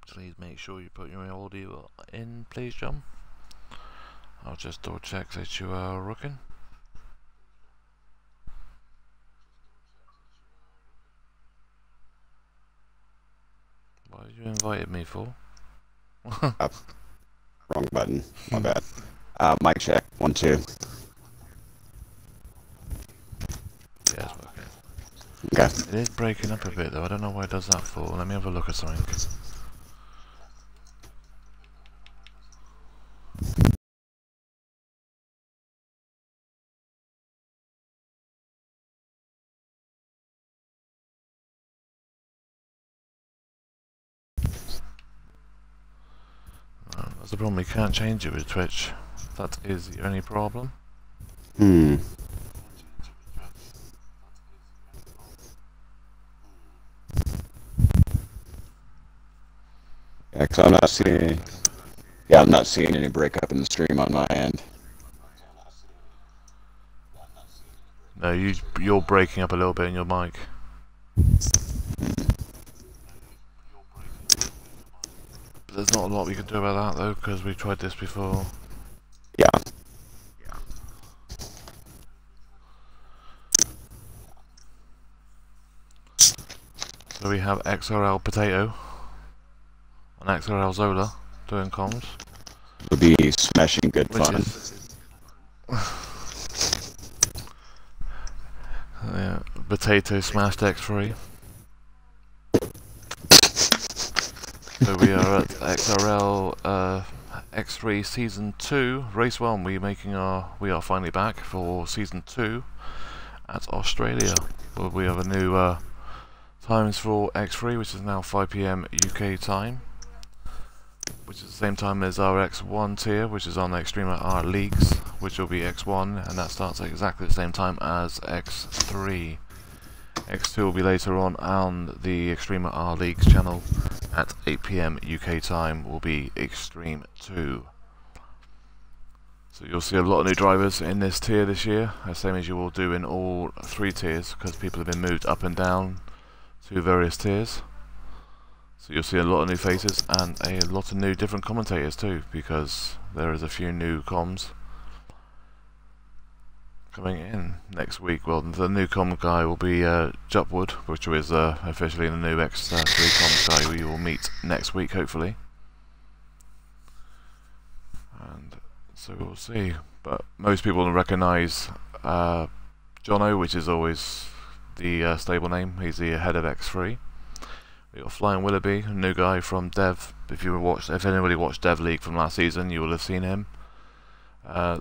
Please make sure you put your audio in, please, John. I'll just double check that you are working. What did you invited me for? Wrong button. My bad. Mic check. 1, 2. Yeah, it's working. Okay. It is breaking up a bit though. I don't know why it does that for. Let me have a look at something. That's the problem. We can't change it with Twitch. That is the only problem. Yeah, 'cause I'm not seeing. Yeah, I'm not seeing any breakup in the stream on my end. No, you're breaking up a little bit in your mic. There's not a lot we can do about that though, because we've tried this before. Yeah. So we have XRL Potato and XRL Zola doing comms. Would be smashing good fun. Yeah, Potato smashed X3. So we are at XRL X3 Season 2, Race 1. We are finally back for Season 2 at Australia. Well, we have a new times for X3, which is now 5 PM UK time, which is the same time as our X1 tier, which is on the Extreme R Leagues, which will be X1, and that starts at exactly the same time as X3. X2 will be later on the Extreme R Leagues channel at 8 PM UK time, will be Extreme 2. So you'll see a lot of new drivers in this tier this year, the same as you will do in all 3 tiers, because people have been moved up and down to various tiers. So you'll see a lot of new faces and a lot of new different commentators too, because there is a few new comms coming in next week. Well, the new comm guy will be Jutwood, which is officially the new X3 comms guy we will meet next week, hopefully. And so we'll see. But most people will recognise Jono, which is always the stable name. He's the head of X3. We got Flying Willoughby, a new guy from Dev. If anybody watched Dev League from last season, you will have seen him.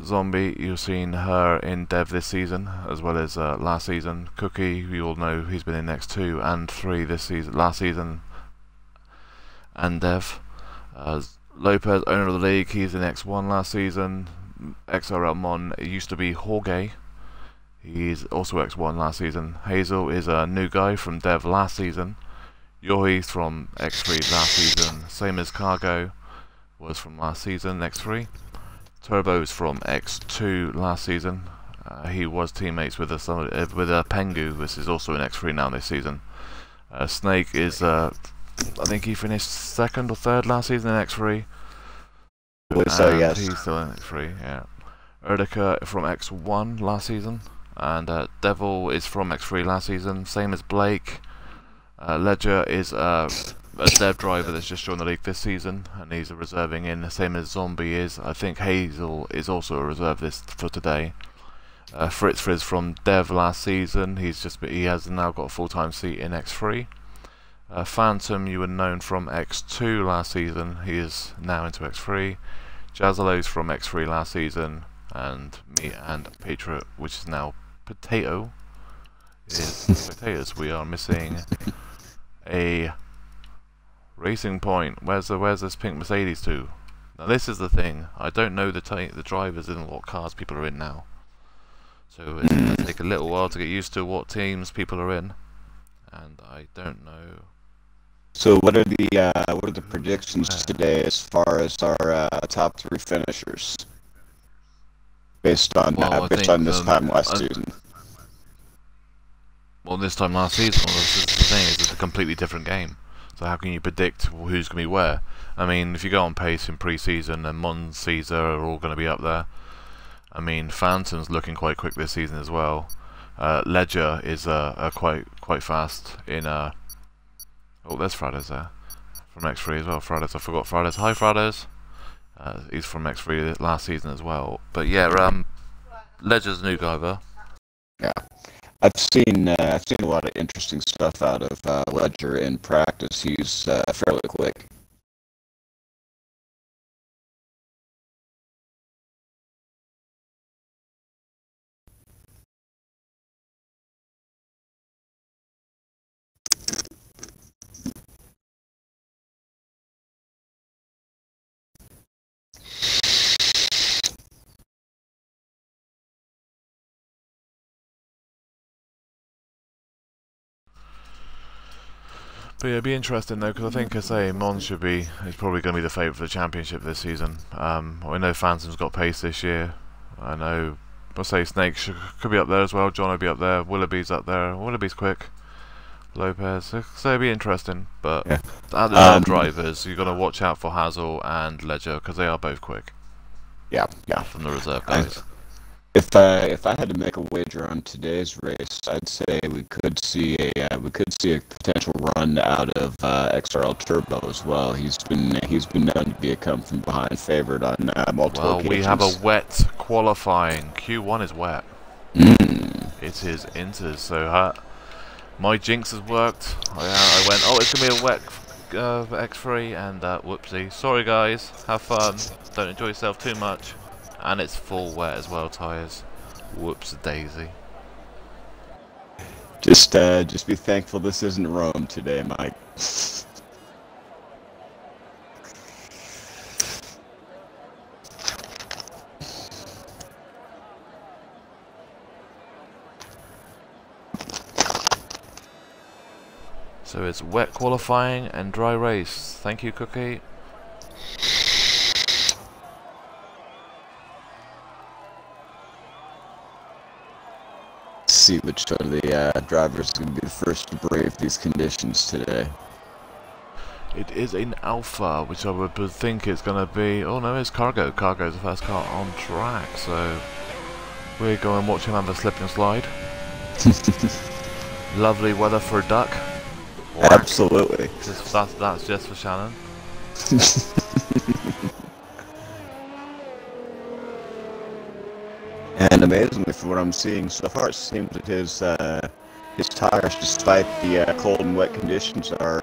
Zombie, you've seen her in Dev this season, as well as last season. Cookie, you all know he's been in X2 and 3 this season, last season, and Dev. Lopez, owner of the league, he's in X1 last season. XRL Mon, it used to be Jorge. He's also X1 last season. Hazel is a new guy from Dev last season. Yohi's from X3 last season. Same as Cargo was from last season, X3. Turbo's from X2 last season. He was teammates with Pengu, which is also in X3 now this season. Snake is, I think he finished 2nd or 3rd last season in X3. So yes, he's still in X3. Yeah. Erdika from X1 last season, and Devil is from X3 last season. Same as Blake. Ledger is a dev driver that's just joined the league this season, and he's a reserving in, the same as Zombie is. I think Hazel is also a reserve for today. Fritz Frizz from Dev last season. He has now got a full-time seat in X3. Phantom, you were known from X2 last season. He is now into X3. Jazalo's from X3 last season, and me and Patriot, which is now Potato, is Potatoes. We are missing a Racing Point. Where's this pink Mercedes to? Now this is the thing. I don't know the drivers and what cars people are in now. So it's going to take a little while to get used to what teams people are in, and I don't know. So what are the predictions today as far as our top 3 finishers, based on this time last season? Well, this time last season, this is the thing, it's a completely different game. So how can you predict who's going to be where? I mean, if you go on pace in pre-season, and Mon Caesar are all going to be up there. I mean, Phantom's looking quite quick this season as well. Ledger is quite fast in. Oh, there's Fradders there from X3 as well. Fradders, I forgot Fradders. Hi, Fradders. He's from X3 last season as well. But yeah, Ledger's a new guy though. Yeah, I've seen a lot of interesting stuff out of Ledger in practice. He's fairly quick. But yeah, it'd be interesting though, because I think, as I say, Mon is probably going to be the favourite for the championship this season. I know Phantom's got pace this year. I know, I'll say Snake could be up there as well. John will be up there. Willoughby's up there. Willoughby's quick. Lopez. So it'd be interesting. But yeah. At the top drivers, you've got to watch out for Hazel and Ledger, because they are both quick. Yeah. From the reserve guys. If I had to make a wager on today's race, I'd say we could see a potential run out of XRL Turbo as well. He's been known to be a come from behind favorite on multiple occasions. We have a wet qualifying. Q1 is wet. It is inters. So my jinx has worked. I went, oh, it's gonna be a wet X3, and whoopsie. Sorry guys. Have fun. Don't enjoy yourself too much. And it's full wet as well, tyres. Whoops daisy. Just be thankful this isn't Rome today, Mike. So it's wet qualifying and dry race. Thank you, Cookie. See which one of the drivers is going to be the first to brave these conditions today. It is an Alpha, which I would think it's going to be. Oh no, it's Cargo. Cargo's the first car on track, so we're going to watch him have a slip and slide. Lovely weather for a duck. Whack. Absolutely. That's just for Shannon. And amazingly, for what I'm seeing so far, it seems that his tires, despite the cold and wet conditions, are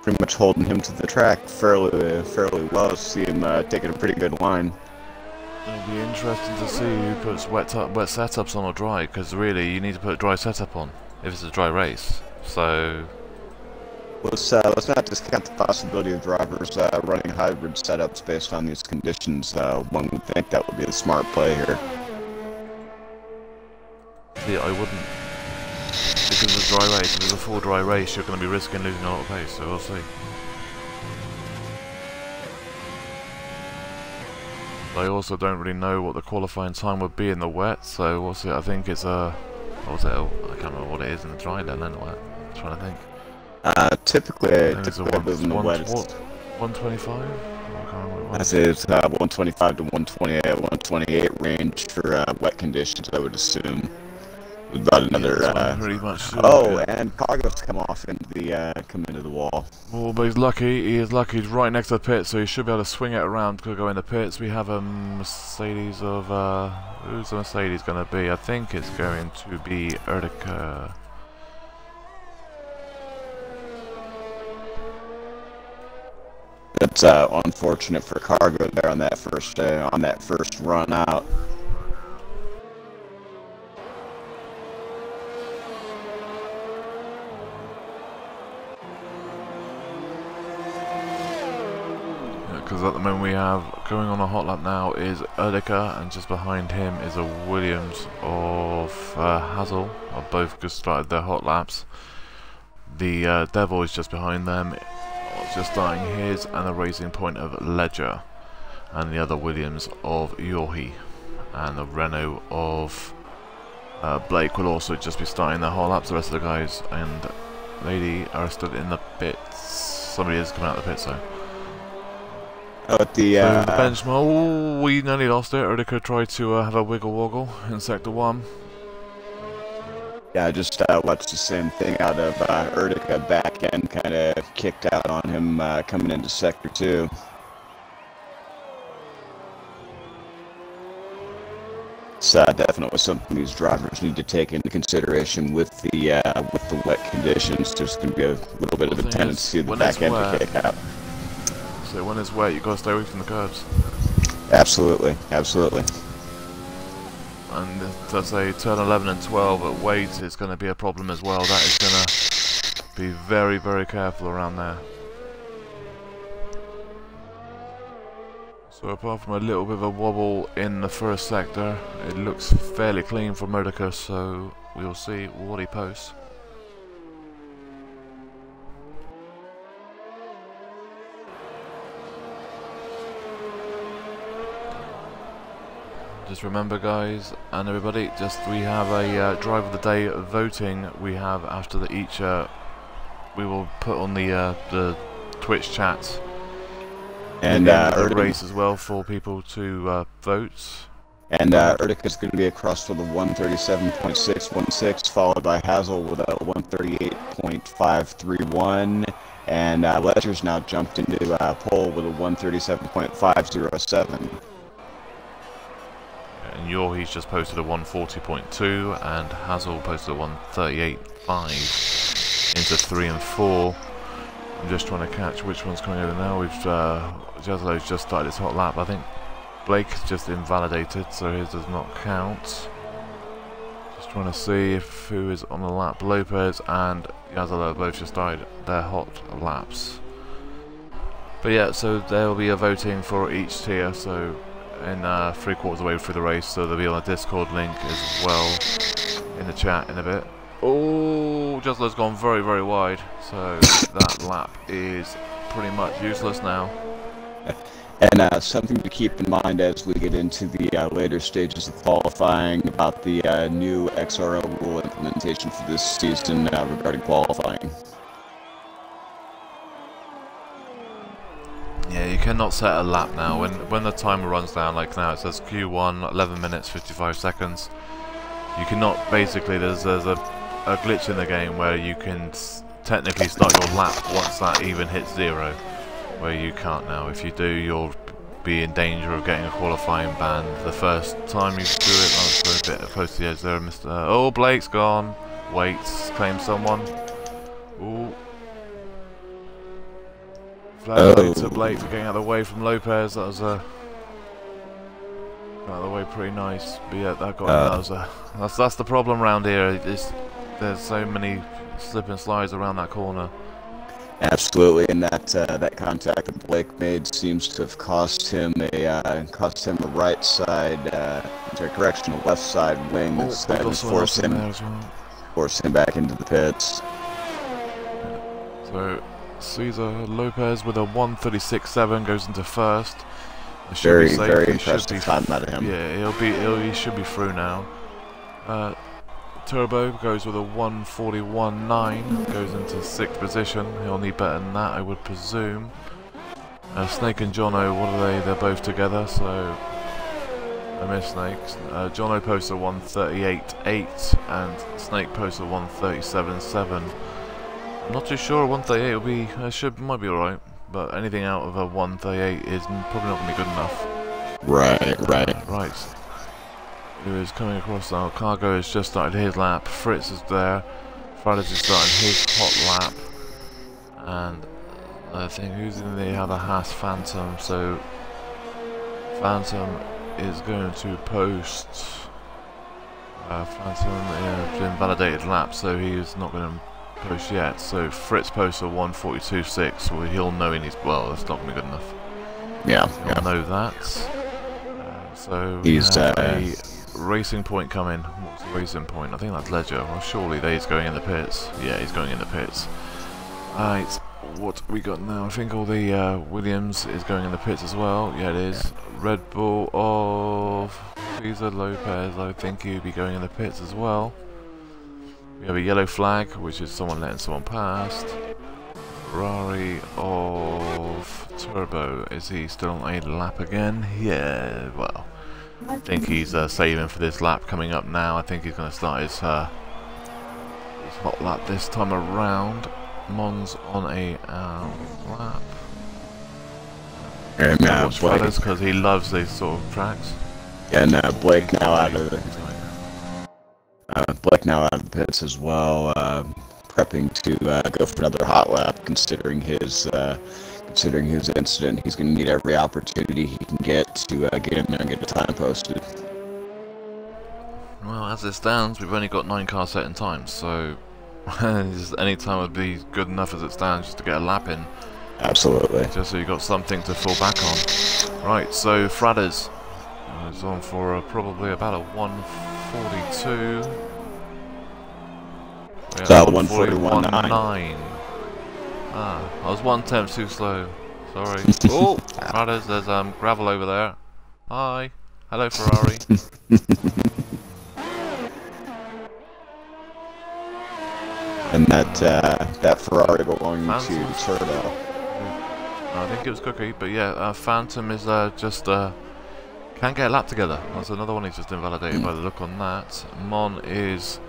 pretty much holding him to the track fairly well. See him taking a pretty good line. It'll be interesting to see who puts wet setups on or dry, because really you need to put a dry setup on if it's a dry race. So let's not discount the possibility of drivers running hybrid setups based on these conditions. One would think that would be a smart play here. See, I wouldn't. Because it's a dry race, if it's a full dry race, you're going to be risking losing a lot of pace, so we'll see. I also don't really know what the qualifying time would be in the wet, so we'll see. I think it's I can't remember what it is in the dry then, wet. I'm trying to think. Typically in the wet, 125? As is 125 to 128, 128 range for wet conditions, I would assume. About another. Pretty much. And Cargo's come into the wall. Well, but he's lucky. He is lucky. He's right next to the pit, so he should be able to swing it around to go in the pits. We have a Mercedes of. Who's the Mercedes going to be? I think it's going to be Erdica. That's unfortunate for Cargo there on that first run out. Because at the moment we have going on a hot lap now is Erdica, and just behind him is a Williams of Hazel. Both just started their hot laps. The Devil is just behind them, just starting his, and the Racing Point of Ledger, and the other Williams of Yohi, and the Renault of Blake will also just be starting their hot laps. The rest of the guys and lady are still in the pits. Somebody is coming out of the pits though. Oh, at the, so the benchmark, oh, we nearly lost it. Erdica tried to have a wiggle woggle in Sector 1. Yeah, I just watched the same thing out of Erdica. Back end kind of kicked out on him coming into Sector 2. It's definitely something these drivers need to take into consideration with the wet conditions. There's going to be a little bit of a tendency of the back end to kick out. So when it's wet, you've got to stay away from the curbs. Absolutely, absolutely. And let's say turn 11 and 12 at weight is going to be a problem as well. That is going to be very, very careful around there. So apart from a little bit of a wobble in the first sector, it looks fairly clean for Murdica, so we'll see what he posts. Just remember, guys, and everybody, we have a drive of the day voting. We have after each we will put on the Twitch chat and the race as well for people to vote. And Erdica is going to be across with a 137.616, followed by Hazel with a 138.531, and Ledger's now jumped into pole with a 137.507. And Yorhi's just posted a 140.2, and Hazel posted a 138.5 into 3 and 4. I'm just trying to catch which one's coming over now. We've Jazlo's just started his hot lap. I think Blake's just invalidated, so his does not count. Just trying to see who is on the lap. Lopez and Yazalo both just started their hot laps. But yeah, so there will be a voting for each tier. So in 3/4 of the way through the race, so they'll be on a Discord link as well in the chat in a bit. Oh, Jazlo's gone very, very wide, so that lap is pretty much useless now. And something to keep in mind as we get into the later stages of qualifying about the new XRL rule implementation for this season regarding qualifying. Yeah, you cannot set a lap now. When the timer runs down, like now it says Q1, 11 minutes, 55 seconds. You cannot, basically, there's a glitch in the game where you can technically start your lap once that even hits 0. Where you can't now. If you do, you'll be in danger of getting a qualifying ban the first time you do it. I was a bit close to the edge there, Mr. Oh, Blake's gone. Wait, claim someone. Ooh. Flag to Blake for getting out of the way from Lopez. That was out of the way pretty nice. But yeah, that got that's the problem around here. There's so many slip and slides around that corner. Absolutely, and that contact that Blake made seems to have cost him a right side, correction, a left side wing that forced him back into the pits. So Cesar Lopez with a 136.7 goes into first. Very impressive time out of him. Yeah, he should be through now. Turbo goes with a 141.9, goes into 6th position. He'll need better than that, I would presume. Snake and Jono, what are they? They're both together, so I miss Snake. Jono posts a 138.8 and Snake posts a 137.7. I'm not too sure. 138 will be might be alright, but anything out of a 138 is probably not going to be good enough. Right. Right. Who is coming across now? Cargo has just started his lap. Fritz is there. Fridays is starting his hot lap. And I think who's in the other Haas? Phantom. So Phantom is going to post. Phantom invalidated lap, so he is not going to post yet. So Fritz posts a 142.6. So he'll know in his that's not going to be good enough. Yeah, he'll know that. So he's a Racing Point coming. What's the Racing Point? I think that's Ledger. Well, surely he's going in the pits. Yeah, he's going in the pits. Right, what we got now? I think all the Williams is going in the pits as well. Yeah, it is. Red Bull of Cesar Lopez. I think he'll be going in the pits as well. We have a yellow flag, which is someone letting someone past. Ferrari of Turbo. Is he still on a lap again? Yeah, well, I think he's saving for this lap coming up now. I think he's going to start his hot lap this time around. Mon's on a lap. And now Blake, because he loves these sort of tracks. and Blake now out of the Blake now out of the pits as well, prepping to go for another hot lap. Considering his incident, he's going to need every opportunity he can get to get in there and get the time posted. Well, as it stands, we've only got 9 cars set in time, so any time would be good enough as it stands just to get a lap in. Absolutely. Just so you've got something to fall back on. Right, so Fradders is on for probably about a 142. So 141.9. Ah, I was 1/10 too slow. Sorry. Oh, Fradders, there's gravel over there. Hi. Hello, Ferrari. And that Ferrari belonging to Turbo. I think it was Cookie, but yeah, Phantom is just can't get a lap together. That's another one he's just invalidated by the look on that. Mon is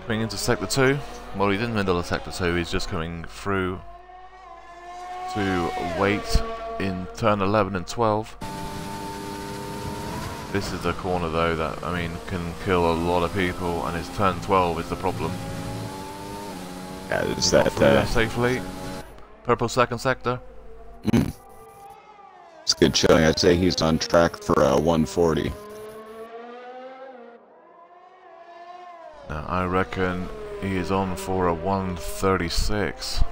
coming into Sector 2. Well, he's in the middle of Sector 2, he's just coming through to wait in turn 11 and 12. This is a corner though that, I mean, can kill a lot of people, and his turn 12 is the problem. Yeah, is that safely? Purple second sector. It's a good showing. I'd say he's on track for 140. Now, I reckon he is on for a 136.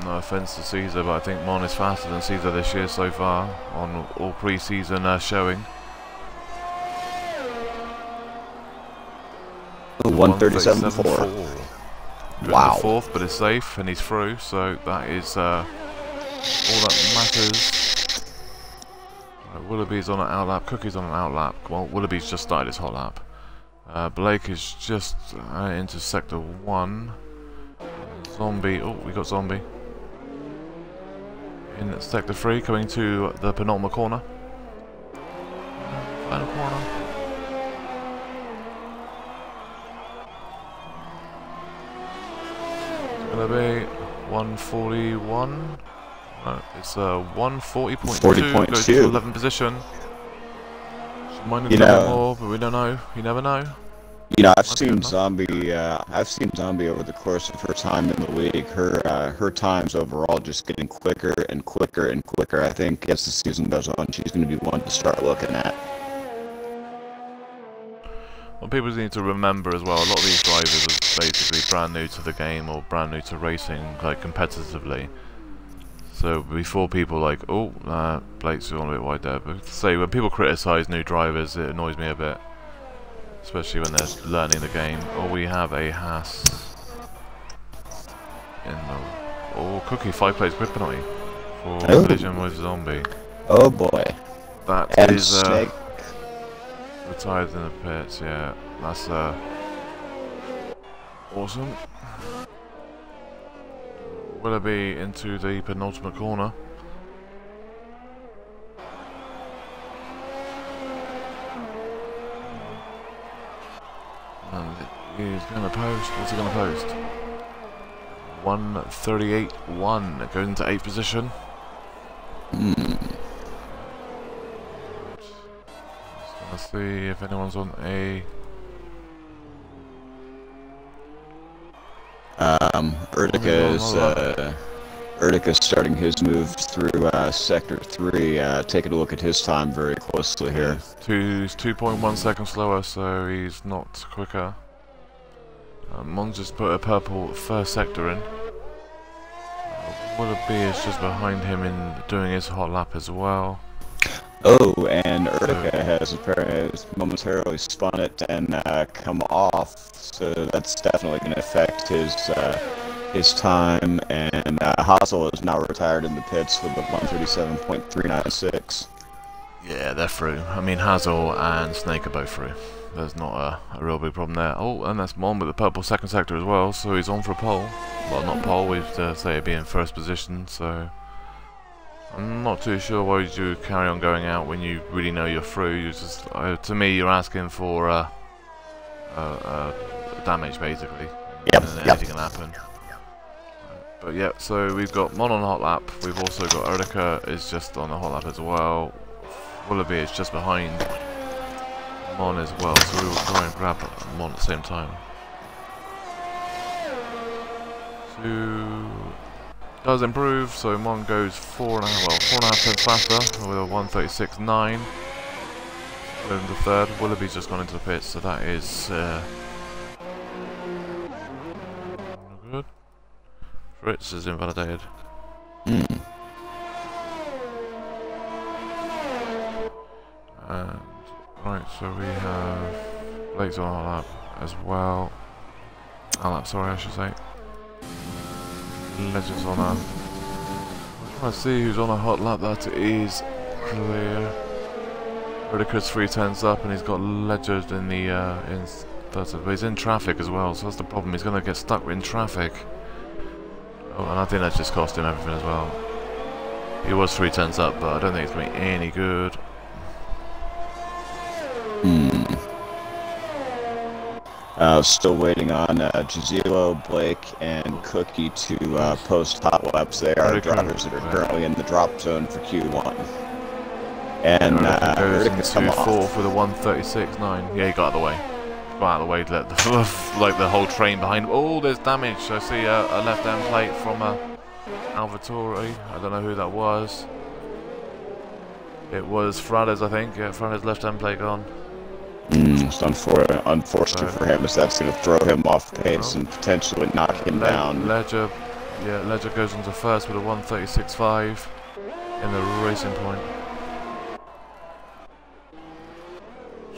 No offense to Caesar, but I think Mon is faster than Caesar this year so far on all pre-season showing. 137.4. Wow. Fourth, but it's safe and he's through, so that is all that matters. Right, Willoughby's on an outlap, Cookie's on an outlap. Well, Willoughby's just started his hot lap. Blake is just into Sector 1. Zombie, oh, we got Zombie. In Sector 3, coming to the penultimate corner. Final corner. It's going to be 141. No, it's 140.2. 40.2. Goes to 11th position. She might need a little more, but we don't know. You never know. You know, I've seen Zombie over the course of her time in the league. Her times overall just getting quicker and quicker and quicker. I think as the season goes on, she's going to be one to start looking at. Well, people need to remember as well, a lot of these drivers are basically brand new to the game or brand new to racing, like competitively. So before people like, oh, Blake's on a bit wide there, but say when people criticise new drivers, it annoys me a bit. Especially when they're learning the game. Or we have a Haas in the... Oh, Cookie, 5 plates grid penalty for collision with Zombie. Oh boy. That and is Snake. retired in the pits, yeah. That's awesome. Willoughby into the penultimate corner. And he's going to post. What's he going to post? 138.1. Goes into 8th position. Let's see if anyone's on a... Erdika's starting his move through Sector 3. Taking a look at his time very closely here. He's 2.1 seconds slower, so he's not quicker. Mon's just put a purple first sector in. Willoughby is just behind him in doing his hot lap as well. Oh, and Erdika has momentarily spun it and come off, so that's definitely going to affect his time. And Hassel is now retired in the pits with a 137.396. Yeah, they're through. I mean, Hazel and Snake are both through. There's not a real big problem there. Oh, and that's Mon with the purple second sector as well, so he's on for a pole. Well, not pole, we'd say it'd be in first position, so... I'm not too sure why you carry on going out when you really know you're through. You just, to me, you're asking for damage, basically. Yep, And yep. anything can happen. But yeah, so we've got Mon on the hot lap. We've also got Erika is just on the hot lap as well. Willoughby is just behind Mon as well, so we will try and grab Mon at the same time. Two does improve, so Mon goes 4.5 tenths faster with a 1:36.9. Going into third. Willoughby's just gone into the pits, so that is good. Fritz is invalidated. And right, so we have Blake's on our lap as well. Our lap, sorry, I should say. Legend's on our. I'm trying to see who's on a hot lap. That is clear. Ridiculous 3 tenths up, and he's got Ledger in the in third, but he's in traffic as well. So that's the problem. He's going to get stuck in traffic. Oh, and I think that just cost him everything as well. He was 3 tenths up, but I don't think it's going to be any good. Still waiting on Jazilo, Blake, and Cookie to post hot laps. They are drivers that are currently in the drop zone for Q1. And goes into fourth with a 1:36.9. Yeah, he got out of the way. Got out of the way to let the, like the whole train behind. Oh, there's damage. I see a left-hand plate from Alvatore. I don't know who that was. It was Frades, I think. Yeah, Frades' left-hand plate gone. It's unfortunate for him, as that's going to throw him off pace and potentially knock him down. Ledger goes into first with a 1:36.5 in the racing point.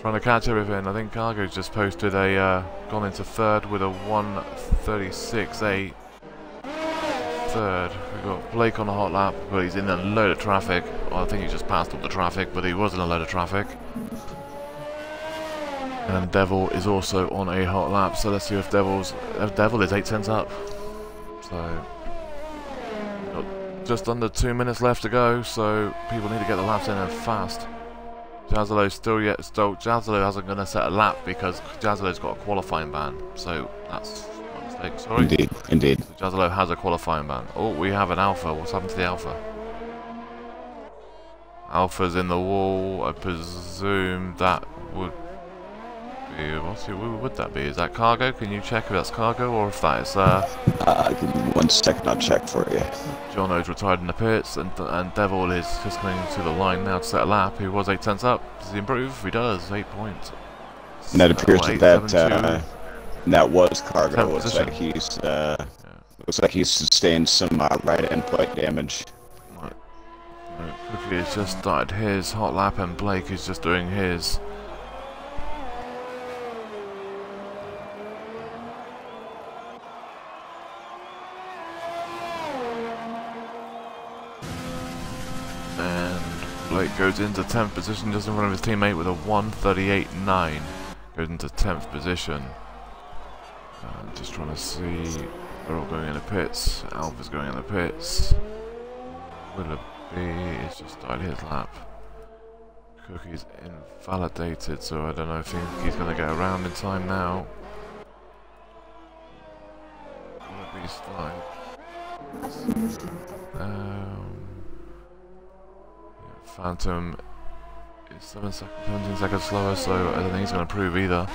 Trying to catch everything. I think Cargo's just posted a gone into third with a 1:36.8. Third, we've got Blake on a hot lap, but he's in a load of traffic. Well, I think he just passed up the traffic, but he was in a load of traffic. And Devil is also on a hot lap, so let's see if Devil is 8 tenths up. So got just under 2 minutes left to go, so people need to get the laps in and fast. Jazalo Jazalo hasn't going to set a lap because Jazalo's got a qualifying ban, so that's my mistake. Sorry. Indeed. So Jazalo has a qualifying ban. Oh, we have an Alpha. What's happened to the Alpha? Alpha's in the wall. I presume that would be. Who would that be? Is that Cargo? Can you check if that's Cargo or if that is give me 1 second, I'll check for you. Jono's retired in the pits, and Devil is just coming to the line now to set a lap. He was 8 tenths up. Does he improve? He does. 8 points. And that appears that was Cargo. Looks like he's sustained some right-end plate damage. Right. Cookie has just started his hot lap, and Blake is just doing his. Blake goes into 10th position just in front of his teammate with a 1:38.9. Goes into 10th position. Just trying to see. They're all going in the pits. Alpha's going in the pits. Willoughby has just started his lap. Cookie's invalidated, so I don't know if he's going to get around in time now. Willoughby's starting. Phantom is 17 seconds slower, so I don't think he's going to improve either.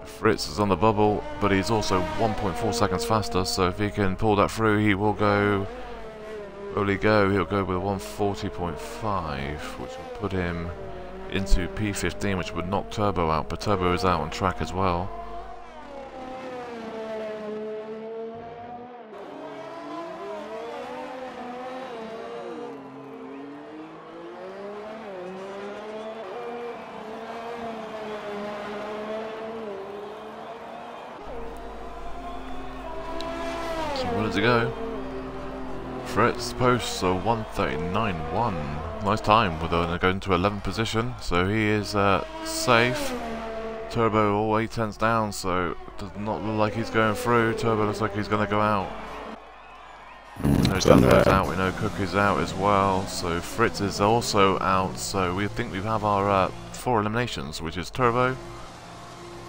Fritz is on the bubble, but he's also 1.4 seconds faster, so if he can pull that through, he will go. He'll go with a 1:40.5, which will put him into P15, which would knock Turbo out, but Turbo is out on track as well. To go. Fritz posts a 1:39.1. Nice time with going to 11th position, so he is safe. Turbo all 8 tenths down, so it does not look like he's going through. Turbo looks like he's going to go out. We know Jazzo's out, we know Cookie's out as well, so Fritz is also out, so we think we have our 4 eliminations, which is Turbo,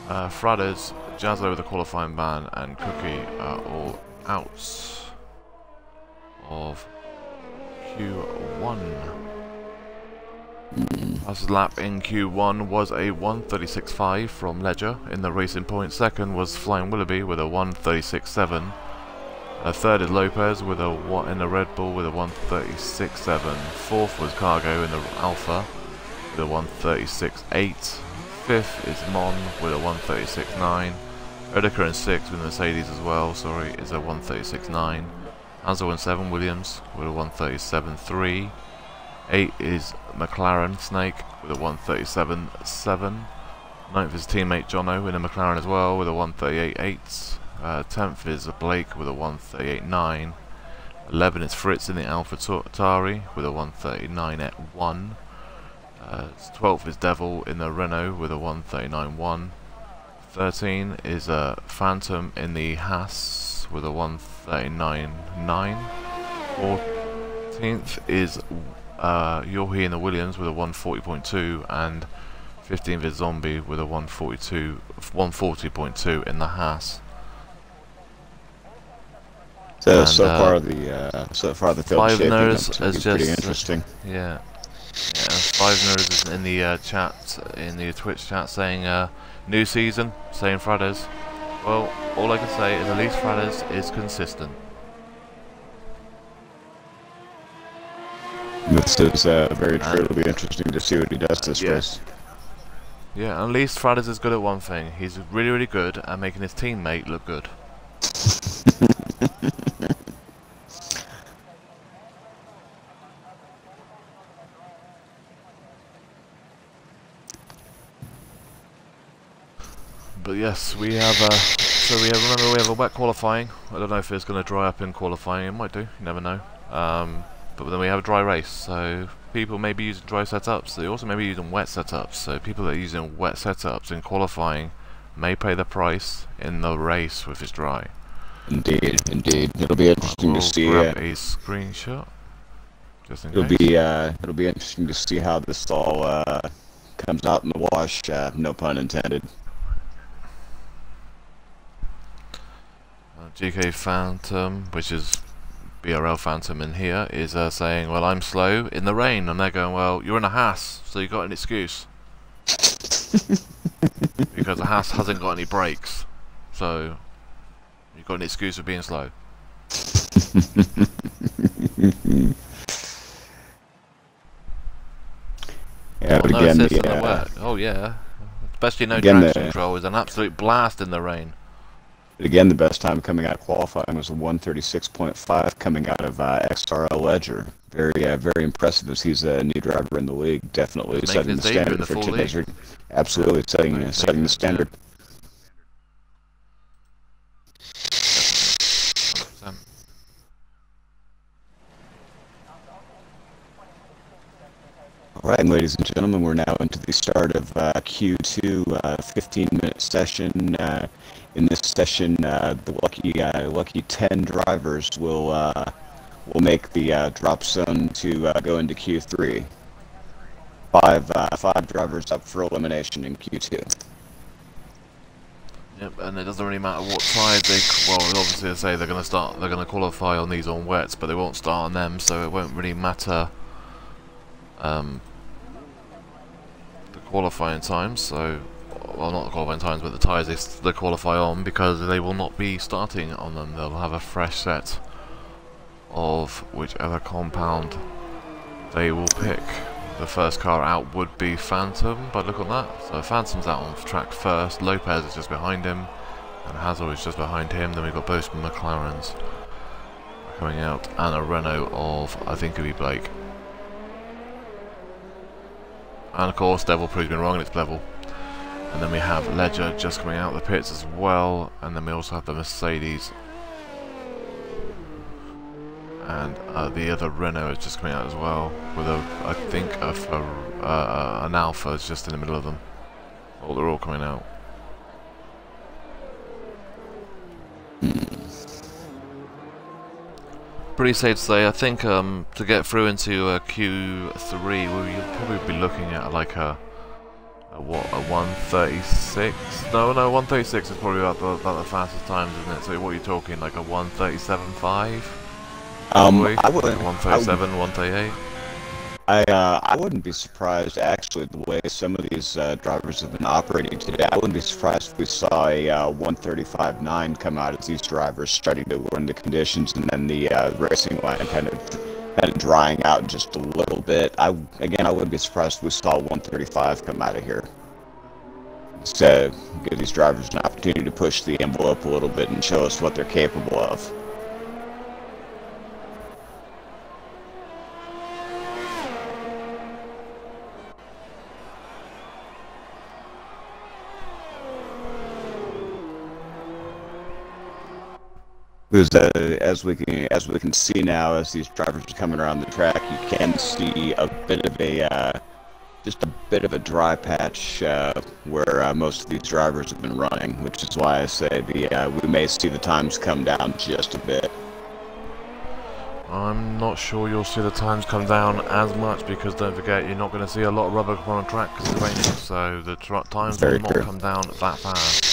Frades, Jazzo with a qualifying ban, and Cookie are all out of Q1. Last lap in Q1 was a 1:36.5 from Ledger in the Racing Point. Second was Flying Willoughby with a 1:36.7. Third is Lopez with a in the Red Bull with a 1:36.7. Fourth was Cargo in the Alpha with a 1:36.8. Fifth is Mon with a 1:36.9. Odeker in sixth with Mercedes as well, sorry, is a 1:36.9. Hansel in 7, Williams with a 1:37.3. 8 is McLaren Snake with a 1:37.7. 9th is teammate Jono in a McLaren as well with a 1:38.8. 10th is Blake with a 1:38.9. 11 is Fritz in the Alpha Tauri with a 1:39.1. 12th is Devil in the Renault with a 1:39.1. 13 is Phantom in the Haas with a 1:39.9. 14th is Yohi in the Williams with a 1:40.2, and 15th is Zombie with a 1:40.2 in the Haas. So far the field shaping up to be pretty interesting. Yeah. Five nerds is in the chat, in the Twitch chat, saying new season, saying Frades. Well, all I can say is at least Frades is consistent. This is very true. It'll be interesting to see what he does this race. Yeah, at least Frades is good at one thing. He's really, really good at making his teammate look good. But yes, we have remember we have a wet qualifying. I don't know if it's going to dry up in qualifying. It might do. You never know. But then we have a dry race, so people may be using dry setups. They also may be using wet setups. So people that are using wet setups in qualifying may pay the price in the race if it's dry. Indeed, indeed. It'll be interesting to see. Grab a screenshot. Just in case. It'll be interesting to see how this all comes out in the wash. No pun intended. GK Phantom, which is BRL Phantom in here, is saying, well, I'm slow in the rain, and they're going, well, you're in a Haas, so you've got an excuse. Because the Haas hasn't got any brakes, so you've got an excuse for being slow. Yeah, well, no, again, it says in the wet. Oh yeah, especially no traction control is an absolute blast in the rain. Again, the best time coming out of qualifying was a 1:36.5 coming out of XRL Ledger. Very impressive, as he's a new driver in the league. Definitely setting the standard for today's league. Absolutely setting the standard. All right, ladies and gentlemen, we're now into the start of Q2, 15-minute session. In this session, the lucky 10 drivers will make the drop zone to go into Q3. Five drivers up for elimination in Q2. Yep, and it doesn't really matter what side they. Well, obviously they say they're going to qualify on these on wets, but they won't start on them, so it won't really matter. The qualifying times, so. Well, not the qualifying times, but the tyres they qualify on, because they will not be starting on them. They'll have a fresh set of whichever compound they will pick. The first car out would be Phantom, but look at that. So Phantom's out on track first, Lopez is just behind him, and Hazel is just behind him. Then we've got both McLarens coming out, and a Renault of, I think it'll be Blake. And of course, Devil proves me wrong, and it's Blevel. And then we have Ledger just coming out of the pits as well, and then we also have the Mercedes and the other Renault is just coming out as well, with I think an Alpha is just in the middle of them. Oh, they're all coming out. Pretty safe to say. I think to get through into Q3, we'll probably be looking at like a 136. No, 136 is probably about the fastest times, isn't it? So what are you talking, like a 137.5? I wouldn't. 137, 138. I wouldn't be surprised, actually, the way some of these drivers have been operating today. I wouldn't be surprised if we saw a 135.9 come out as these drivers starting to learn the conditions, and then the racing line kind of drying out just a little bit. I wouldn't be surprised if we saw 135 come out of here. So give these drivers an opportunity to push the envelope a little bit and show us what they're capable of. Because as we can see now, as these drivers are coming around the track, you can see a bit of a just a bit of a dry patch where most of these drivers have been running, which is why I say we may see the times come down just a bit. I'm not sure you'll see the times come down as much, because don't forget, you're not going to see a lot of rubber come on the track because it's raining, so the times will not come down that fast.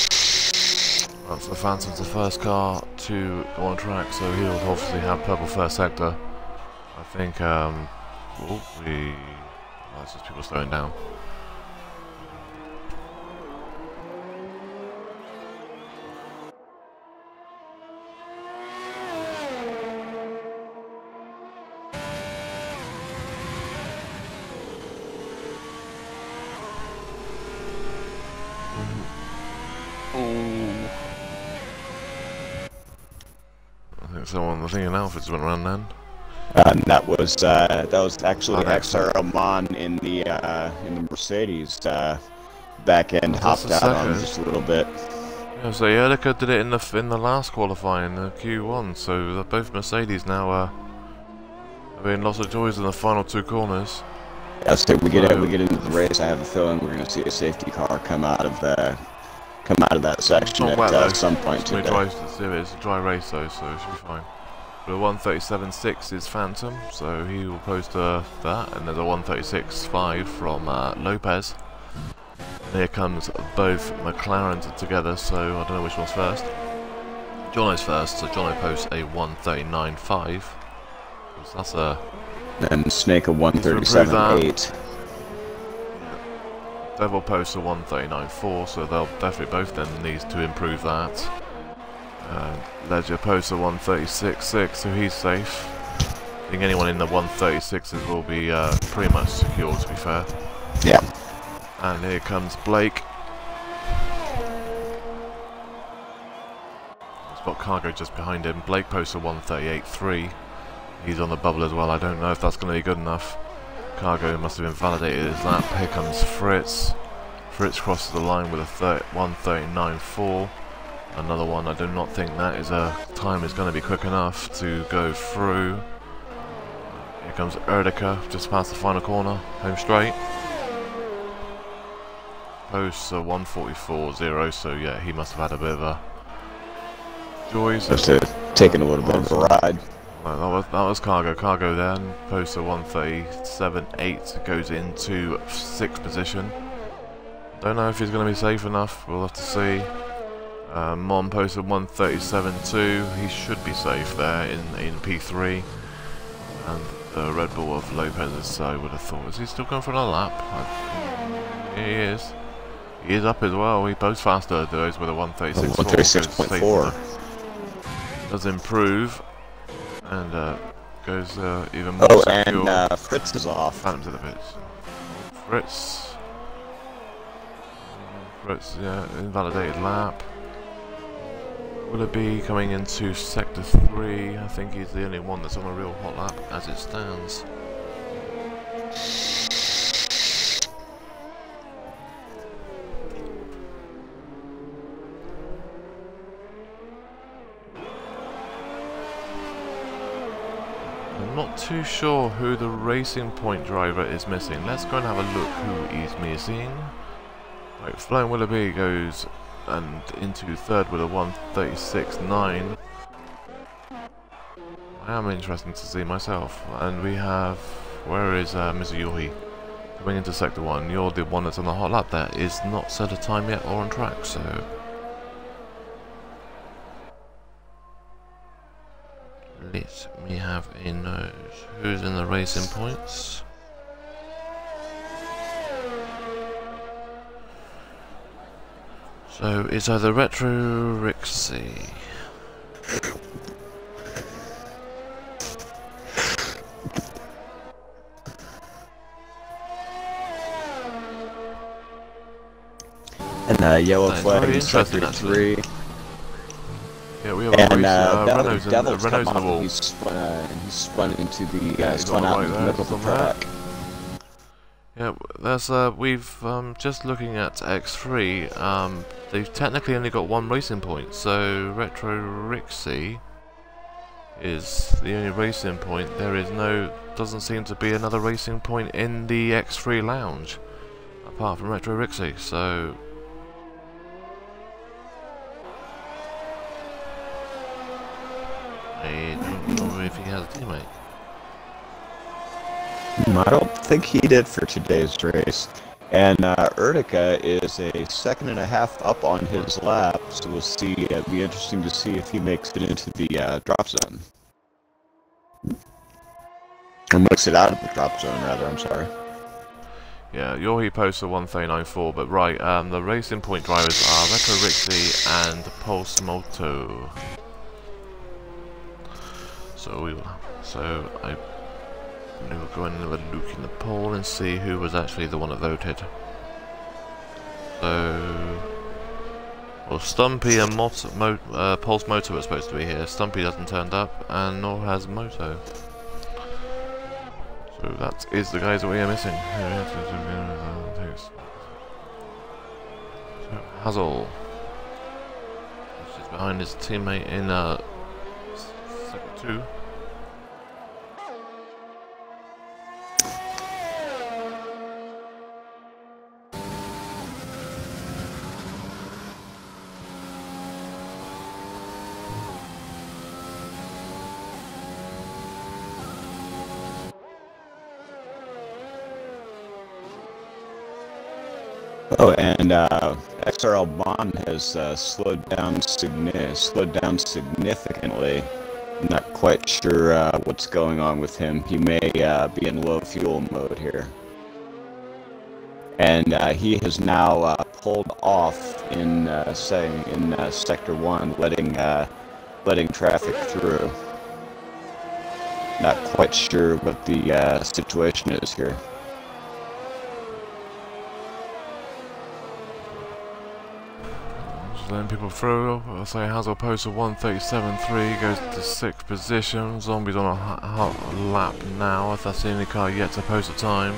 So the Phantom's the first car to go on track, so he'll obviously have purple first sector. I think, it's just people slowing down. I think an Alpha's went around then. And that was actually XRL Mon in the Mercedes back end, hopped out on just a little bit. Yeah, so Erdica did it in the last qualifying, the Q1. So both Mercedes now are having lots of joys in the final two corners. Yeah, so we get into the race. I have a feeling we're going to see a safety car come out of that section at some point today. It's a dry race though, so it should be fine. The 137.6 is Phantom, so he will post that, and there's a 136.5 from Lopez. And here comes both McLarens together, so I don't know which one's first. Jono's first, so Jono posts a 139.5. So that's a... And Snake a 137.8. Devil posts a 139.4, so they'll definitely both then need to improve that. Ledger posts a 136.6, so he's safe. I think anyone in the 136s will be pretty much secure, to be fair. Yeah. And here comes Blake. Spot Cargo just behind him. Blake posts a 138.3. He's on the bubble as well. I don't know if that's going to be good enough. Cargo must have invalidated his lap. Here comes Fritz. Fritz crosses the line with a 139.4. Another one. I do not think that time is going to be quick enough to go through. Here comes Erdica, just past the final corner, home straight. Posts a 144.0, so yeah, he must have had a bit of a joys. Just taking a little bit of a ride. That was Cargo. Cargo then posts a 137.8, goes into 6th position. Don't know if he's going to be safe enough. We'll have to see. Mon posted 137.2. He should be safe there in P3. And the Red Bull of Lopez, I would have thought. Is he still going for another lap? He is. He is up as well. He posts faster those with a 136.4. Does improve. And goes even more secure. And Fritz is off. Phantom's in the pitch. Fritz, yeah, invalidated lap. Will it be coming into Sector 3? I think he's the only one that's on a real hot lap as it stands. I'm not too sure who the Racing Point driver is missing. Let's go and have a look who is missing. Right, Flying Willoughby goes and into third with a 1:36.9. I am interested to see myself. And we have, where is Mr. Yohi? Coming into sector 1. You're the one that's on the hot lap. That is not set a time yet or on track, so let me have a nose. Who's in the Racing Points? So it's either Retro Rixie. And yellow flag in sector 3. Yeah, we have a race, Devil's Renault's come on the wall. He's spun into the Yeah, spun out in the middle of the track. Yeah, there's we've just looking at X3. They've technically only got one racing point, so Retro Rixie is the only racing point. There is doesn't seem to be another racing point in the X3 lounge apart from Retro Rixie. So I don't know if he has a teammate. I don't think he did for today's race. And Ertica is a 1.5 up on his lap, so we'll see. It'll be interesting to see if he makes it into the drop zone. Or makes it out of the drop zone, rather, I'm sorry. Yeah, Yohi posts a 1:39.4, but right, the Racing Point drivers are Retro Rixie and Pulse Moto. So I will go and have a look in the poll and see who was actually the one that voted. So, well, Stumpy and Pulse Moto are supposed to be here. Stumpy hasn't turned up, and nor has Moto. So that is the guys that we are missing. So Hazel, which is behind his teammate in sector 2. Oh, and XRL Bond has slowed down significantly. I'm not quite sure what's going on with him. He may be in low fuel mode here. And he has now pulled off in sector 1, letting traffic through. Not quite sure what the situation is here. Letting people through. I'll say Hazel posts a 1:37.3, goes to 6th position. Zombie's on a hot lap now, if that's the only car yet to post a time.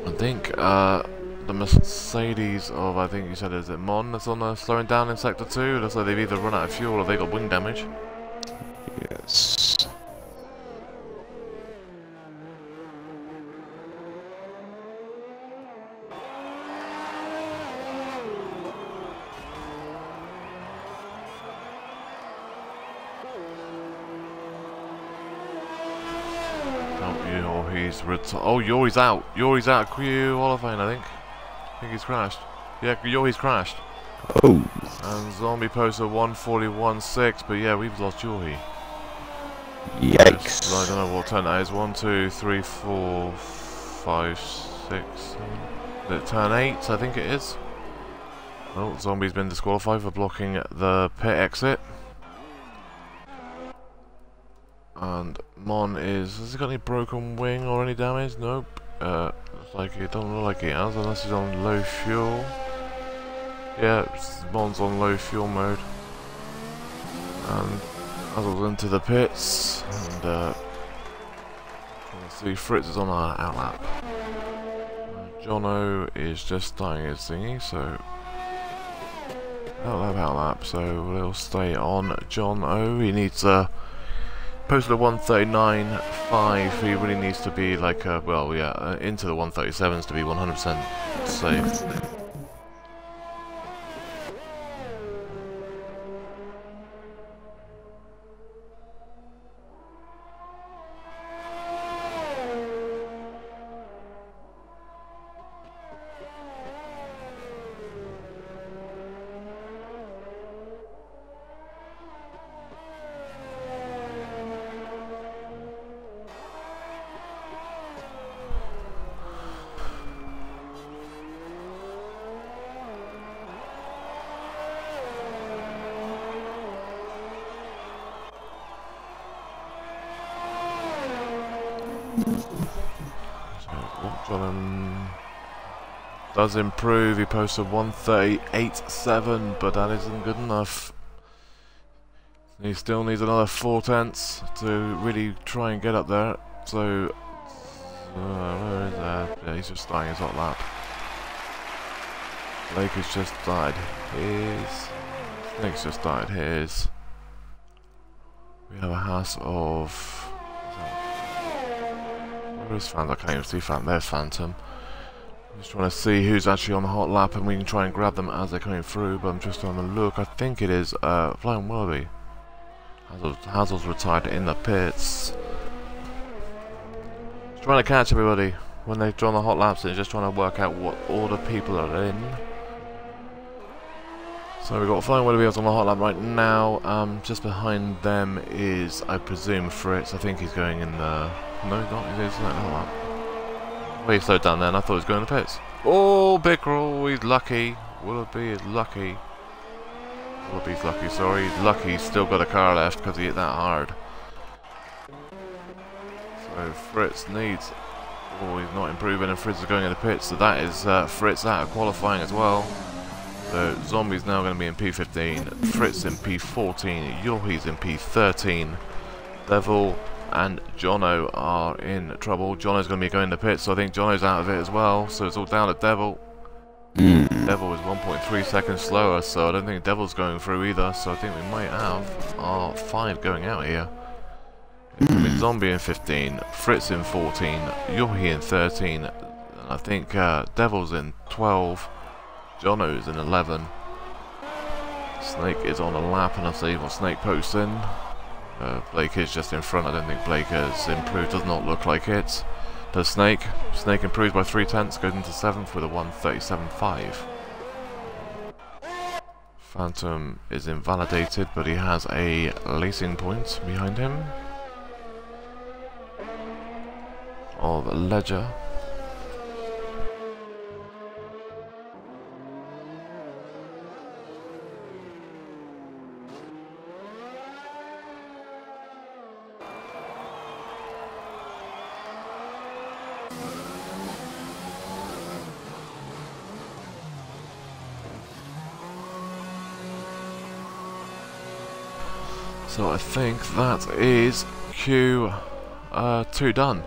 I think the Mercedes of, I think you said, is it Mon that's on slowing down in sector 2? Looks like they've either run out of fuel or they got wing damage. Yes. Oh, Yori's out. Yori's out of Q Olafane, I think. I think he's crashed. Yeah, Yori's crashed. Oh. And Zombie posts a 1:41.6, but yeah, we've lost Yori. Yikes. I don't know what turn that is. 1, 2, 3, 4, 5, 6. Is it turn 8? I think it is. Oh, Zombie's been disqualified for blocking the pit exit. And Mon has he got any broken wing or any damage? Nope. Looks like it doesn't look like he has, unless he's on low fuel. Yeah, Mon's on low fuel mode. And Hazel's into the pits, and let's see, Fritz is on our outlap. Jono is just starting his thingy, so that'll about lap, so we'll stay on Jono. He needs posted a 139.5. He really needs to be like well, yeah, into the 137s to be 100% safe. Does improve. He posted 138.7, but that isn't good enough. He still needs another 4 tenths to really try and get up there. So, where is that? Yeah, he's just starting his hot lap. Blake has just started his. Snake's just started his. We have a house of. Where is Phantom? I can't even see Phantom. There's Phantom. I'm just trying to see who's actually on the hot lap, and we can try and grab them as they're coming through. But I'm just on the look. I think it is Flying Wallaby. Hazel's retired in the pits. Just trying to catch everybody when they've drawn the hot laps, and just trying to work out what order people are in. So we've got Flying Wallaby on the hot lap right now. Just behind them is, I presume, Fritz. I think he's going in the. No, he's not. He's not in the hot lap. Well, he slowed down then. I thought he was going in the pits. Oh, Bickerel, he's lucky. Willoughby is lucky. Willoughby's lucky, sorry. He's lucky he's still got a car left because he hit that hard. So Fritz needs. Oh, he's not improving, and Fritz is going in the pits. So that is Fritz out of qualifying as well. So Zombie's now going to be in P15. Fritz in P14. Yohi's in P13. Devil and Jono are in trouble. Jono's going to be going to pits, so I think Jono's out of it as well. So it's all down to Devil. Devil is 1.3 seconds slower, so I don't think Devil's going through either. So I think we might have our 5 going out here. It's going to be Zombie in 15, Fritz in 14, Yohi in 13, and I think Devil's in 12, Jono's in 11. Snake is on a lap, and I'll see what Snake posts in. Blake is just in front. I don't think Blake has improved. Does not look like it. Does Snake? Snake improves by 3 tenths, goes into 7th with a 137.5. Phantom is invalidated, but he has a racing point behind him. Of Ledger. So I think that is Q2 done.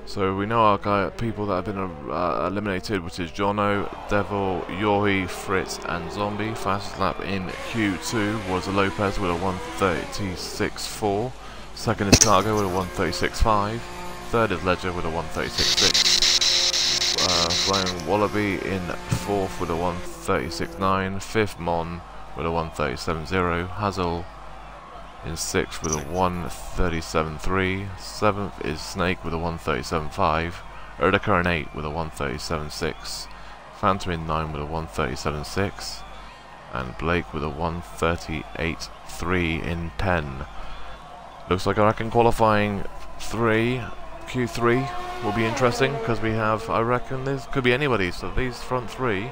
So we know our people that have been eliminated, which is Jono, Devil, Yohi, Fritz and Zombie. Fastest lap in Q2 was Lopez with a 136.4. Second is Cargo with a 136.5. Third is Ledger with a 136.6. Flying Wallaby in 4th with a 136.9. 5th Mon with a 137.0. Hazel in 6th with a 137.3. 7th is Snake with a 137.5. Erdeka in 8 with a 137.6. Phantom in 9 with a 137.6. And Blake with a 138.3 in 10. Looks like I reckon qualifying 3, Q3 will be interesting, because we have, I reckon this could be anybody. So these front 3,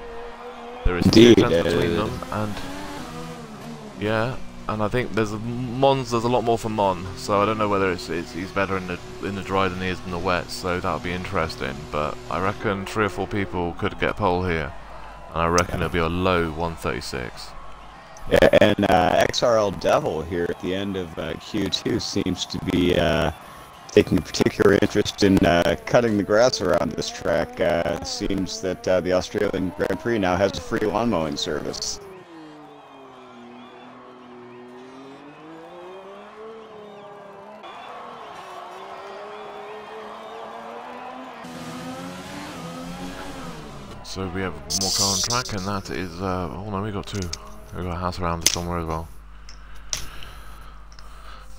there is 2 tenths between them, and yeah. And I think there's a lot more for Mon, so I don't know whether he's better in the dry than he is in the wet, so that'll be interesting. But I reckon 3 or 4 people could get pole here, and I reckon it'll be a low 136. Yeah, and XRL Devil here at the end of Q2 seems to be taking a particular interest in cutting the grass around this track. It seems that the Australian Grand Prix now has a free lawn mowing service. So we have more car on track, and that is, oh no, we got two. We got a house around it somewhere as well.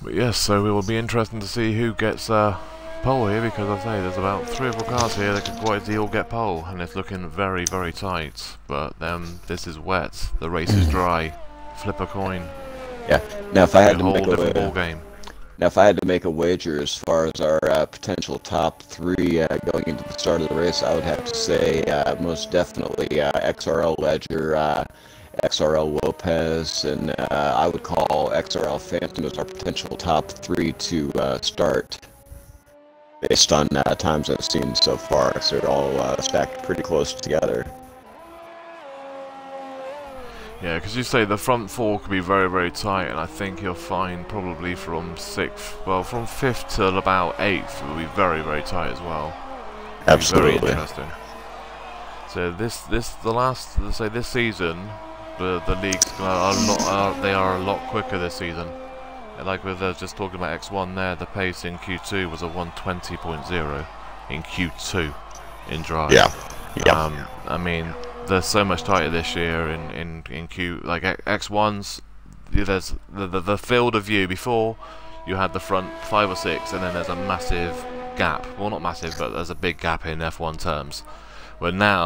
But yes, so it will be interesting to see who gets pole here, because I say there's about 3 or 4 cars here that could quite easily all get pole, and it's looking very, very tight. But this is wet, the race is dry. Flip a coin. Yeah. Now, if I had to whole make different ball game. Now, if I had to make a wager as far as our potential top 3 going into the start of the race, I would have to say most definitely XRL Ledger, XRL Lopez, and I would call XRL Phantom as our potential top 3 to start, based on times I've seen so far. So they're all stacked pretty close together. Yeah, because you say the front 4 could be very, very tight, and I think you'll find probably from 6th, well, from 5th till about 8th will be very, very tight as well. Absolutely. Very interesting. So this season, the leagues are a lot quicker this season. Like with just talking about X1 there, the pace in Q2 was a 120.0 in Q2 in drive. Yeah. Yeah. I mean, there's so much tighter this year in Q, like X1s. There's the field of view. Before you had the front 5 or 6, and then there's a massive gap. Well, not massive, but there's a big gap in F1 terms. Where now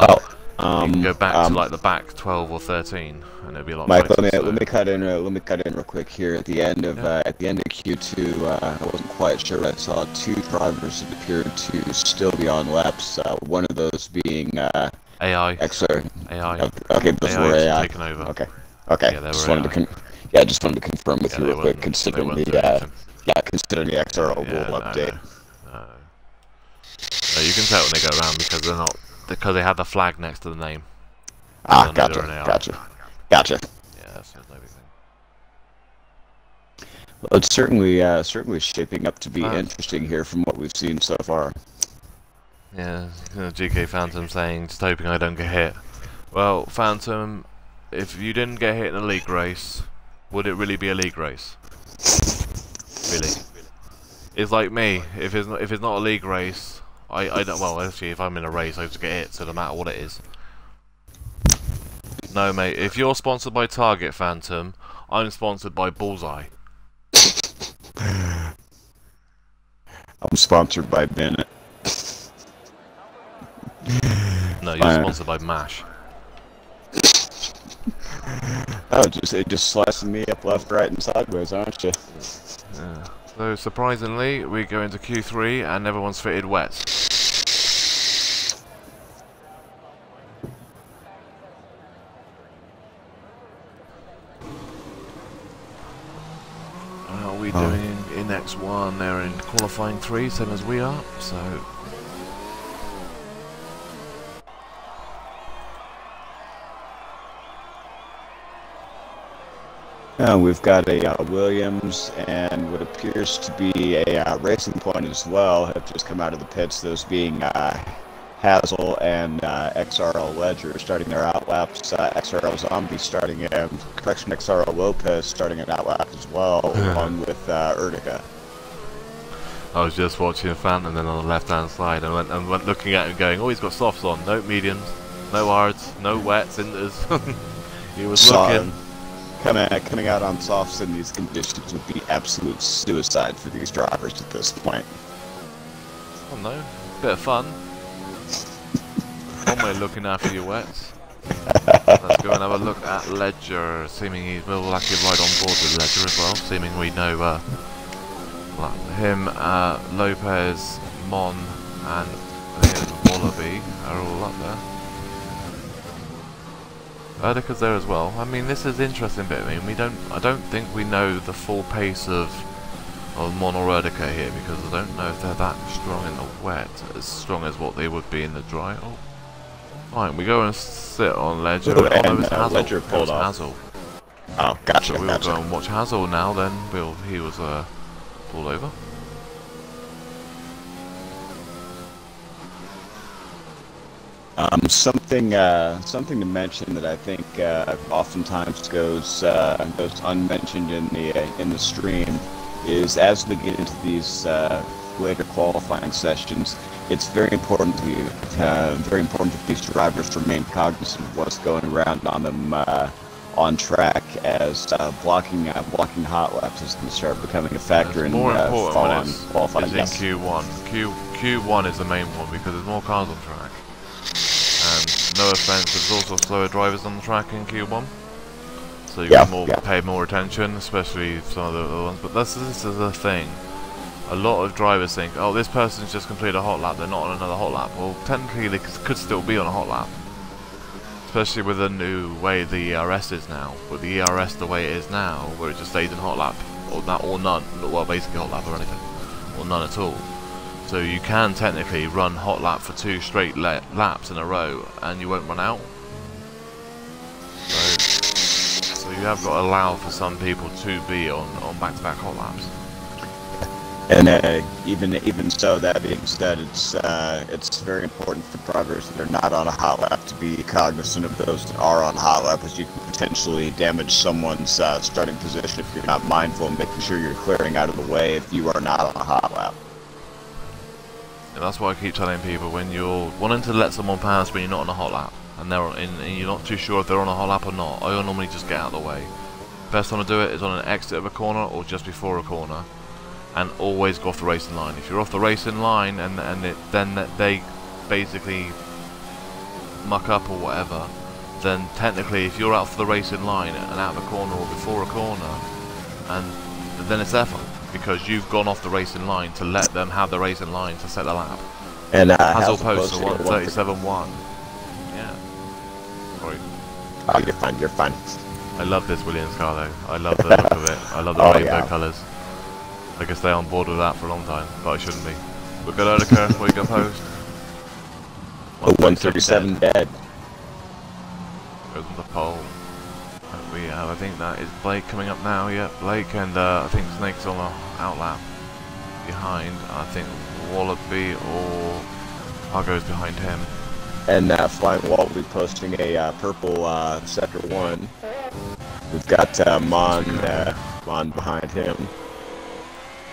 you can go back to like the back 12 or 13, and it'll be a lot. Mike, tighter, let me cut in real quick here. At the end of Q2, I wasn't quite sure. I saw 2 drivers that appeared to still be on laps. One of those being AI. AI. Okay, those were AI. Taken over. Okay. Yeah, Just wanted to confirm with you real quick, considering the XRL rule update. No, you can tell when they go around because they have the flag next to the name. Gotcha. Yeah, that's no big thing. Well, it's certainly shaping up to be interesting here from what we've seen so far. Yeah, GK Phantom saying, just hoping I don't get hit. Well, Phantom, if you didn't get hit in a league race, would it really be a league race? Really? It's like me. If it's not a league race, I don't. Well, actually, if I'm in a race, I just get hit. So no matter what it is. No, mate. If you're sponsored by Target Phantom, I'm sponsored by Bullseye. I'm sponsored by Bennett. No, you're sponsored by MASH. Oh, just slicing me up left, right, and sideways, aren't you? Yeah. So surprisingly, we go into Q3 and everyone's fitted wet. How are we doing in X1? They're in qualifying 3, same as we are. So. We've got a Williams and what appears to be a Racing Point as well have just come out of the pits, those being Hazel and XRL Ledger starting their outlaps. XRL Zombie XRL Lopez starting an outlap as well, along with Ertica. I was just watching Phantom then on the left-hand side and went looking at him going, oh, he's got softs on, no mediums, no hards, no wets, inters. He was looking. Coming out on softs in these conditions would be absolute suicide for these drivers at this point. I don't know, bit of fun. One way looking after your wets. Let's go and have a look at Ledger. Seeming he will actually ride on board with Ledger as well. Seeming we know him, Lopez, Mon, and Wallaby are all up there. Erdica's there as well. I mean, this is an interesting bit. I mean, I don't think we know the full pace of Mon or Erdica here, because I don't know if they're that strong in the wet, as strong as what they would be in the dry. Oh, fine. We go and sit on Ledger. Ooh, and and Ledger pulled off. Hazel. Oh, gotcha. So we'll go and watch Hazel now. Then he was pulled over. Something to mention that I think oftentimes goes unmentioned in the stream is as we get into these later qualifying sessions, it's very important that these drivers remain cognizant of what's going around on them on track, as blocking hot laps is going to start becoming a factor in qualifying. Is in Q1. Q1 is the main one because there's more cars on track. And no offense, there's also slower drivers on the track in Q1. So you pay more attention, especially some of the other ones. But this is the thing. A lot of drivers think, oh, this person's just completed a hot lap, they're not on another hot lap. Well, technically they could still be on a hot lap. Especially with the new way the ERS is now. With the ERS the way it is now, where it just stays in hot lap, or none. Well, basically hot lap or anything. Or none at all. So you can technically run hot lap for 2 straight laps in a row, and you won't run out. So you have got to allow for some people to be on back-to-back hot laps. And even so, that being said, it's very important for drivers that are not on a hot lap to be cognizant of those that are on a hot lap, as you can potentially damage someone's starting position if you're not mindful and making sure you're clearing out of the way if you are not on a hot lap. And that's why I keep telling people, when you're wanting to let someone pass when you're not on a hot lap, and you're not too sure if they're on a hot lap or not, I normally just get out of the way. Best time to do it is on an exit of a corner or just before a corner. And always go off the racing line. If you're off the racing line and then they basically muck up or whatever, then technically if you're out for the racing line and out of a corner or before a corner, and then it's their fault because you've gone off the racing line to let them have the racing line to set the lap. And Hazel posts a 1:37.1. Yeah. Sorry. Oh, you're fine. I love this Williams car though. I love the look of it. I love the rainbow colours. I can stay on board with that for a long time, but I shouldn't be. We've got Odeker, we got post. 137 dead. Goes on the pole. We have, I think that is Blake coming up now, yeah, Blake, and I think Snake's on the outlap behind. I think Wallaby or Cargo's behind him. And Flying Wallaby posting a purple Sector 1. We've got Mon behind him.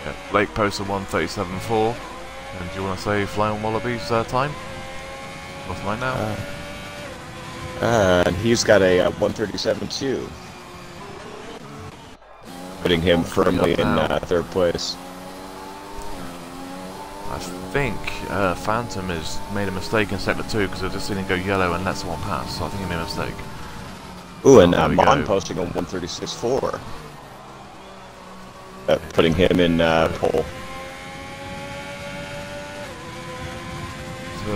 Yeah, Blake posts a 1:37.4. And do you want to say Flying Wallaby's time? What's mine now? And he's got a 1:37.2. Putting him firmly in 3rd place. I think Phantom has made a mistake in Sector 2 because I've just seen him go yellow and let someone pass, so I think he made a mistake. Ooh, and Mon posting on 1:36.4. Putting him in pole.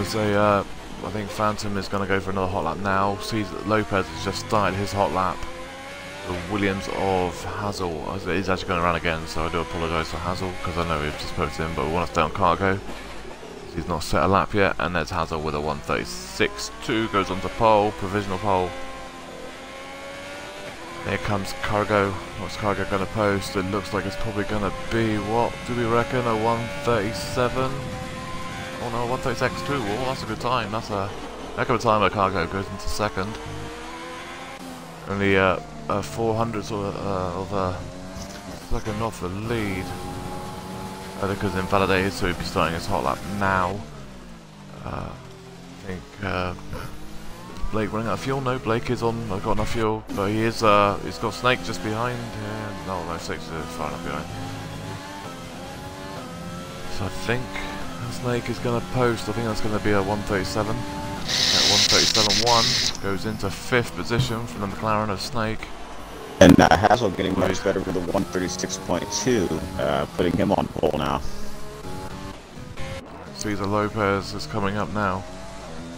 So I think Phantom is going to go for another hot lap now. Sees that Lopez has just started his hot lap. The Williams of Hazel is actually going around again, so I do apologise for Hazel because I know we've just posted him, but we want to stay on Cargo. He's not set a lap yet, and there's Hazel with a 1:36.2, goes on to pole, provisional pole. Here comes Cargo. What's Cargo going to post? It looks like it's probably going to be, what do we reckon, a 1:37? Oh no, 1:36.2. Oh, that's a good time. That's a heck of a time where Cargo goes into 2nd. Only 400 of a second off the lead. Because invalidated, so he'd be starting his hot lap now. I think Blake running out of fuel. No, Blake is on. I've got enough fuel, but he is. He's got Snake just behind him. No, Snake is far enough behind. So I think Snake is going to post. I think that's going to be a 1:37. At 1:37.1 goes into 5th position from the McLaren of Snake. And Hazel getting much better with a 1:36.2, putting him on pole now. Cesar Lopez is coming up now,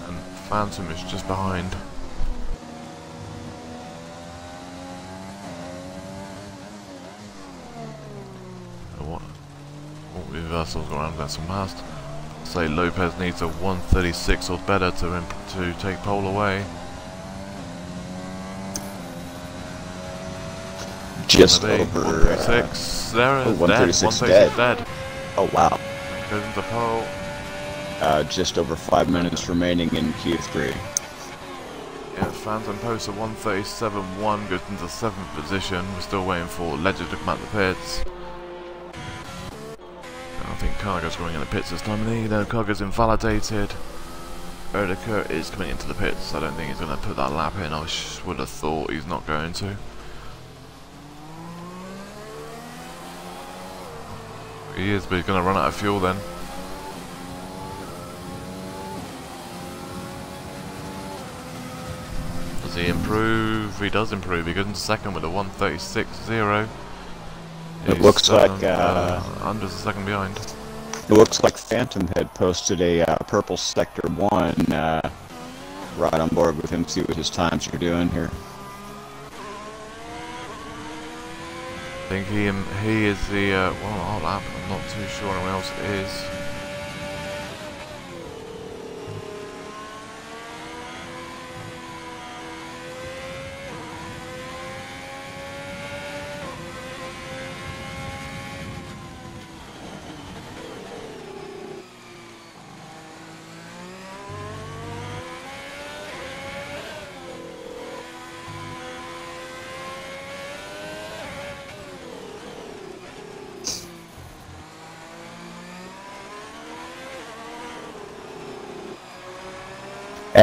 and Phantom is just behind. What reversals around that some past? Say Lopez needs a 1:36 or better to take pole away. Just over 1:36. There it is. 1:36 1:36 dead. Oh wow. Goes into pole. just over 5 minutes remaining in Q3. Yeah, fans and posts at 1:37.1 goes into 7th position. We're still waiting for Ledger to come out the pits. I think Cargo's going in the pits this time. No, Cargo's invalidated. Erdica is coming into the pits. I don't think he's going to put that lap in. I would have thought he's not going to. He is, but he's going to run out of fuel then. Does he improve? He does improve. He goes into second with a 1:36.0. It looks like under a second behind. It looks like Phantom had posted a purple sector 1. Right on board with him. See what his times are doing here. I think he is the well, lap. I'm not too sure anyone else is.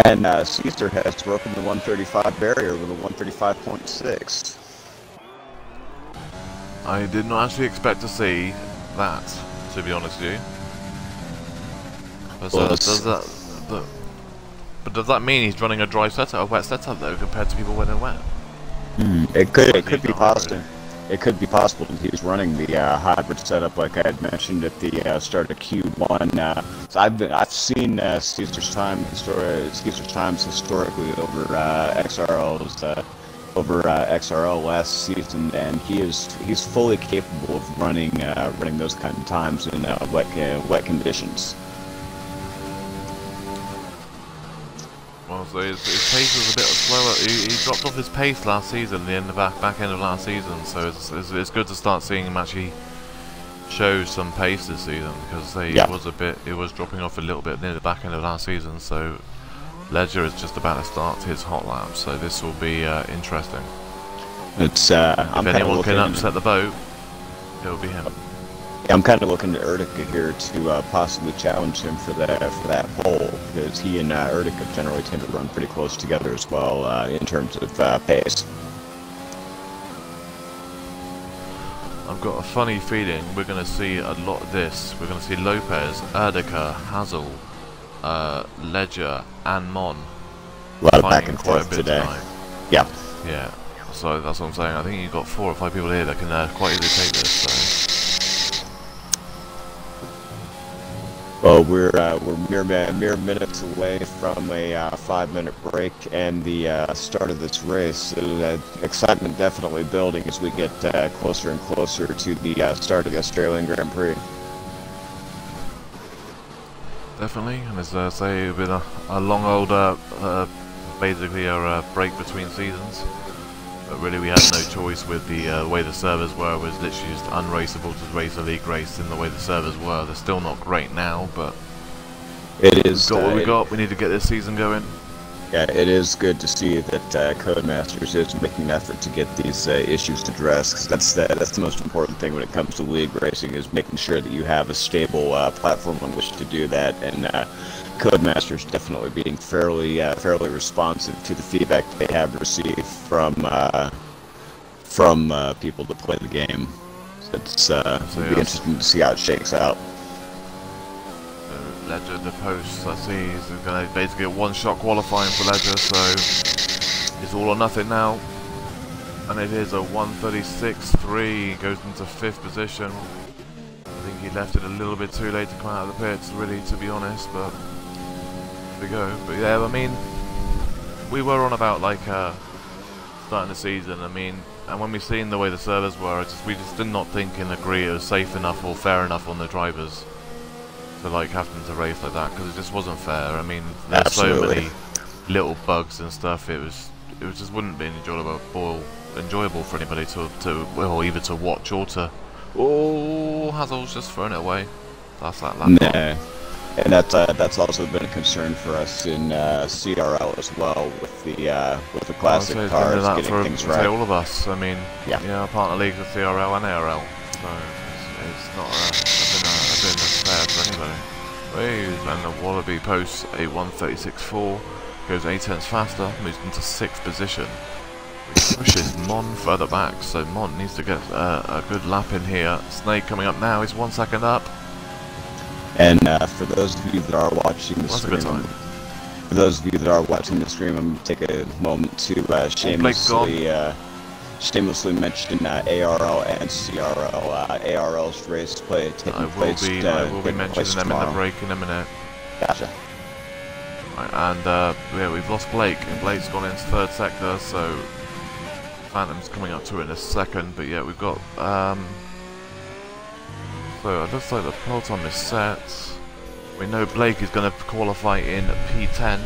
And Caesar has broken the 135 barrier with a 135.6. I did not actually expect to see that, to be honest with you. But, Well, but does that mean he's running a dry setup, a wet setup though, compared to people when they're wet? It could be possible. It could be possible that he was running the hybrid setup, like I had mentioned at the start of Q1. So I've seen Caesar's times historically over XRL last season, and he's fully capable of running those kind of times in wet conditions. Well, so his pace was a bit slower. He dropped off his pace last season, the back end of last season. So it's good to start seeing him actually show some pace this season, because he was dropping off a little bit near the back end of last season. So Ledger is just about to start his hot lap, so this will be interesting. If anyone can upset the boat, it'll be him. I'm kind of looking to Erdica here to possibly challenge him for that pole, because he and Erdica generally tend to run pretty close together as well in terms of pace. I've got a funny feeling we're going to see a lot of this. We're going to see Lopez, Erdica, Hazel, Ledger, and Mon. A lot of back and forth today. Yeah. Yeah. So that's what I'm saying. I think you've got 4 or 5 people here that can quite easily take this. So. Well, we're mere minutes away from a 5-minute break and the start of this race. So excitement definitely building as we get closer and closer to the start of the Australian Grand Prix. Definitely, and as I say, it's been a long old, basically a break between seasons. But really, we had no choice with the way the servers were. It was literally just unraceable to race a league race in the way the servers were. They're still not great now, but it is. Got what we got. We need to get this season going. Yeah, it is good to see that Codemasters is making an effort to get these issues addressed. 'Cause that's the most important thing when it comes to league racing, is making sure that you have a stable platform on which to do that. And Codemasters definitely being fairly responsive to the feedback they have received from people that play the game. So it'll be interesting to see how it shakes out. Ledger, the post, I see he's going to basically get one-shot qualifying for Ledger, so it's all or nothing now. And it is a 1:36.3, goes into 5th position. I think he left it a little bit too late to come out of the pits, really, to be honest, but here we go. But yeah, I mean, we were on about like starting the season, I mean, and when we seen the way the servers were, we just did not think and agree it was safe enough or fair enough on the drivers to like have them to race like that, because it just wasn't fair. I mean, there's so many little bugs and stuff. It just wouldn't be enjoyable for anybody to well, either to watch or to. Oh, Hazel's just thrown it away. That's that lap. Nah. And that's also been a concern for us in CRL as well with the classic cars getting things right. All of us. I mean, yeah, our partner leagues are CRL and ARL, so it's not been a fair for anybody. And the Wallaby posts a 136.4, goes 8 turns faster, moves into 6th position, which pushes Mon further back. So Mon needs to get a good lap in here. Snake coming up now is 1 second up. And for those of you that are watching the stream, I'm going to take a moment to shamelessly mention ARL and CRL. ARL's race taking place. I will be mentioning them in the break in a minute. Gotcha. Right, and yeah, we've lost Blake, and Blake's gone into 3rd sector, so Phantom's coming up to it in a second. But yeah, we've got. So it looks like the pole time is set. We know Blake is going to qualify in P10.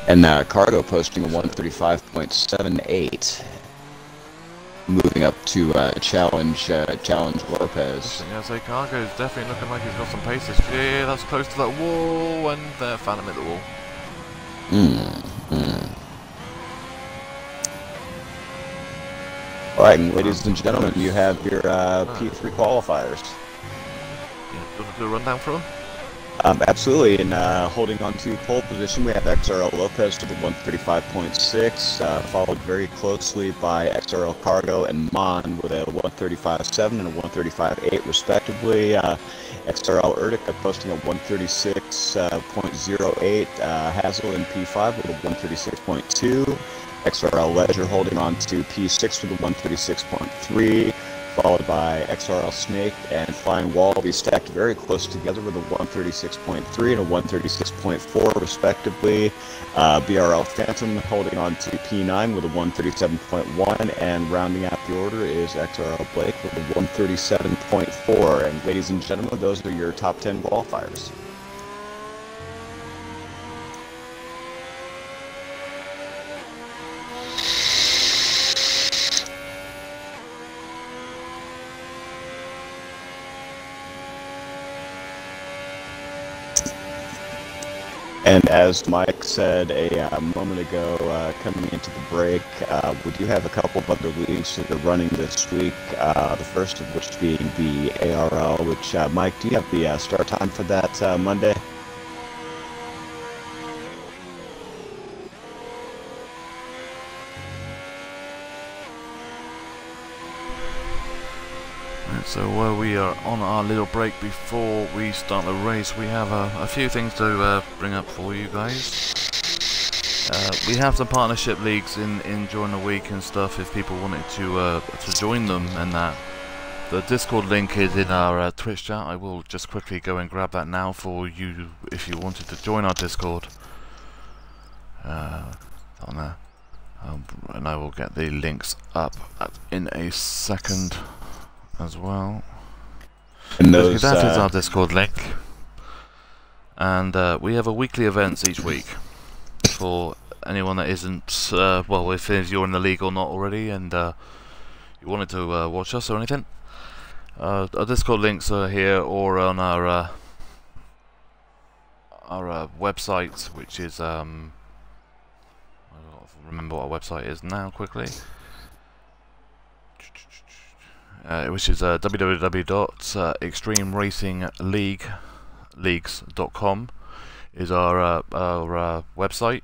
And Cargo posting a 135.78. Moving up to challenge Lopez. Yeah, so Cargo is definitely looking like he's got some paces. Yeah, that's close to that wall, and Phantom hit the wall. Alright, ladies and gentlemen, you have your P3 qualifiers. Yeah, do you want to do a rundown for them? Absolutely, and holding on to pole position, we have XRL Lopez with a 135.6, followed very closely by XRL Cargo and Mon with a 135.7 and a 135.8 respectively. XRL Ertica posting a 136.08, Hazel in P5 with a 136.2, XRL Leisure holding on to P6 with a 136.3, followed by XRL Snake and Flying Wallaby stacked very close together with a 136.3 and a 136.4 respectively. BRL Phantom holding on to P9 with a 137.1, and rounding out the order is XRL Blake with a 137.4. And ladies and gentlemen, those are your top 10 qualifiers. And as Mike said a moment ago, coming into the break, we do have a couple of other leagues that are running this week, the first of which being the ARL, which, Mike, do you have the start time for that Monday? So while we are on our little break before we start the race, we have a few things to bring up for you guys. We have some partnership leagues in during the week and stuff if people wanted to join them, and that. The Discord link is in our Twitch chat. I will just quickly go and grab that now for you if you wanted to join our Discord. On there. And I will get the links up in a second as well. And those, that is our Discord link, and we have a weekly events each week for anyone that isn't well, if you're in the league or not already and you wanted to watch us or anything. Our Discord links are here or on our website, which is I don't remember what our website is now quickly. Which is www.extremeracingleagues.com is our website.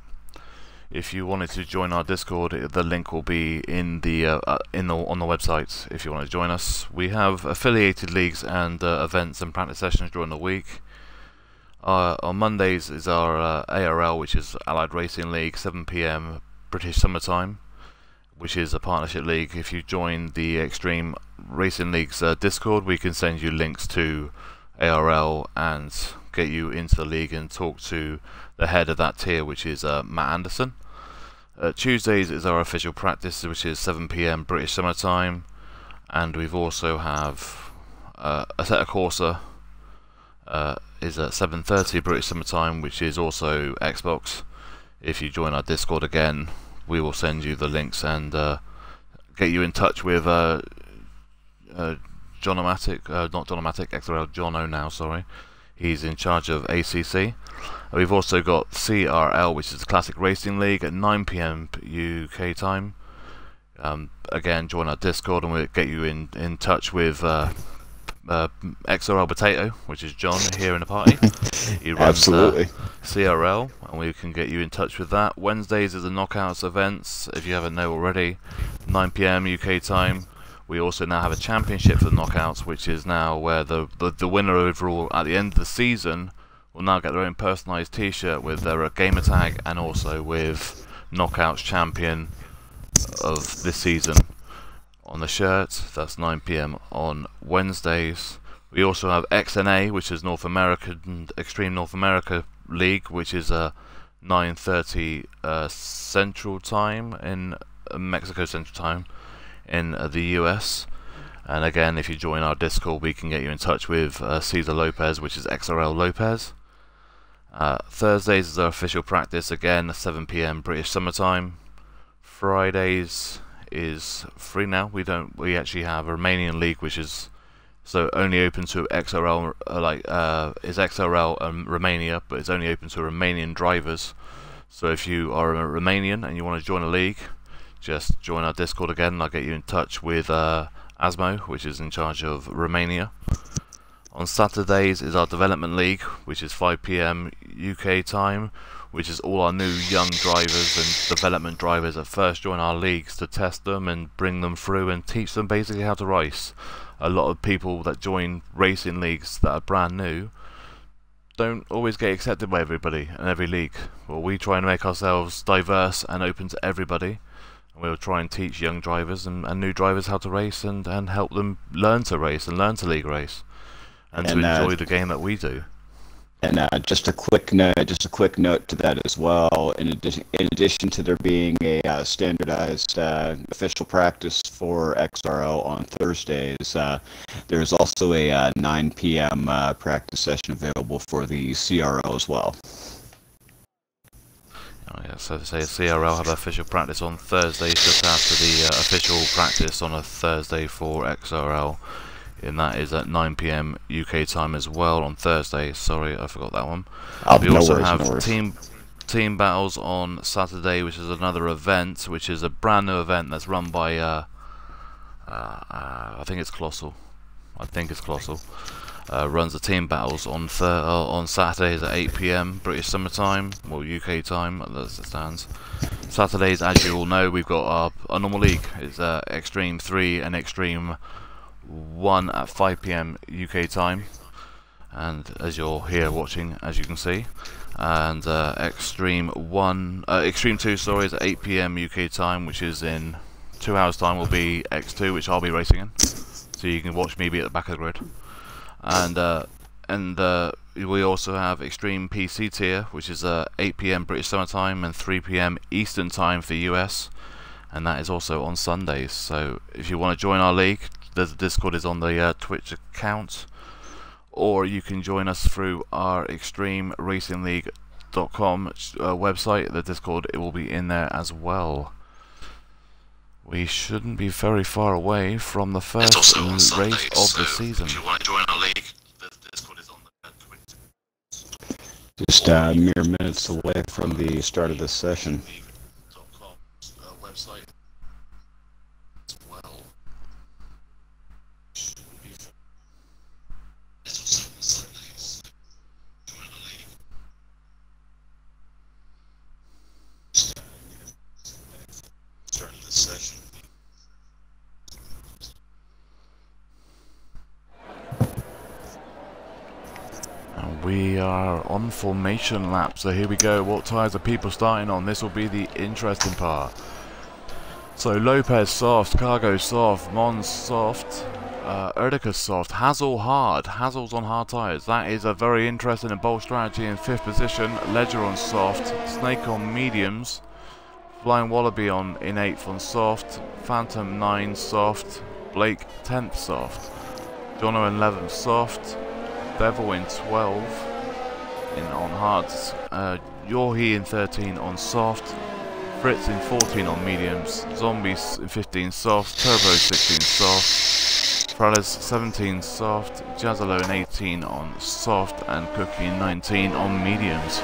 If you wanted to join our Discord, the link will be in the on the website. If you want to join us, we have affiliated leagues and events and practice sessions during the week. On Mondays is our ARL, which is Allied Racing League, 7 PM British Summertime, which is a partnership league. If you join the Extreme Racing League's Discord, we can send you links to ARL and get you into the league and talk to the head of that tier, which is Matt Anderson. Tuesdays is our official practice, which is 7 PM British Summertime, and we've also have Assetto Corsa is at 7:30 British Summertime, which is also Xbox. If you join our Discord again, we will send you the links and get you in touch with John-O-Matic, not John-O-Matic, XRL John-O now, sorry. He's in charge of ACC. We've also got CRL, which is the Classic Racing League, at 9 PM UK time. Again, join our Discord and we'll get you in touch with XRL Potato, which is John here in the party. He runs CRL, and we can get you in touch with that. Wednesdays is the Knockouts events, if you haven't know already, 9 PM UK time. We also now have a championship for the Knockouts, which is now where the winner overall at the end of the season will now get their own personalised t-shirt with their gamer tag and also with Knockouts champion of this season on the shirt. That's 9 PM on Wednesdays. We also have XNA, which is North American Extreme North America League, which is 9:30 Central Time in Mexico Central Time in the US. And again, if you join our Discord, we can get you in touch with Cesar Lopez, which is XRL Lopez. Thursdays is our official practice, again 7 PM British Summertime. Fridays is free now. We actually have a Romanian league, which is so only open to XRL, is XRL Romania, but it's only open to Romanian drivers. So if you are a Romanian and you want to join a league, just join our Discord again, and I'll get you in touch with Asmo, which is in charge of Romania. On Saturdays is our Development League, which is 5 PM UK time, which is all our new young drivers and development drivers that first join our leagues to test them and bring them through and teach them basically how to race. A lot of people that join racing leagues that are brand new don't always get accepted by everybody and every league. Well, we try and make ourselves diverse and open to everybody. We'll try and teach young drivers and new drivers how to race and help them learn to race and learn to league race and to enjoy the game that we do. And just a quick note to that as well. In addition to there being a standardized official practice for XRL on Thursdays, there's also a 9 PM practice session available for the CRO as well. Oh yeah, so to say CRL have official practice on Thursdays just after the official practice on a Thursday for XRL, and that is at 9 PM UK time as well on Thursday. Sorry, I forgot that one. We also have team battles on Saturday, which is another event, which is a brand new event that's run by I think it's Colossal. Runs the team battles on Saturdays at 8 PM British Summertime, well UK time as it stands. Saturdays, as you all know, we've got our normal league. It's Extreme 3 and Extreme 1 at 5 PM UK time, and as you're here watching, as you can see, and Extreme 2, sorry, is at 8 PM UK time, which is in 2 hours time will be X2, which I'll be racing in, so you can watch me be at the back of the grid. And we also have Extreme PC tier, which is 8 PM British Summer Time and 3 PM Eastern Time for US, and that is also on Sundays. So if you want to join our league, the Discord is on the Twitch account, or you can join us through our ExtremeRacingLeague.com website. The Discord, it will be in there as well. We shouldn't be very far away from the first race of the season. If you want to join our league, the Discord is on the Twitch. Just mere minutes away from the start of this session. Website as well. We are on formation lap, so here we go. What tyres are people starting on? This will be the interesting part. So Lopez soft, Cargo soft, Mons soft, Erdica soft, Hazel hard. Hazel's on hard tyres. That is a very interesting and bold strategy in 5th position. Ledger on soft, Snake on mediums, Flying Wallaby in 8th on soft, Phantom 9 soft, Blake 10th soft, Jono 11th soft, Devil in 12 on hards, Yorhi in 13 on soft, Fritz in 14 on mediums, Zombies in 15 soft, Turbo 16 soft, Prellis 17 soft, Jazzalone 18 on soft, and Cookie 19 on mediums.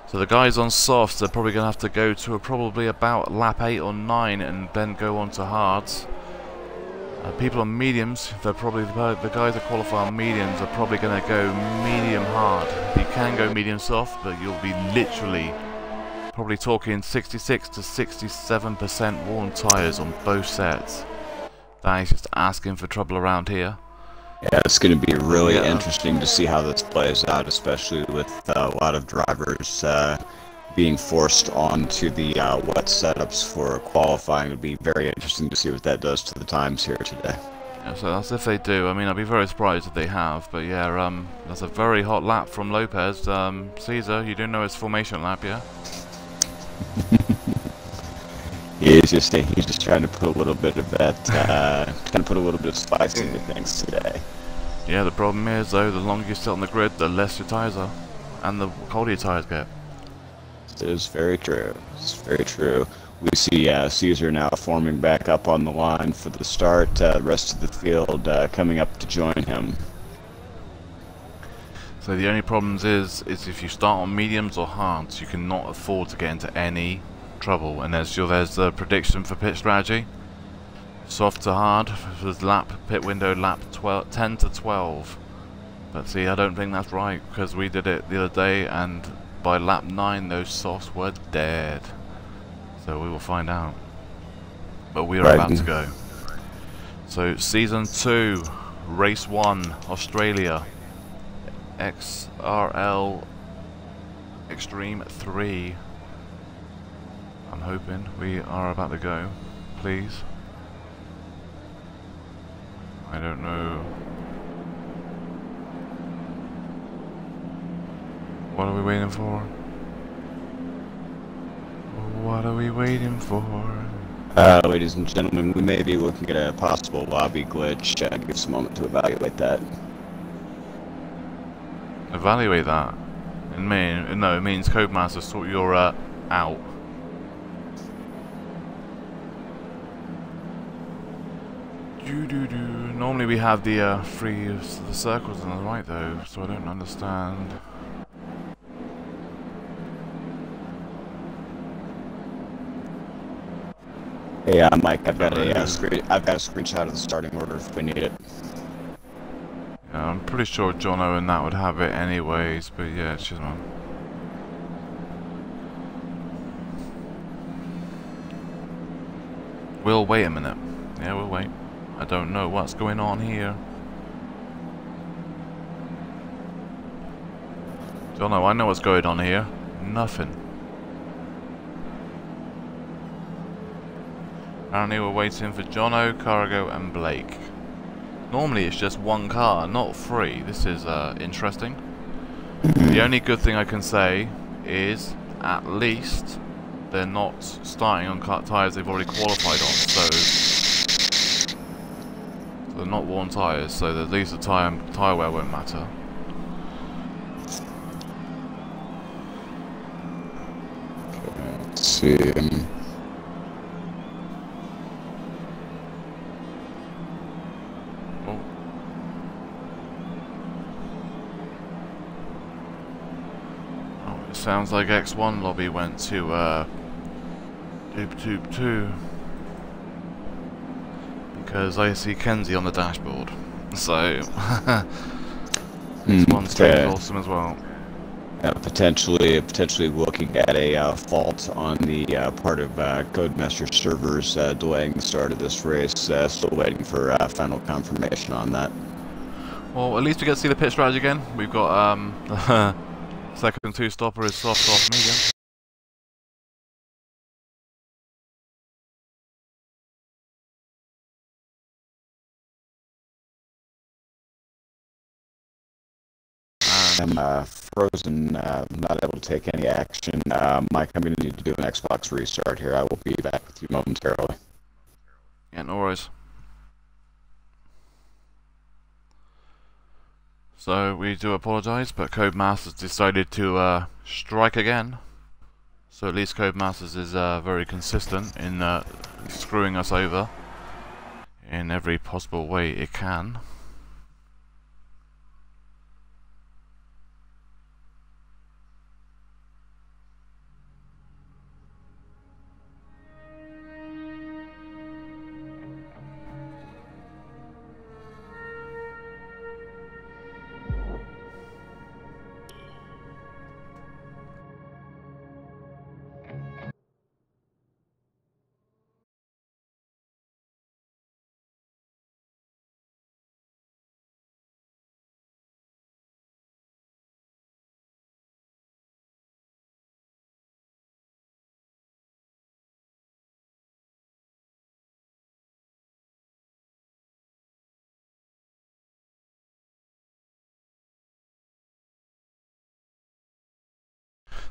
So the guys on softs are probably going to have to go to probably about lap 8 or 9 and then go on to hards. People on mediums, they're probably the guys that qualify on mediums are probably going to go medium hard. You can go medium soft, but you'll be literally probably talking 66 to 67% worn tyres on both sets. That is just asking for trouble around here. Yeah, it's going to be really interesting to see how this plays out, especially with a lot of drivers being forced onto the wet setups for qualifying. It'll be very interesting to see what that does to the times here today. Yeah, so that's if they do. I mean, I'd be very surprised if they have. But yeah, that's a very hot lap from Lopez. Caesar, you do know it's formation lap, yeah? He's just trying to put a little bit of that, trying to put a little bit of spice into things today. Yeah, the problem is though, the longer you sit on the grid, the less your tyres are, and the colder your tyres get. It is very true. It's very true. We see Caesar now forming back up on the line for the start. The rest of the field coming up to join him. So the only problems is if you start on mediums or hards, you cannot afford to get into any trouble. And there's the prediction for pit strategy. Soft to hard for the pit window lap 10 to 12. But see, I don't think that's right, because we did it the other day, and by lap 9 those softs were dead. So we will find out. But we are about to go. So season 2, race 1, Australia, XRL Extreme 3. I'm hoping we are about to go. Please. I don't know. What are we waiting for? What are we waiting for? Ladies and gentlemen, we may be looking at a possible lobby glitch. Give us a moment to evaluate that. Evaluate that? It means Codemaster sort you're out. Normally we have the the circles on the right though, so I don't understand. Yeah, Mike, I've got a screenshot of the starting order if we need it. Yeah, I'm pretty sure Jono and that would have it anyways, but yeah, cheers man. We'll wait a minute. Yeah, we'll wait. I don't know what's going on here. Jono, I know what's going on here. Nothing. Apparently we're waiting for Jono, Cargo and Blake. Normally it's just one car, not three. This is interesting. The only good thing I can say is at least they're not starting on tyres they've already qualified on, so they're not worn tyres, so at least the tyre wear won't matter. Okay, let's see. Sounds like X1 lobby went to Tube 2 because I see Kenzie on the dashboard, so this one's awesome as well. Potentially looking at a fault on the part of Codemaster servers delaying the start of this race. Still waiting for final confirmation on that. Well, at least we get to see the pit strategy again. We've got second two stopper is soft off medium. I'm frozen, not able to take any action. Mike, I'm going to need to do an Xbox restart here. I will be back with you momentarily. Yeah, no worries. So we do apologise, but Codemasters decided to strike again. So at least Codemasters is very consistent in screwing us over in every possible way it can.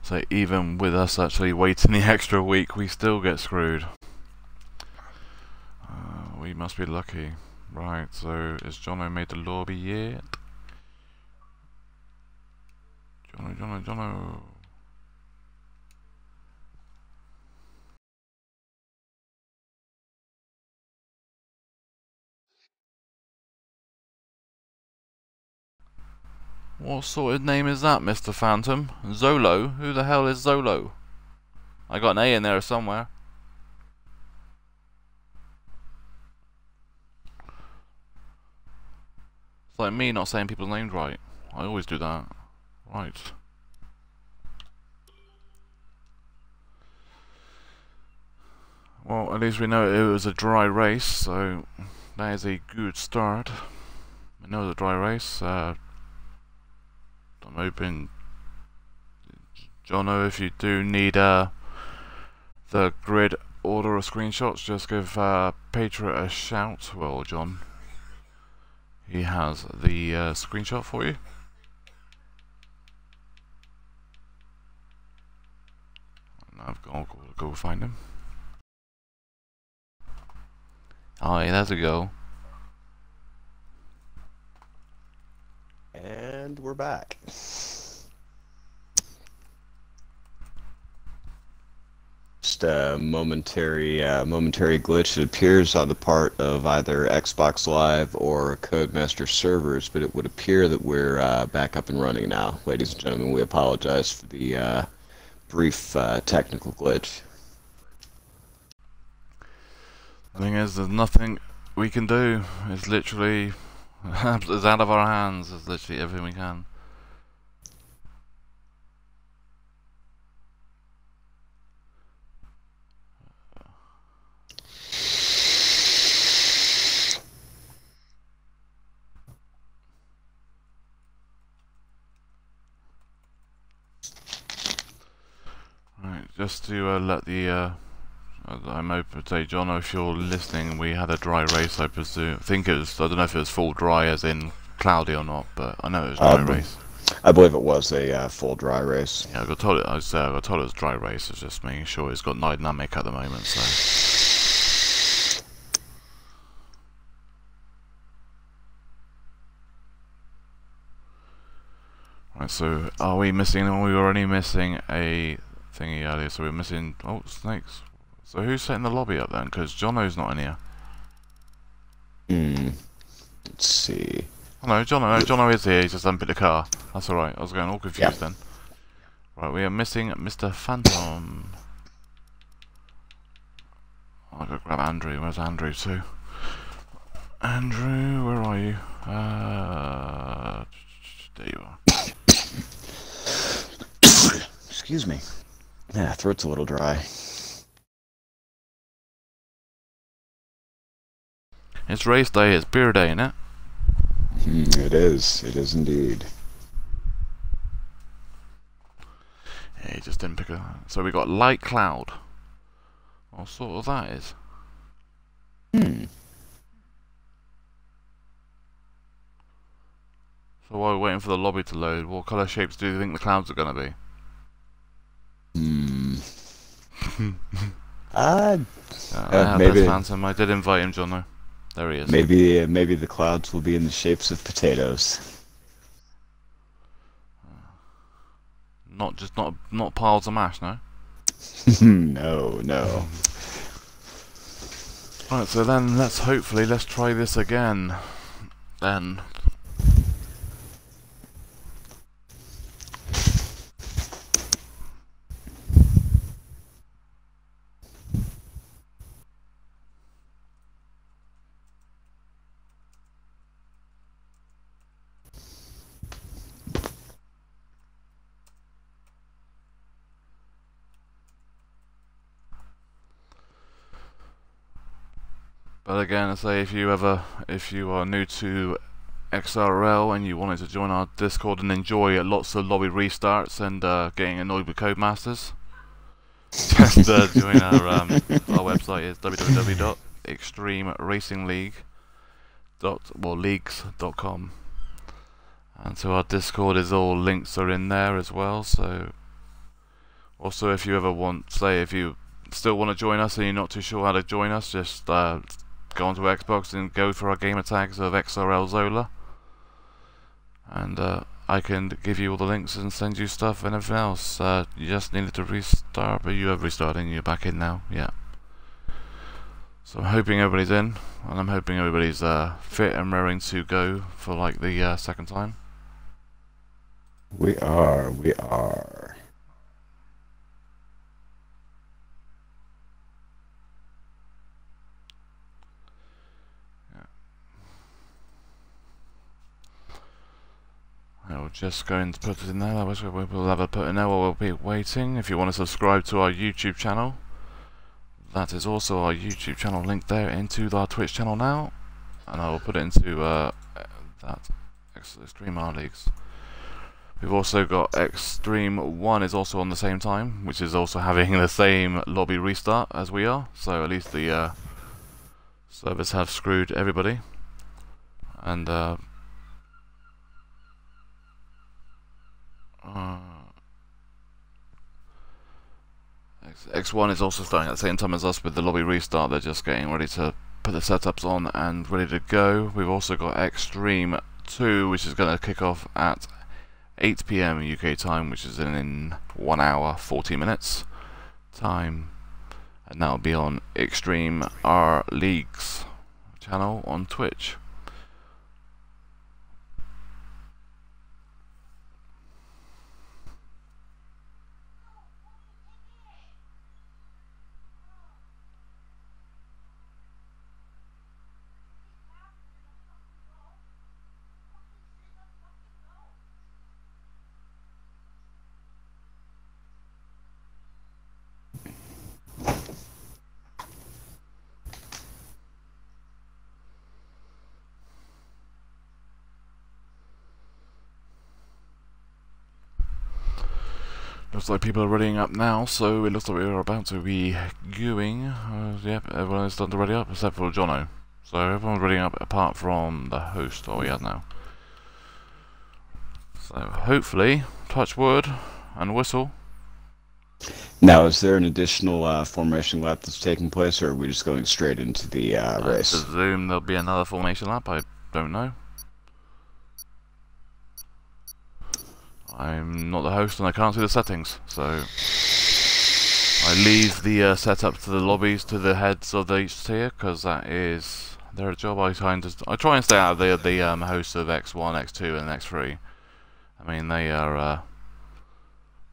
So even with us actually waiting the extra week, we still get screwed. We must be lucky. Right, so has Jono made the lobby yet? Jono. What sort of name is that, Mr. Phantom? Zolo? Who the hell is Zolo? I got an A in there somewhere. It's like me not saying people's names right. I always do that. Right. Well, at least we know it was a dry race, so that is a good start. I know it was a dry race. I'm hoping, Jono, if you do need the grid order of screenshots, just give Patriot a shout. Well, John, he has the screenshot for you. And I've got to go find him. Oh, yeah, there's a go. And we're back. Just a momentary glitch. It appears on the part of either Xbox Live or Codemaster servers, but it would appear that we're back up and running now. Ladies and gentlemen, we apologize for the brief technical glitch. The thing is, there's nothing we can do. It's literally it's out of our hands. It's literally everything we can. Right, just to let the I'm open to say, John, if you're listening, we had a dry race, I presume. I don't know if it was full dry as in cloudy or not, but I know it was a dry race. I believe it was a full dry race. Yeah, I got told it was a dry race. It's just making sure it's got dynamic at the moment, so. Right, so are we missing? We were only missing a thingy earlier, so we're missing. Oh, snakes. So who's setting the lobby up then? Because Jono's not in here. Let's see. Oh no, Jono is here. He just unpicked the car. That's alright. I was getting all confused then. Right, we are missing Mr. Phantom. I gotta grab Andrew. Where's Andrew too? Andrew, where are you? There you are. Excuse me. Yeah, throat's a little dry. It's race day, it's beer day, innit? It is indeed. Yeah, he just didn't pick a... So we got light cloud. What sort of that is? So while we're waiting for the lobby to load, what colour shapes do you think the clouds are going to be? Maybe Phantom. I did invite him, Jono. There he is. Maybe the clouds will be in the shapes of potatoes. Not piles of mash, no. No. Right, so then let's try this again. Then. But again, I say if you are new to XRL and you wanted to join our Discord and enjoy lots of lobby restarts and getting annoyed with codemasters, just join our website is www.extremeracingleague.com, and so our Discord is all links are in there as well. So also if you ever want, say if you still want to join us and you're not too sure how to join us, just go onto Xbox and go for our gamer tags of XRL Zola, and I can give you all the links and send you stuff and everything else. You just needed to restart, but you have restarted and you're back in now. Yeah. So I'm hoping everybody's in, and I'm hoping everybody's fit and raring to go for like the second time. We are. We're just going to put it in there. We'll have it put in there while we'll be waiting. If you want to subscribe to our YouTube channel, that is also our YouTube channel link there into our Twitch channel now, and I will put it into that Extreme R Leagues. We've also got Extreme 1 is also on the same time, which is also having the same lobby restart as we are, so at least the servers have screwed everybody. And X1 is also starting at the same time as us with the lobby restart. They're just getting ready to put the setups on and ready to go. We've also got Extreme 2, which is going to kick off at 8 PM UK time, which is in 1 hour 40 minutes time, and that'll be on Extreme R Leagues channel on Twitch. Looks like people are readying up now, so it looks like we're about to be going. Yep, everyone is starting to ready up except for Jono. So everyone's readying up apart from the host. Oh, yeah, now. So hopefully, touch wood and whistle. Now, is there an additional formation lap that's taking place, or are we just going straight into the race? I presume there'll be another formation lap. I don't know. I'm not the host and I can't see the settings, so I leave the setup to the lobbies, to the heads of each tier, because that is their job. I try and stay out of the hosts of X1, X2, and X3. I mean, they are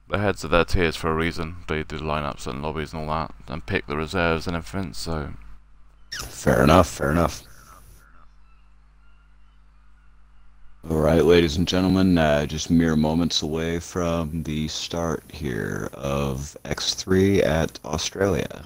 the heads of their tiers for a reason. They do lineups and lobbies and all that, and pick the reserves and everything. So fair enough. Fair enough. All right, ladies and gentlemen, just mere moments away from the start here of X3 at Australia.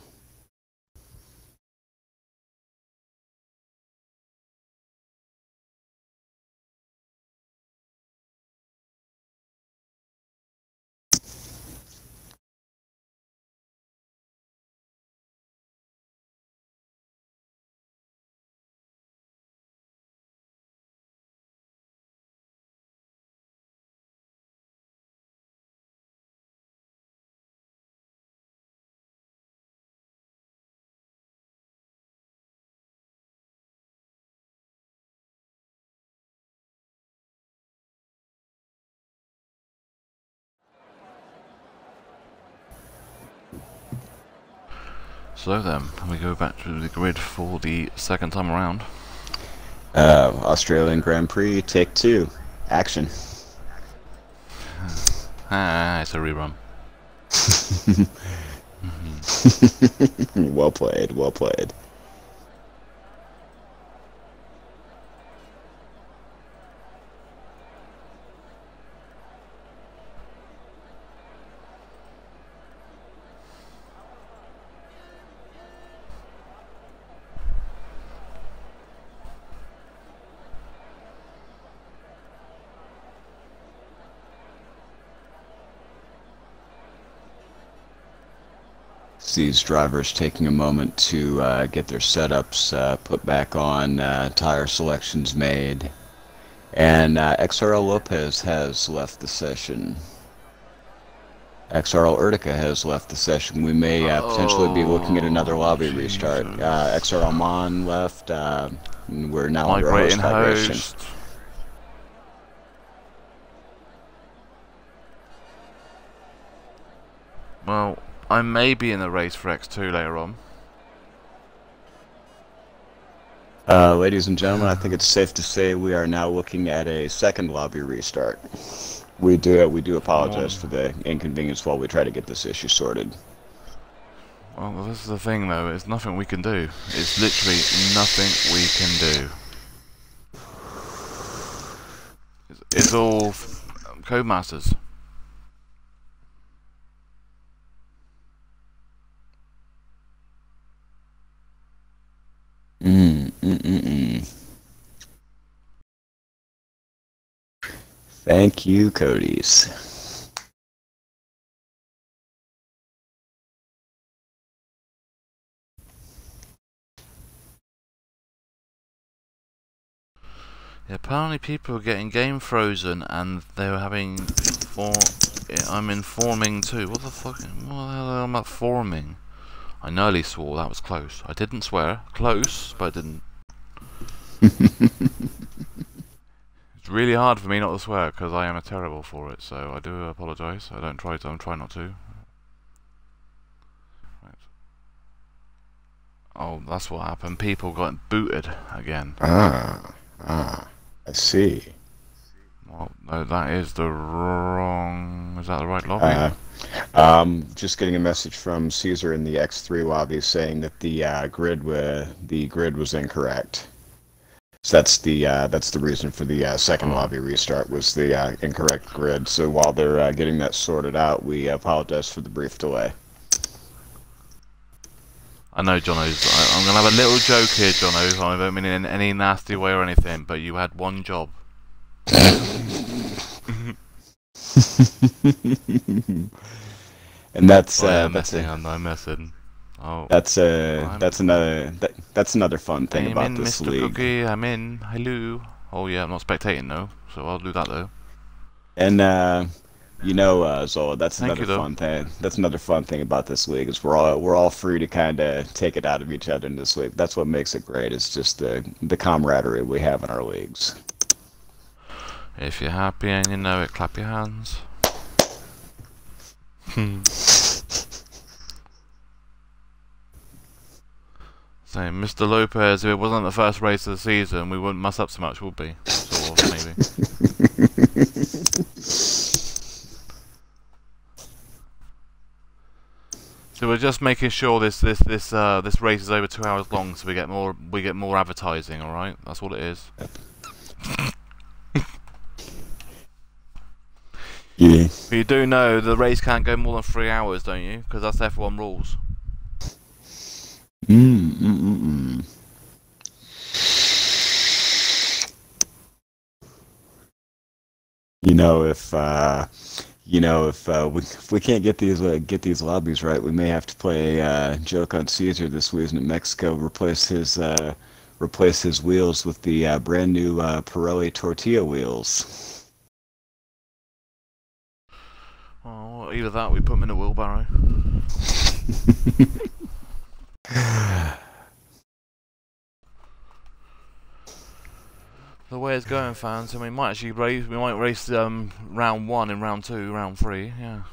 So then, we go back to the grid for the second time around. Australian Grand Prix, take 2. Action. It's a rerun. Well played, well played. These drivers taking a moment to get their setups put back on, tire selections made, and XRL Lopez has left the session. XRL Urtica has left the session. We may potentially be looking at another lobby restart. XRL Mon left. We're now under host vibration. Well, I may be in the race for X2 later on. Ladies and gentlemen, I think it's safe to say we are now looking at a second lobby restart. We do apologize for the inconvenience while we try to get this issue sorted. Well, this is the thing though, it's nothing we can do. It's literally nothing we can do. It's all Codemasters. Thank you, Cody's. Yeah, apparently people are getting game frozen and they're having I'm informing too. What the fuck? What the hell am I forming? I nearly swore, that was close. I didn't swear. Close, but I didn't. It's really hard for me not to swear because I am a terrible for it, so I do apologise. I don't try to, I'm trying not to. Right. Oh, that's what happened. People got booted again. I see. Well, no, that is the wrong... Is that the right lobby? Just getting a message from Caesar in the X3 lobby saying that the grid was incorrect. So that's the reason for the second lobby restart, was the incorrect grid. So while they're getting that sorted out, we apologize for the brief delay. I know, Jono. I'm gonna have a little joke here, Jono. I don't mean it in any nasty way or anything, but you had one job. And that's I'm messing. Oh, that's another fun thing about this Mr. league. Cookie, I'm in. Hello. Oh yeah, I'm not spectating though, so I'll do that though. And Zola, that's another fun thing. That's another fun thing about this league, is we're all free to kind of take it out of each other in this league. That's what makes it great. It's just the camaraderie we have in our leagues. If you're happy and you know it, clap your hands. Saying, Mr. Lopez, if it wasn't the first race of the season, we wouldn't mess up so much, would we? Sort of, maybe. So we're just making sure this race is over 2 hours long, so we get more advertising. All right, that's what it is. Yeah. But you do know the race can't go more than 3 hours, don't you? Because that's F1 rules. If we can't get these lobbies right, we may have to play a joke on Caesar this weekend in Mexico. Replace his wheels with the brand new Pirelli tortilla wheels. Oh, either that, or we put them in a wheelbarrow. The way it's going, fans, and we might actually race round 1 and round 2, round 3, yeah.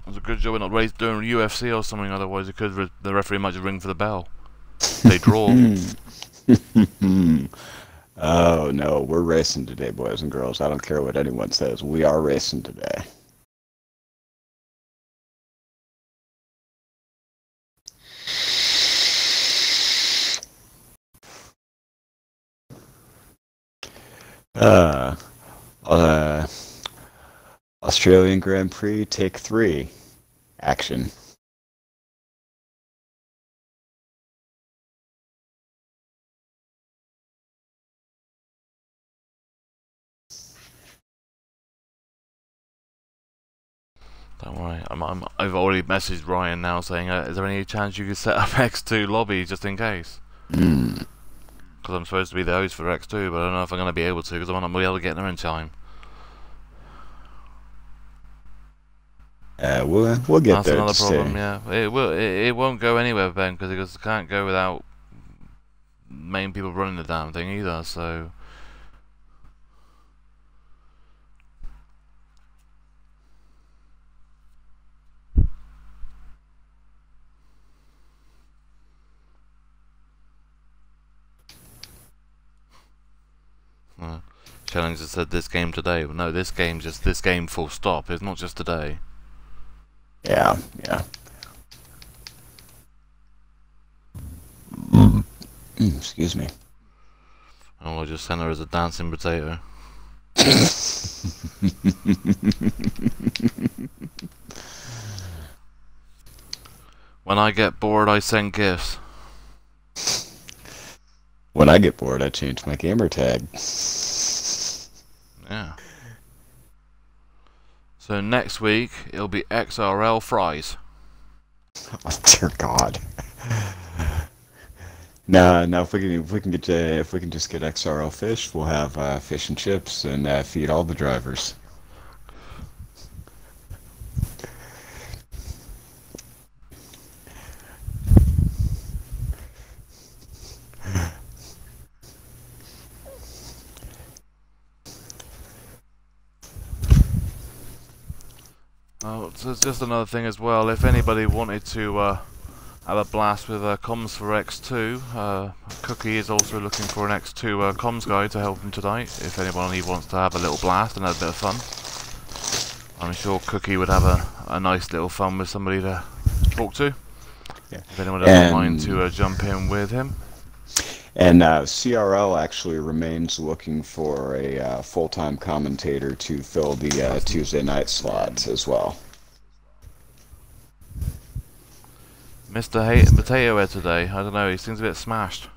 It's a good job we're not doing UFC or something, otherwise the referee might just ring for the bell. They draw. Oh no, we're racing today, boys and girls. I don't care what anyone says. We are racing today. Uh, uh, Australian Grand Prix, take 3. Action. Don't worry, I've already messaged Ryan now saying, is there any chance you could set up X2 lobby just in case? Because I'm supposed to be the host for X2, but I don't know if I'm going to be able to, because I might not be able to get there in time. We'll get That's there. another problem. Yeah, it won't go anywhere, Ben, because it can't go without main people running the damn thing either. So. Challenger said this game today. Well, no, this game full stop. It's not just today. Yeah. Excuse me. Oh, I just sent her as a dancing potato. When I get bored, I send gifts. When I get bored, I change my gamer tag. Yeah. So next week it'll be XRL fries. Oh dear God. No. If we can just get XRL fish, we'll have fish and chips and feed all the drivers. Oh, so it's just another thing as well. If anybody wanted to have a blast with comms for X2, Cookie is also looking for an X2 comms guy to help him tonight. If anybody wants to have a little blast and have a bit of fun, I'm sure Cookie would have a nice little fun with somebody to talk to. Yeah. If anyone doesn't mind to jump in with him. And CRL actually remains looking for a full-time commentator to fill the Tuesday night slot as well. Mr. Potato Head today, I don't know, he seems a bit smashed.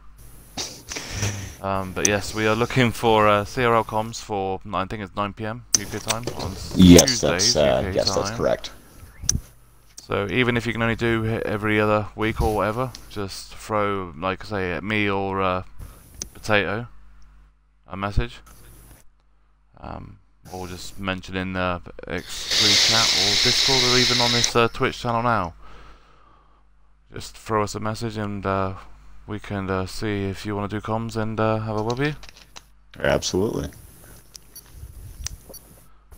But yes, we are looking for CRL comms for, I think it's 9 PM UK time on Tuesdays, that's correct. So even if you can only do every other week or whatever, just throw, like I say, at me or Potato a message, or just mention in the X3 chat or Discord or even on this Twitch channel now. Just throw us a message and we can see if you want to do comms and have a web view. Absolutely.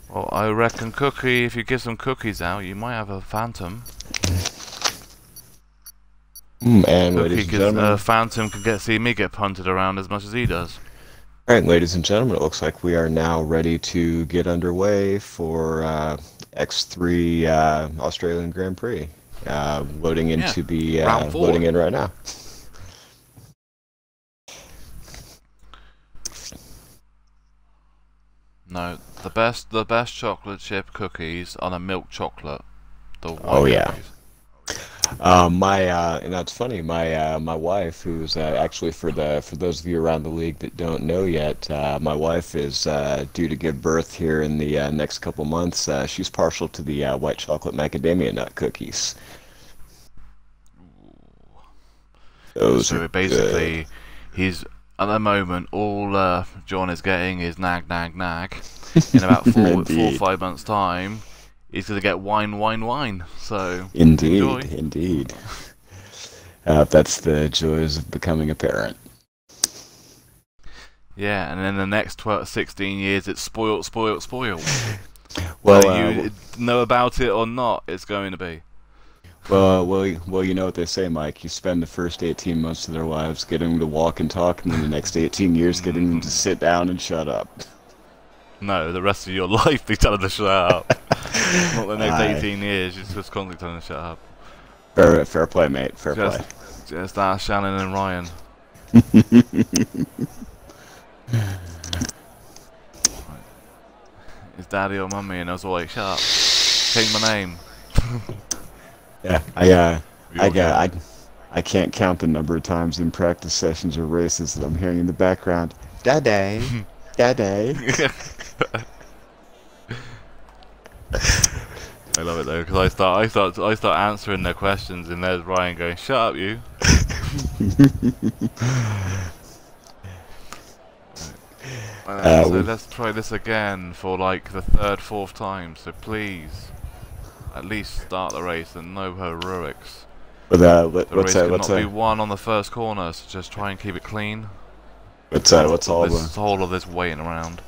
Well, I reckon Cookie, if you give some cookies out, you might have a Phantom. And ladies and gentlemen, Phantom can see me get punted around as much as he does. Alright, ladies and gentlemen, it looks like we are now ready to get underway for X3 Australian Grand Prix. Loading into loading in right now. No, the best chocolate chip cookies are the milk chocolate. The white cookies. And that's funny. My wife, who's actually for those of you around the league that don't know yet, my wife is due to give birth here in the next couple months. She's partial to the white chocolate macadamia nut cookies. So basically, he's at the moment all John is getting is nag. In about 4 or 5 months' time, he's going to get wine. So indeed. That's the joys of becoming a parent. Yeah, and in the next 16 years, it's spoiled. Whether Well, you know about it or not, it's going to be. well, you know what they say, Mike. You spend the first 18 months of their lives getting them to walk and talk, and then the next 18 years getting them to sit down and shut up. No, the rest of your life be telling them to shut up. Not the next 18 years, you're just constantly telling them to shut up. Fair play, mate. Fair play. Just ask Shannon and Ryan. Is daddy or mummy? And I was all like, shut up. Change my name. Yeah, I can't count the number of times in practice sessions or races that I'm hearing in the background. Daddy, daddy. I love it though, because I start answering their questions, and there's Ryan going, "Shut up, you." So let's try this again for like the third, fourth time. So please, at least start the race and no heroics. The race cannot be won on the first corner, so just try and keep it clean. What's all of this waiting around?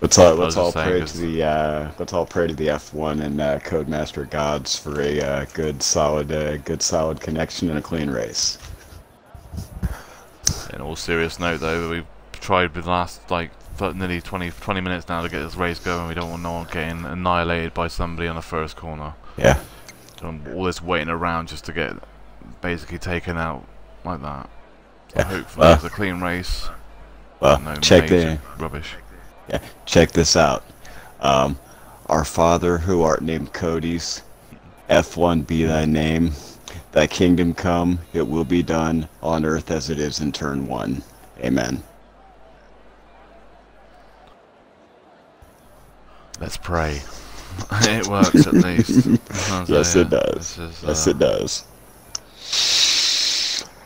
Let's all pray to the F1 and Codemaster gods for a good solid connection and a clean race. In all serious note, though, we've tried the last like nearly 20 minutes now to get this race going. We don't want no one getting annihilated by somebody on the first corner. Yeah. All this waiting around just to get basically taken out like that. So yeah. Hopefully it's a clean race. Well, no check rubbish. Yeah, check this out. Our Father who art named Cody's, F1 be thy name. Thy kingdom come, it will be done on earth as it is in turn 1. Amen. Let's pray. It works at least. Yes, it does. Yes, it does.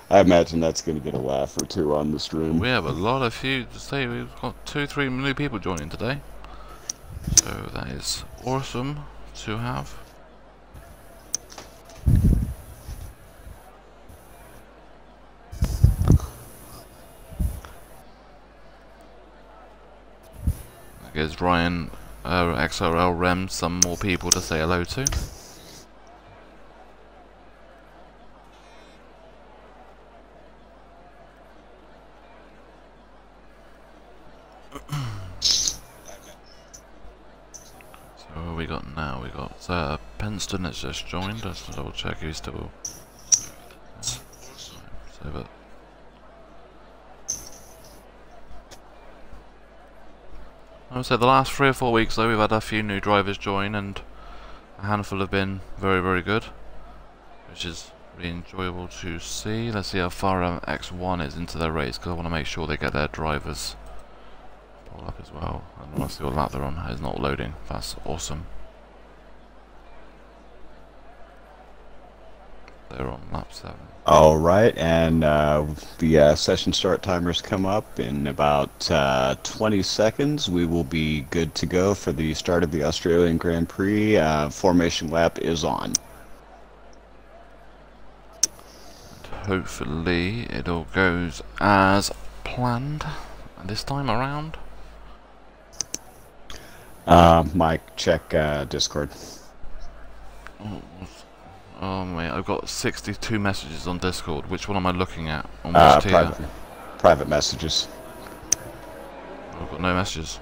I imagine that's going to get a laugh or two on the stream. We have a lot of we've got 2-3 new people joining today. So that is awesome to have. That gives Ryan XRL Rem some more people to say hello to. So what we got now? We got Penston has just joined. Let's double check he's still. Save it. I would say the last 3 or 4 weeks though we've had a few new drivers join, and a handful have been very, very good, which is really enjoyable to see. Let's see how far X1 is into their race, because I want to make sure they get their drivers pulled up as well. I want to see what lap they're on. It's not loading. That's awesome. They're on lap 7. All right, and the session start timers come up in about 20 seconds. We will be good to go for the start of the Australian Grand Prix. Formation lap is on. And hopefully it all goes as planned this time around. Mike, check Discord. Oh mate, I've got 62 messages on Discord. Which one am I looking at? On which tier? Private messages. I've got no messages.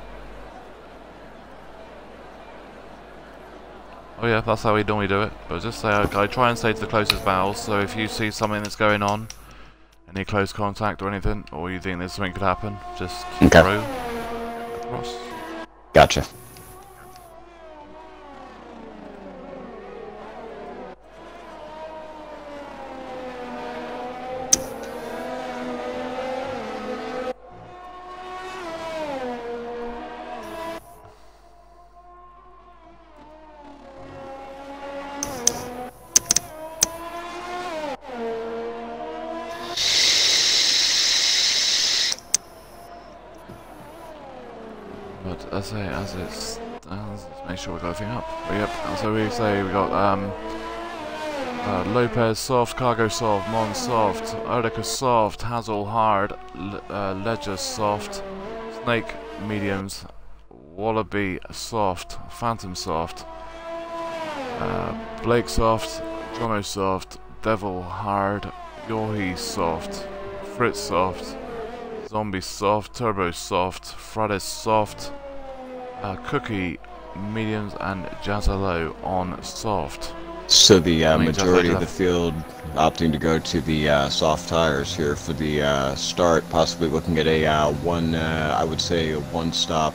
Oh yeah, that's how we normally do it. But just say, I try and stay to the closest vowels. So if you see something that's going on, any close contact or anything, or you think there's something could happen, just throw across. Gotcha. But let's make sure we got everything up. Yep. So we say we got Lopez soft, Cargo soft, Mon soft, Erdica soft, Hazel hard, Ledger soft, Snake mediums, Wallaby soft, Phantom soft, Blake soft, Jono soft, Devil hard, Yohi soft, Fritz soft, Zombie soft, Turbo soft, Fridays soft, Cookie mediums, and Jazzalo on soft. So the majority of the field opting to go to the soft tires here for the start, possibly looking at a I would say a one-stop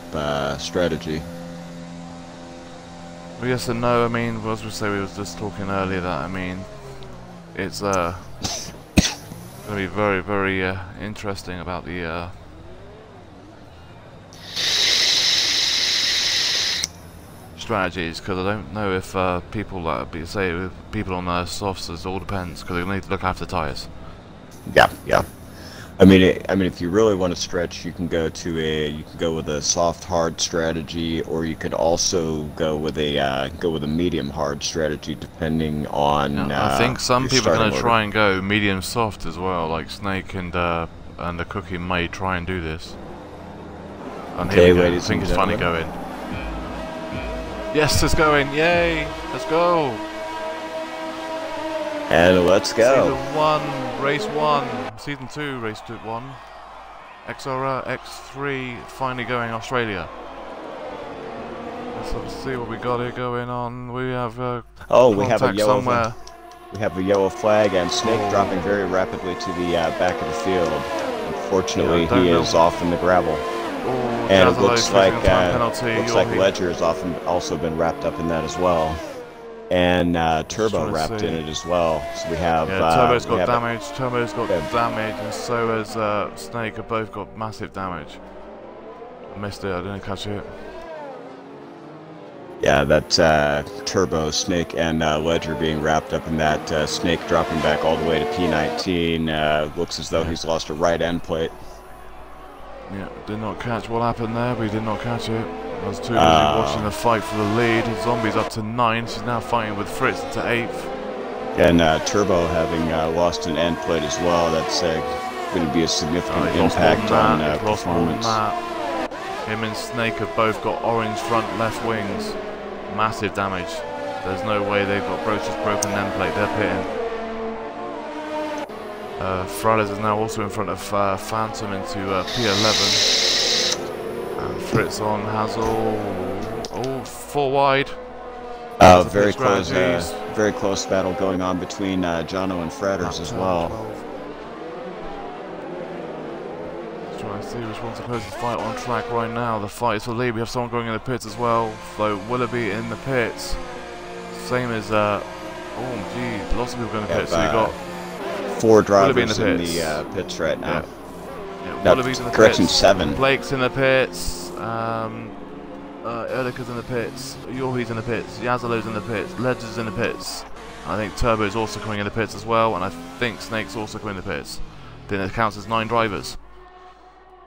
strategy. Well, yes and no. I mean, as we say, we was just talking earlier that it's going to be very, very interesting about the strategies, because I don't know if people people on softs, it all depends, because they need to look after tires. Yeah, yeah. I mean, if you really want to stretch, you can go with a soft hard strategy, or you could also go with a medium hard strategy, depending on. I think some people are going to try and go medium soft as well, like Snake and the Cookie may try and do this. And okay, here we go. ladies I think and it's finally going. Yes, it's going! Yay! Let's go! And let's go. Season 1, Race 1. Season 2, Race 1. XRL, X3, finally going Australia. Let's see what we got here going on. We have we have a yellow somewhere. We have a yellow flag, and Snake dropping very rapidly to the back of the field. Unfortunately, he is off in the gravel. And it looks like Ledger has also been wrapped up in that as well, and Turbo wrapped in it as well. So we have Turbo's got damage. Turbo's got damage, and so has Snake. Have both got massive damage. I missed it. I didn't catch it. Yeah, that's Turbo, Snake, and Ledger being wrapped up in that. Snake dropping back all the way to P19. Looks as though he's lost a right end plate. Yeah, did not catch what happened there. We did not catch it. I was too busy watching the fight for the lead. Zombie's up to 9. She's now fighting with Fritz to 8th. And Turbo having lost an end plate as well. That's going to be a significant impact on performance. Him and Snake have both got orange front left wings. Massive damage. There's no way they've got broken end plate. They're pitting. Fridays is now also in front of Phantom into P11. And Fritz on Hazel. Oh, 4 wide. Very close battle going on between Jono and Fredders as well. 12. Trying to see which one's the closest fight on track right now. The fight is for lead. We have someone going in the pits as well. So Willoughby in the pits. Same as oh geez, lots of people going in the pits. So you got 4 drivers in the pits right now. Yeah, Willoughby's in the correction, pits. 7. Blake's in the pits. Erdika's in the pits. Yorhi's in the pits. Yazalo's in the pits. Ledger's in the pits. I think Turbo's also coming in the pits as well, and I think Snake's also coming in the pits. Then it counts as 9 drivers.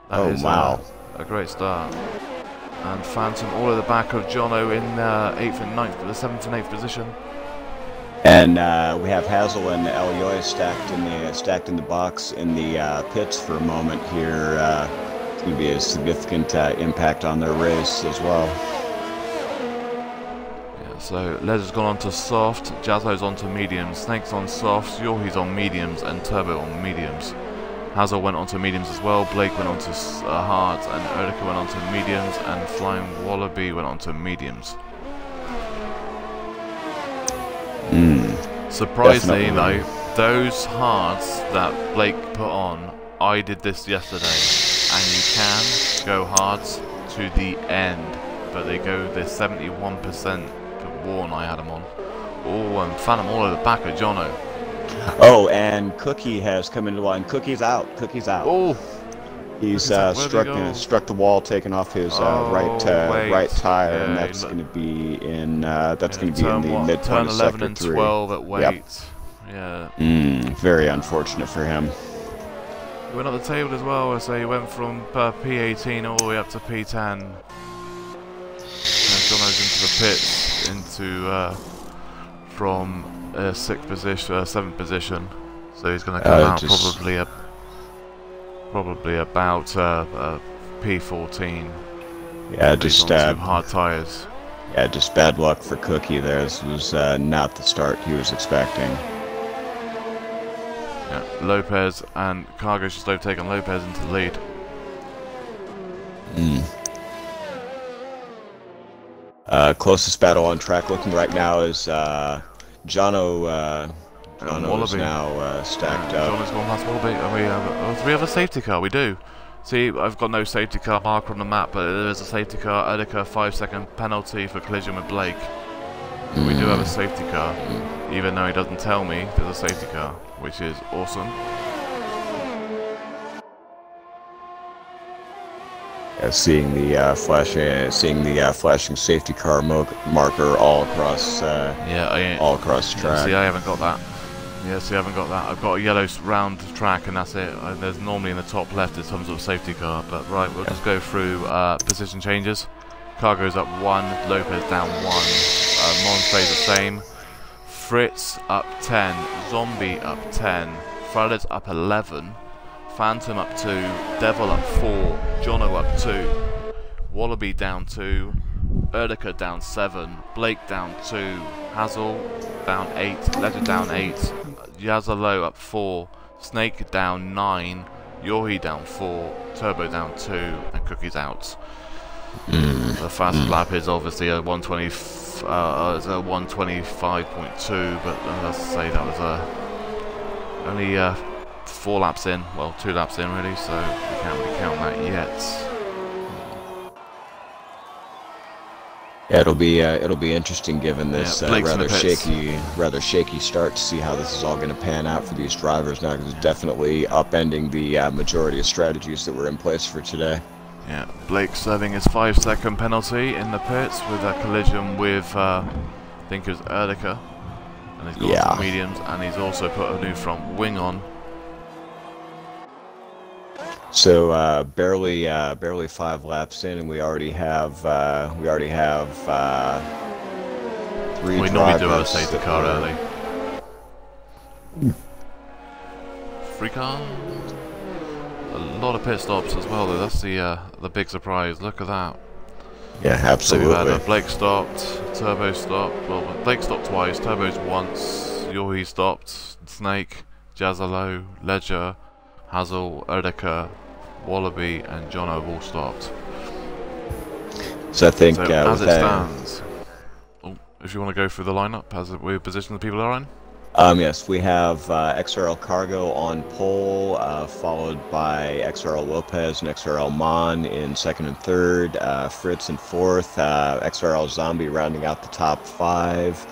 That is wow. A great start. And Phantom all at the back of Jono in 8th and 9th, the 7th and 8th position. And we have Hazel and Elioy stacked in the box in the pits for a moment here. It's going to be a significant impact on their race as well. Yeah, so Ledger's gone on to soft, Jazzo's on to mediums, Snake's on softs, Yorhi's on mediums, and Turbo on mediums. Hazel went on to mediums as well, Blake went on to hards, and Erdika went on to mediums, and Flying Wallaby went on to mediums. Surprisingly though, those hards that Blake put on, I did this yesterday, and you can go hards to the end, but they go the 71% worn I had them on. Oh, and Phantom all over the back of Jono. Oh, and Cookie has come into line. Cookie's out. Cookie's out. Oh, he's struck the wall, taking off his right tire, yeah, and that's going to be in the midpoint turn of 11 sector and 3. 12 at weight. Yep. Yeah. Very unfortunate for him. He went up the table as well, so he went from P18 all the way up to P10. And Jono's into the pits, from 6th position, 7th position. So he's going to come out probably about P14. Yeah, He's just on some hard tyres. yeah, just bad luck for Cookie there. This was not the start he was expecting. Yeah, Lopez and Cargo's just overtaken Lopez into the lead. Closest battle on track looking right now is Jono. Jono is now stacked up. Jono's gone past Wallaby, and we have a safety car. We do. See, I've got no safety car marker on the map, but there is a safety car. Erdica 5-second penalty for collision with Blake. We do have a safety car, even though he doesn't tell me there's a safety car, which is awesome. Yeah, seeing the flashing safety car marker all across all across the track. See, I haven't got that. Yeah, see, I haven't got that. I've got a yellow round track, and that's it. There's normally in the top left there's some sort of safety car, but right, we'll just go through position changes. Cargo's up 1, Lopez down 1, Mon stays the same. Fritz up 10, Zombie up 10, Friday's up 11, Phantom up 2, Devil up 4, Jono up 2, Wallaby down 2, Erdica down 7, Blake down 2, Hazel down 8, Ledger down 8, Yazalo up 4, Snake down 9, Yohi down 4, Turbo down 2, and Cookie's out. The fastest lap is obviously a 125.2, but let's say that was only 4 laps in, well 2 laps in really, so we can't really count that yet. Yeah, it'll be interesting given this rather shaky start to see how this is all going to pan out for these drivers now, because it's definitely upending the majority of strategies that were in place for today. Yeah, Blake serving his 5-second penalty in the pits with a collision with I think it was Erdica, and he's got some mediums, and he's also put a new front wing on. So barely 5 laps in, and we already have 3 We drivers. normally do have a safety car early. Free car. A lot of pit stops as well, though. That's the big surprise. Look at that. Yeah, absolutely. So we had Blake stopped, Turbo stopped. Well, Blake stopped twice, Turbo's once. Yohi stopped, Snake, Jazalo, Ledger, Hazel, Erdica, Wallaby, and Jono have all stopped. So I think as it stands, if you want to go through the lineup, as we position the people are in. Yes, we have XRL Cargo on pole, followed by XRL Lopez and XRL Mon in 2nd and 3rd, Fritz in 4th, XRL Zombie rounding out the top 5.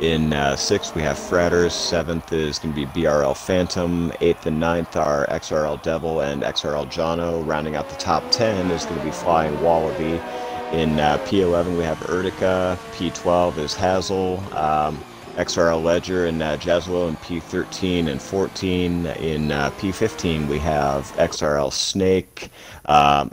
In 6th, we have Fratters. 7th is going to be BRL Phantom. 8th and 9th are XRL Devil and XRL Jono. Rounding out the top 10 is going to be Flying Wallaby. In P11, we have Erdica. P12 is Hazel. XRL Ledger and Jazlo in P13 and 14. In P15 we have XRL Snake, El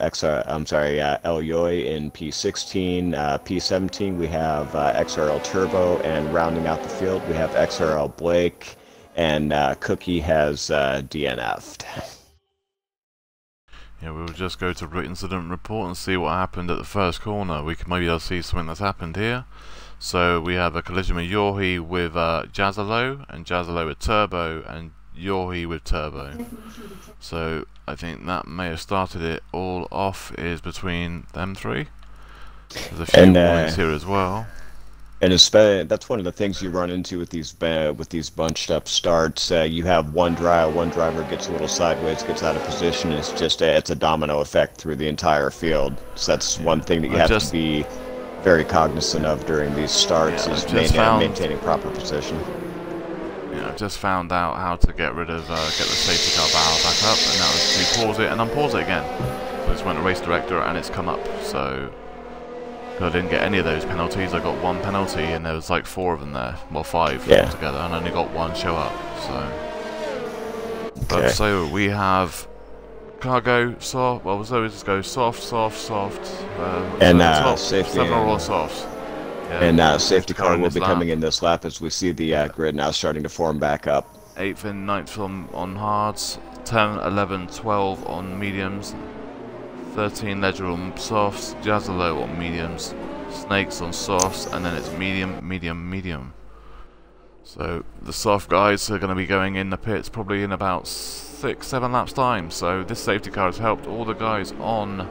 Yoy in P16. P17 we have XRL Turbo, and rounding out the field we have XRL Blake, and Cookie has DNF'd. Yeah, we'll just go to incident report and see what happened at the first corner. We can maybe see something that's happened here. So we have a collision with Yohi with Jazalo, and Jazalo with Turbo, and Yohi with Turbo. So I think that may have started it all off, is between them 3. There's a few warnings here as well. And that's one of the things you run into with these bunched up starts. You have one driver gets a little sideways, gets out of position. It's just it's a domino effect through the entire field. So that's one thing that you have to be very cognizant of during these starts, is maintaining proper position. Yeah, I've just found out how to get rid of get the safety car valve back up, and that was to pause it and unpause it again. So I just went to race director and it's come up. So I didn't get any of those penalties. I got 1 penalty, and there was like 4 of them there. Well, 5 altogether, and I only got 1 show up. So, so we have Cargo soft. Well, so we just go soft, and top, safety 7 are all soft. Yeah, and safety car will be coming in this lap as we see the grid now starting to form back up. 8th and 9th on hards, 10, 11, 12 on mediums, 13 Ledger on softs, Jazzalo on mediums, Snakes on softs, and then it's medium, medium, medium. So the soft guys are going to be going in the pits probably in about 6-7 laps time. So this safety car has helped all the guys on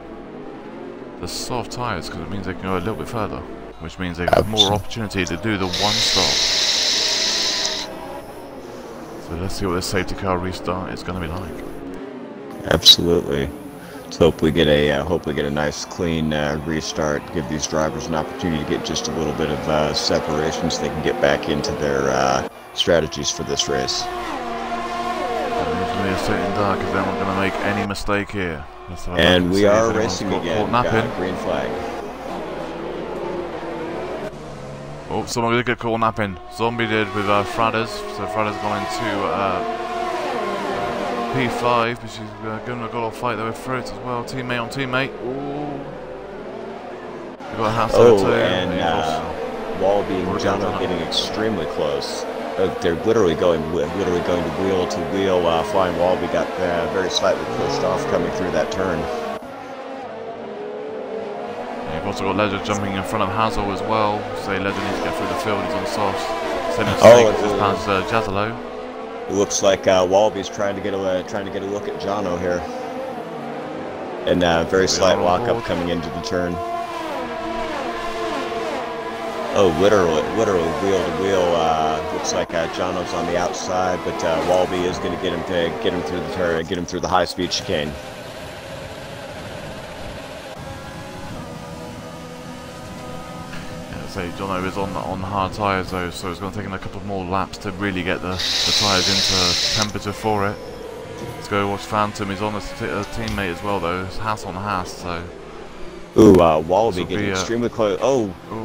the soft tyres because it means they can go a little bit further, which means they have more opportunity to do the one stop. So let's see what this safety car restart is going to be like. Absolutely. Let's hope we get a nice clean restart. Give these drivers an opportunity to get just a little bit of separation so they can get back into their strategies for this race. Usually a sitting dark because they're not going to make any mistake here. And we are racing again. Green flag. Oh, someone did get caught napping. Zombie did with Fradders. So Fradders gone into P5, but she's giving a good old fight there with Fritz as well. Teammate on teammate. Ooh. We've got a house there too. And Wallaby and Jono getting extremely close. They're literally going to wheel to wheel. Flying Wallaby got very slightly pushed off coming through that turn. You've also got Ledger jumping in front of Hazel as well. Say Ledger needs to get through the field. He's on softs. Same as Snake just past Jazzalo. It looks like Wallaby's trying to get a look at Jono here, and very slight walk up coming into the turn. Oh, literally wheel to wheel. Looks like Jono's on the outside, but Wallaby is going to get him through the turn, get him through the high-speed chicane. Say Jono is on hard tyres though, so it's going to take him a couple more laps to really get the tyres into temperature for it. Let's go watch Phantom. He's on a teammate as well though. It's Haas on Haas, so. Ooh, Wallaby getting extremely close.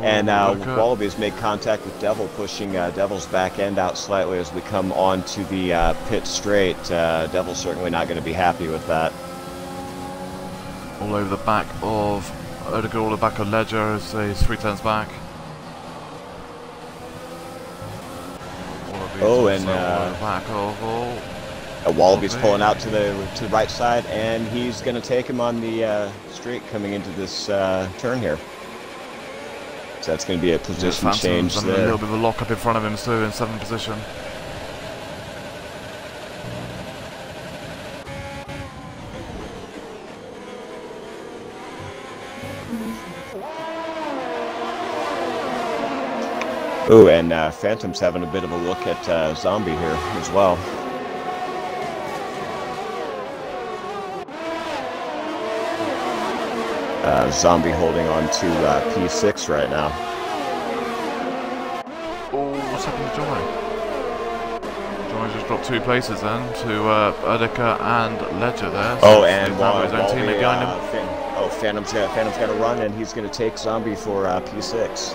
And Wallaby has made contact with Devil, pushing Devil's back end out slightly as we come onto the pit straight. Devil's certainly not going to be happy with that. All over the back of Odegaard, all the back of Ledger as he's 3 turns back. Wallaby's pulling out to the right side, and he's going to take him on the straight coming into this turn here. So that's going to be a position change there. A little bit of a lock up in front of him too in 7th position. Ooh, and Phantom's having a bit of a look at Zombie here as well. Zombie holding on to P6 right now. Oh, what's happened to Jono? Jono just dropped 2 places then to Erdeka and Ledger there. So and his own teammate behind him. Phantom's got to run, and he's going to take Zombie for P6.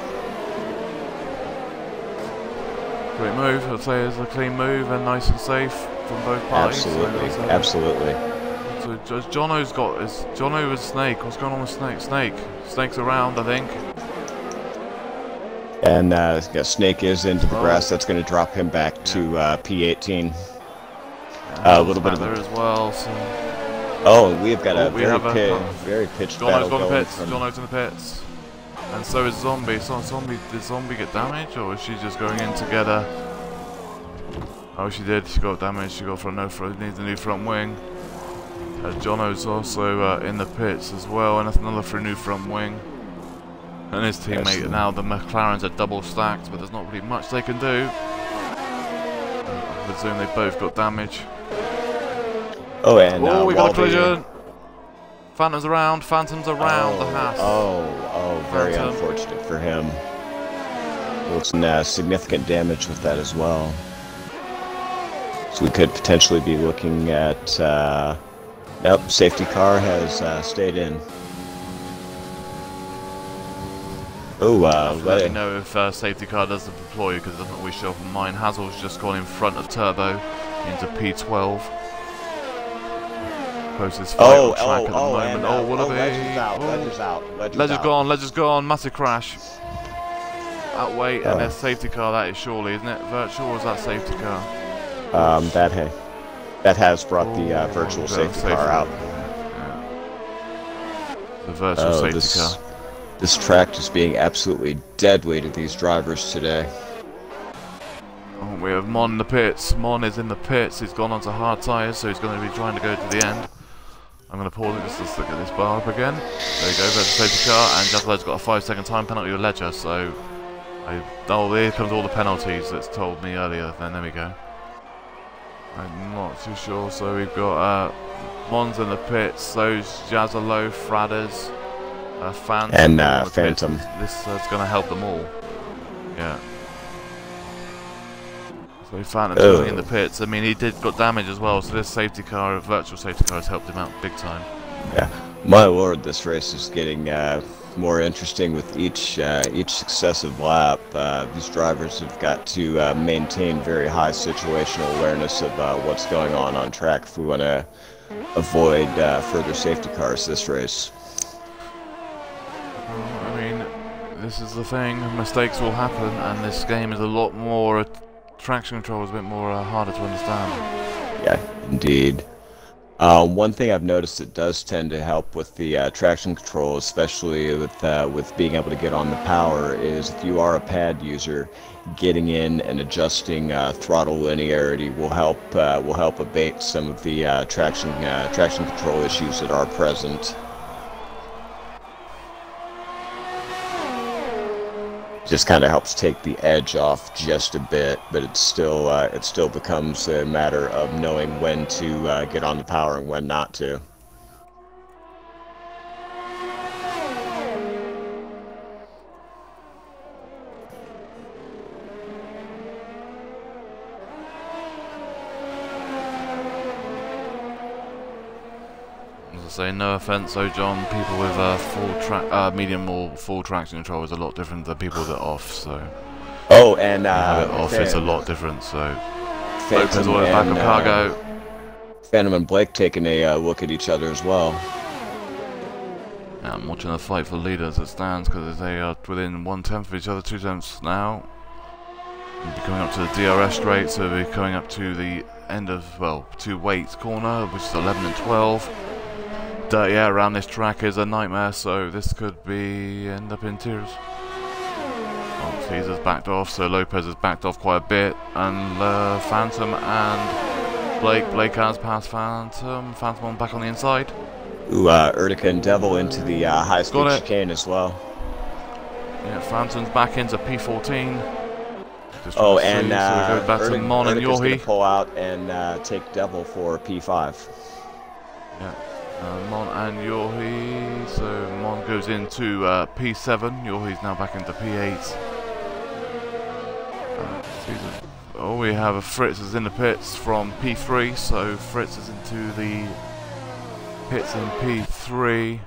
Great move. I'd say it's a clean move and nice and safe from both parties. Absolutely, absolutely. So Jono's got Jono with Snake. What's going on with Snake? Snake's around, I think. And Snake is into the grass. That's going to drop him back to P18. A little bit of there as well. So. Oh, we've got a very pitched battle going. Jono's in the pits. And so is Zombie. So did Zombie get damage, or is she just going in together? Oh, she did. She got damage. She got needs a new front wing. Jono's also in the pits as well, and that's another new front wing. And his teammate now, the McLarens are double stacked, but there's not really much they can do. I presume they both got damage. Oh, and we got a collision. Phantom's around the house. Very unfortunate for him. Looks significant damage with that as well. So we could potentially be looking at. Nope, safety car has stayed in. Oh, let me know if safety car doesn't deploy because it doesn't always show up on mine. Hazel's just gone in front of Turbo into P12. Closest fight on track at the moment. What are they? Ledger's gone. Massive crash. That way, and their safety car. That is surely, isn't it? Virtual, or is that safety car? That has brought the virtual safety car out. The virtual safety car. This track is being absolutely deadly to these drivers today. Oh, we have Mon in the pits. Mon is in the pits. He's gone onto hard tyres, so he's going to be trying to go to the end. I'm going to pause it just to look at this bar up again. There you go, there's the safety car, and Jazzaled's got a 5-second time penalty with Ledger, so... oh, here comes all the penalties that's told me earlier, then there we go. I'm not too sure, so we've got Mons in the pits, those Jazzalo, Fradders, Phantom, and Phantom. This is going to help them all. Yeah. So Phantom's in the pits. I mean, he got damage as well, so this safety car, virtual safety car, has helped him out big time. Yeah, my lord, this race is getting more interesting with each successive lap. These drivers have got to maintain very high situational awareness of what's going on track if we want to avoid further safety cars this race. I mean, this is the thing, mistakes will happen, and this game is a lot more, traction control is a bit more harder to understand. Yeah, indeed. One thing I've noticed that does tend to help with the traction control, especially with being able to get on the power, is if you are a pad user, getting in and adjusting throttle linearity will help abate some of the traction control issues that are present. Just kind of helps take the edge off just a bit, but it still becomes a matter of knowing when to get on the power and when not to. Say no offense, though, John. People with medium or full traction control is a lot different than people that are off. So. Oh, and have it off. It's a lot different. So. Lopez always back on cargo. Phantom and Blake taking a look at each other as well. Yeah, I'm watching the fight for leaders at stands because they are within 1/10 of each other, 2/10 now. We'll be coming up to the DRS straight, so we'll be coming up to the end of two weight corner, which is 11 and 12. Dirty air around this track is a nightmare, so this could end up in tears. Oh, Caesar's backed off, so Lopez has backed off quite a bit, and Phantom and Blake has passed Phantom. Phantom on back on the inside. Ooh, Urtica and Devil into the high-speed chicane as well. Yeah, Phantom's back into P14. Oh, and so we go back to Mon and Urtica's Yohi. Gonna pull out and take Devil for P5. Yeah. Mon and Yohi, so Mon goes into P7, Yohi's now back into P8. Oh, we have Fritz is in the pits from P3, so Fritz is into the pits in P3.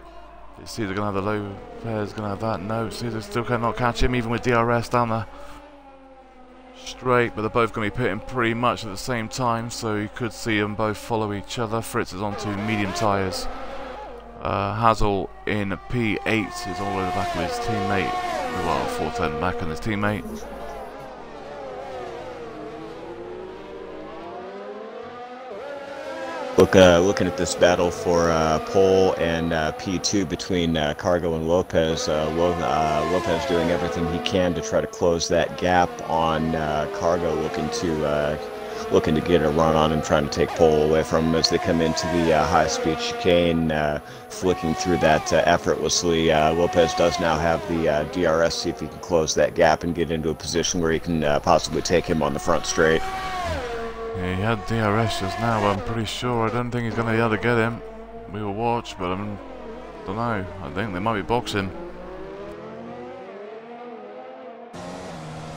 Is Caesar going to have the Lopez, going to have that? No, Caesar still cannot catch him, even with DRS down the straight, but they're both going to be pitting pretty much at the same time, so you could see them both follow each other. Fritz is onto medium tyres. Hazel in P8 is all over the back of his teammate. Well, 410 back on his teammate. Looking at this battle for pole and P2 between Cargo and Lopez. Lopez doing everything he can to try to close that gap on Cargo, looking to get a run on him, trying to take pole away from him as they come into the high-speed chicane, flicking through that effortlessly. Lopez does now have the DRS, see if he can close that gap and get into a position where he can possibly take him on the front straight. Yeah, he had DRS just now, but I'm pretty sure. I don't think he's going to be able to get him. We will watch, but I don't know. I think they might be boxing.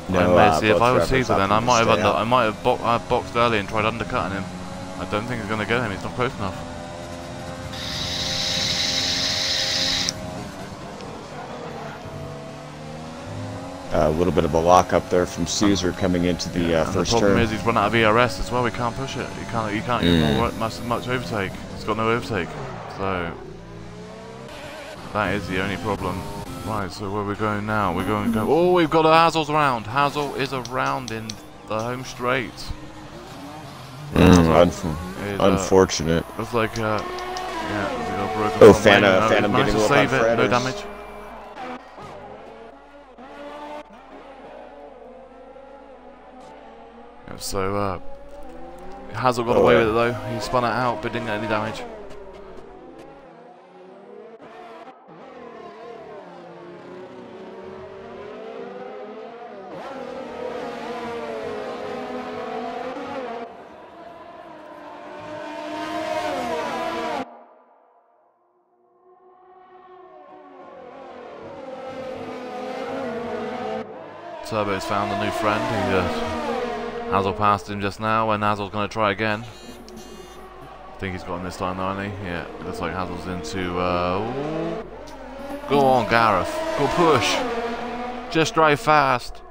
No, see, if I was Caesar, then I might have boxed early and tried undercutting him. I don't think he's going to get him. He's not close enough. A little bit of a lock up there from Caesar coming into the first turn. The problem is he's run out of ERS as well. We can't push it. He can't get much overtake. He's got no overtake. So that is the only problem. Right, so where are we going now? We're going to go. Oh, we've got a Hazel's round. Hazel is around in the home straight. Unfortunate. Looks like Yeah, we got broken. Oh, Phantom getting a to little save on it, no Fredders. damage. Yeah, so, Hazel got away with it though. He spun it out, but didn't get any damage. Turbo's found a new friend. Hazel passed him just now, and Hazel's going to try again. I think he's got him this time, though, hasn't he? Yeah, looks like Hazel's into... Go on, Gareth. Go push. Just drive fast.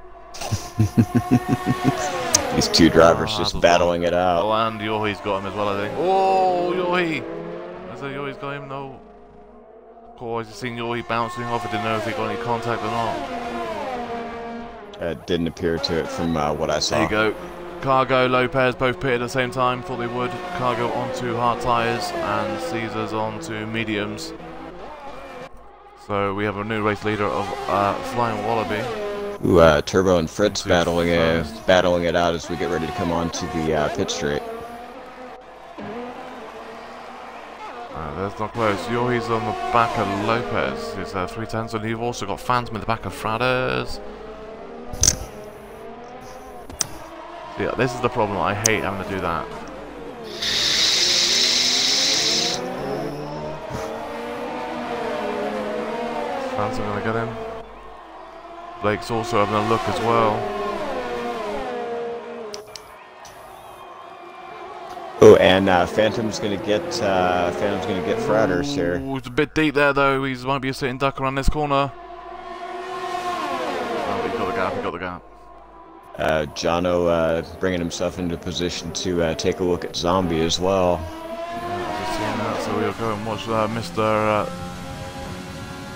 These two drivers just battling it out. Oh, and Yohi's got him as well, I think. Oh, Yohi! I said Yohi's got him, no. Cool, I just seen Yohi bouncing off. I didn't know if he got any contact or not. Didn't appear to it from what I saw. There you go. Cargo, Lopez both pitted at the same time. Thought they would. Cargo onto hard tyres and Caesar's onto mediums. So we have a new race leader of Flying Wallaby. Ooh, Turbo and Fritz battling it out as we get ready to come on to the pit straight. That's not close. Yohi's on the back of Lopez. It's 310s, and you've also got Phantom in the back of Fradders. Yeah, this is the problem. I hate having to do that. Phantom gonna get him. Blake's also having a look as well. Oh, and Phantom's gonna get Fradders here. Ooh, it's a bit deep there though. He might be a sitting duck around this corner. Oh, he got the gap. He got the gap. Jono bringing himself into position to take a look at Zombie as well. Yeah, I've just seen that, so we'll go and watch Mr.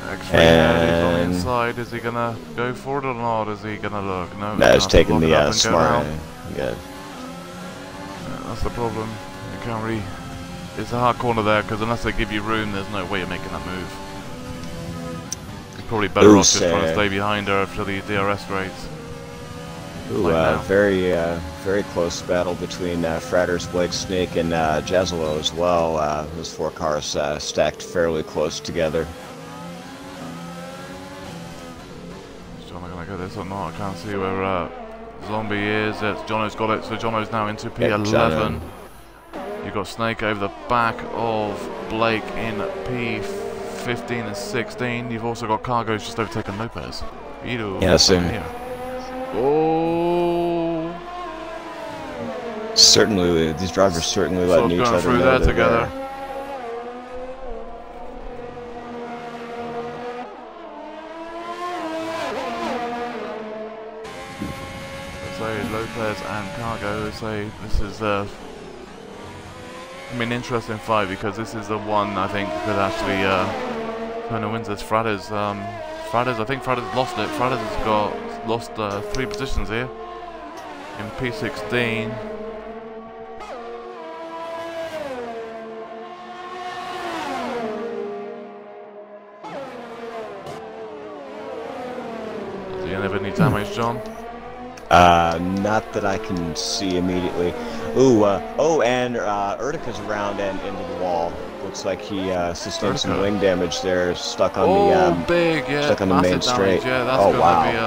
X-Ray. He's on the inside. Is he gonna go for it or not? Is he gonna look? No, he's taking the smart. Yeah. That's the problem. You can't really. It's a hard corner there because unless they give you room, there's no way of making that move. You're probably better off just trying to stay behind her after the DRS rates. Ooh, very close battle between Fradders, Blake Snake, and Jazelo as well. Those four cars stacked fairly close together. Is Jono gonna get this or not? I can't see where Zombie is. Jono's got it, so Jono's now into P11. You've got Snake over the back of Blake in P15 and 16. You've also got Cargo's just overtaken Lopez. Yeah, same. Oh! Certainly, these drivers certainly letting each other through know there together. So Lopez and Cargo say this is I mean, interesting fight because this is the one I think could actually turn and wins this. Fradders, I think Fradders lost it. Fradders has lost 3 positions here in P16. Does he have any damage, John? Not that I can see immediately. Ooh, and Urtica's around and into the wall. Looks like he sustained some wing damage there, stuck on stuck on the main straight. Yeah, that's gonna be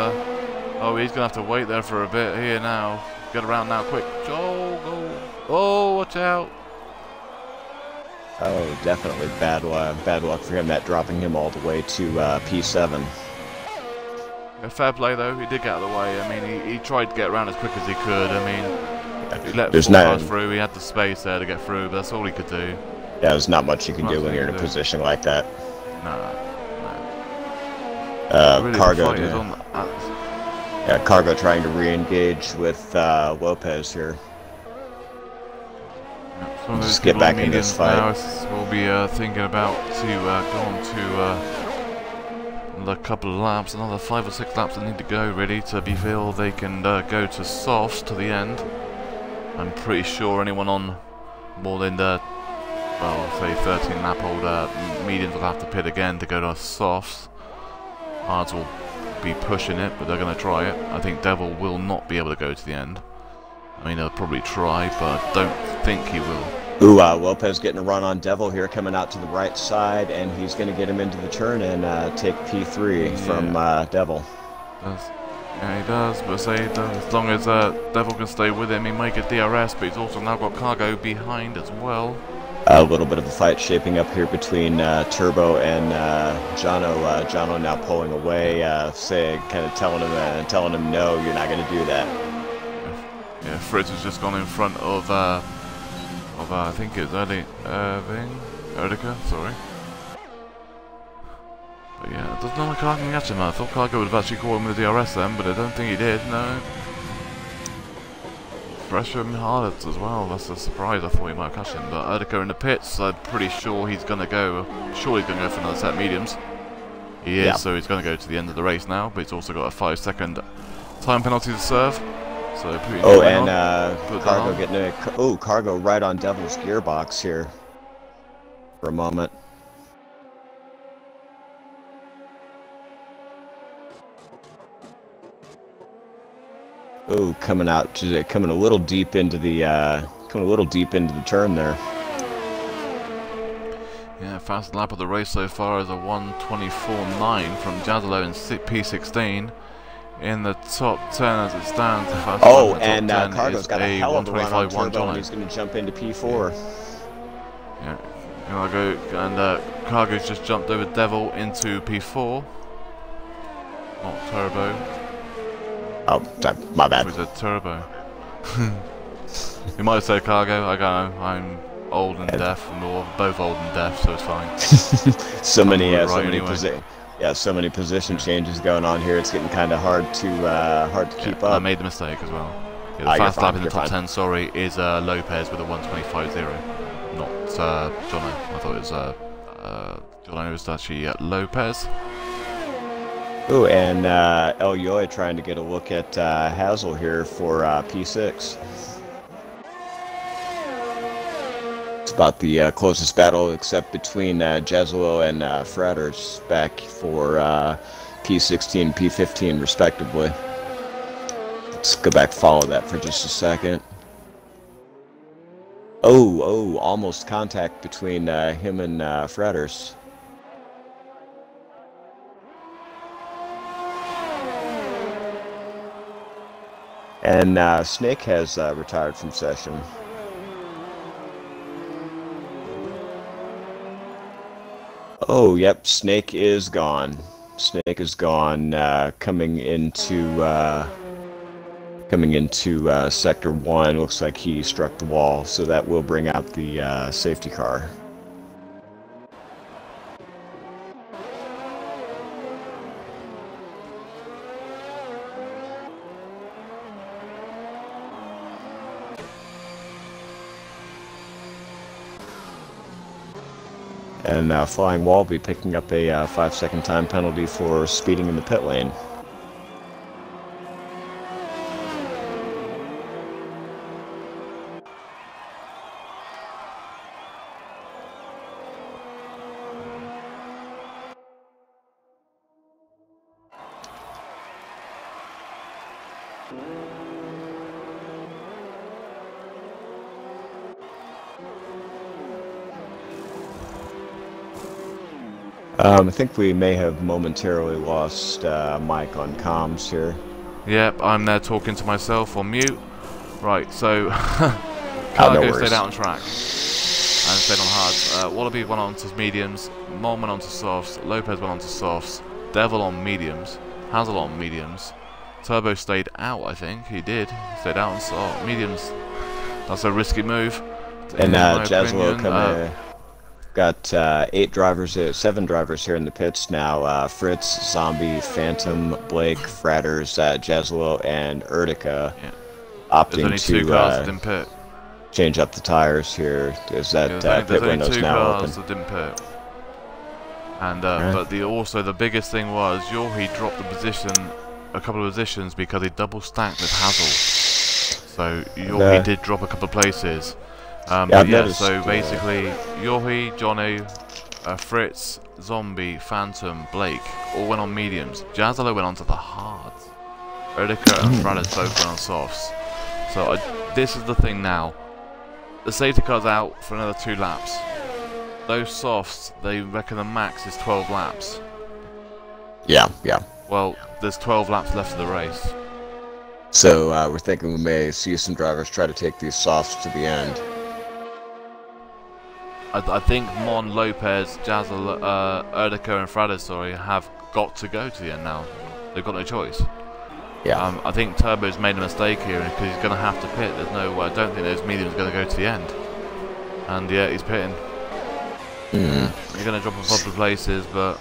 he's gonna have to wait there for a bit here now. Get around now, quick. Joe, go! Oh, watch out! Oh, definitely bad luck for him. That dropping him all the way to P7. Yeah, fair play though. He did get out of the way. I mean, he tried to get around as quick as he could. I mean, he let 4 cars through. He had the space there to get through, but that's all he could do. Yeah, there's not much you can do when you're in a position like that. No. Really Cargo. Cargo trying to re-engage with Lopez here. Just get back in this fight. Now we'll be thinking about to go on to a couple of laps, another 5 or 6 laps that need to go really to be feel they can go to softs to the end. I'm pretty sure anyone on more than well, say 13 lap older mediums will have to pit again to go to softs. Hards will be pushing it, but they're going to try it. I think Devil will not be able to go to the end. I mean, he'll probably try, but I don't think he will. Ooh, Lopez getting a run on Devil here, coming out to the right side, and he's going to get him into the turn and take P3 from Devil. Yeah, he does, but say as long as Devil can stay with him, he might get DRS, but he's also now got Cargo behind as well. A little bit of a fight shaping up here between Turbo and Jono. Jono now pulling away, kind of telling him, no, you're not going to do that. Yeah, Fritz has just gone in front of I think it was Erdica, sorry. But yeah, it doesn't look like Cargo can catch him. I thought Cargo would have actually caught him with the DRS then, but I don't think he did, no. Pressure him harder as well, that's a surprise. I thought he might have catch him, but Erdica in the pits, I'm pretty sure he's going to go, for another set of mediums. He is, so he's going to go to the end of the race now, but he's also got a 5-second time penalty to serve. So Cargo getting a Cargo right on Devil's gearbox here for a moment. Oh, coming a little deep into the turn there. Yeah, fastest lap of the race so far is a 1:24.9 from Jazalo in P16. In the top 10 as it stands, the fastest and Cargo's got a hell of a run on Turbo, and he's going to jump into P4. Yeah, Cargo's just jumped over Devil into P4. Not Turbo. Oh, my bad. It was a Turbo. You might have said Cargo, I don't know, I'm old and deaf, and we're both old and deaf, so it's fine. so many position changes going on here. It's getting kind of hard to keep up. I made the mistake as well. Yeah, the fast lap in the top 10, sorry, is Lopez with a 1:25.0, not Jono. I thought it was Jono was actually Lopez. Ooh, and El Yoy trying to get a look at Hazel here for P6. It's about the closest battle except between Jezlo and Fratters back for P16 and P15 respectively. Let's go back follow that for just a second. Oh, almost contact between him and Fratters. And Snake has retired from session. Oh, yep, Snake is gone. Snake is gone. Coming into Sector 1. Looks like he struck the wall, so that will bring out the safety car. And Flying Wall will be picking up a 5-second time penalty for speeding in the pit lane. I think we may have momentarily lost Mike on comms here. Yep, I'm there talking to myself on mute. Right, so Cargo stayed out on track and stayed on hards. Wallaby went on to mediums, Mon went on to softs, Lopez went on to softs, Devil on mediums, Hazel on mediums, Turbo stayed out, I think. He did. Stayed out on mediums. That's a risky move. And Jazlo coming. Got 7 drivers here in the pits now. Fritz, Zombie, Phantom, Blake, Fratters, Jazlo, and Erdica opting to change up the tires here. Is that pit window's now open? That didn't pit. And but the biggest thing was he dropped a couple of positions because he double stacked with Hazel. So he did drop a couple of places. Yeah, But I've yeah, noticed. so basically, Yohi, Jono, Fritz, Zombie, Phantom, Blake all went on mediums. Jazzalo went on to the hards. Erdica and Fradas both went on softs. So this is the thing now. The safety car's out for another 2 laps. Those softs, they reckon the max is 12 laps. Yeah, yeah. Well, there's 12 laps left of the race. So we're thinking we may see some drivers try to take these softs to the end. I think Mon, Lopez, Jazzal, Erdica and Fradas, sorry, have got to go to the end now. They've got no choice. Yeah. I think Turbo's made a mistake here because he's going to have to pit. There's no, I don't think those mediums are going to go to the end. And yeah, he's pitting. He's going to drop a couple of places, but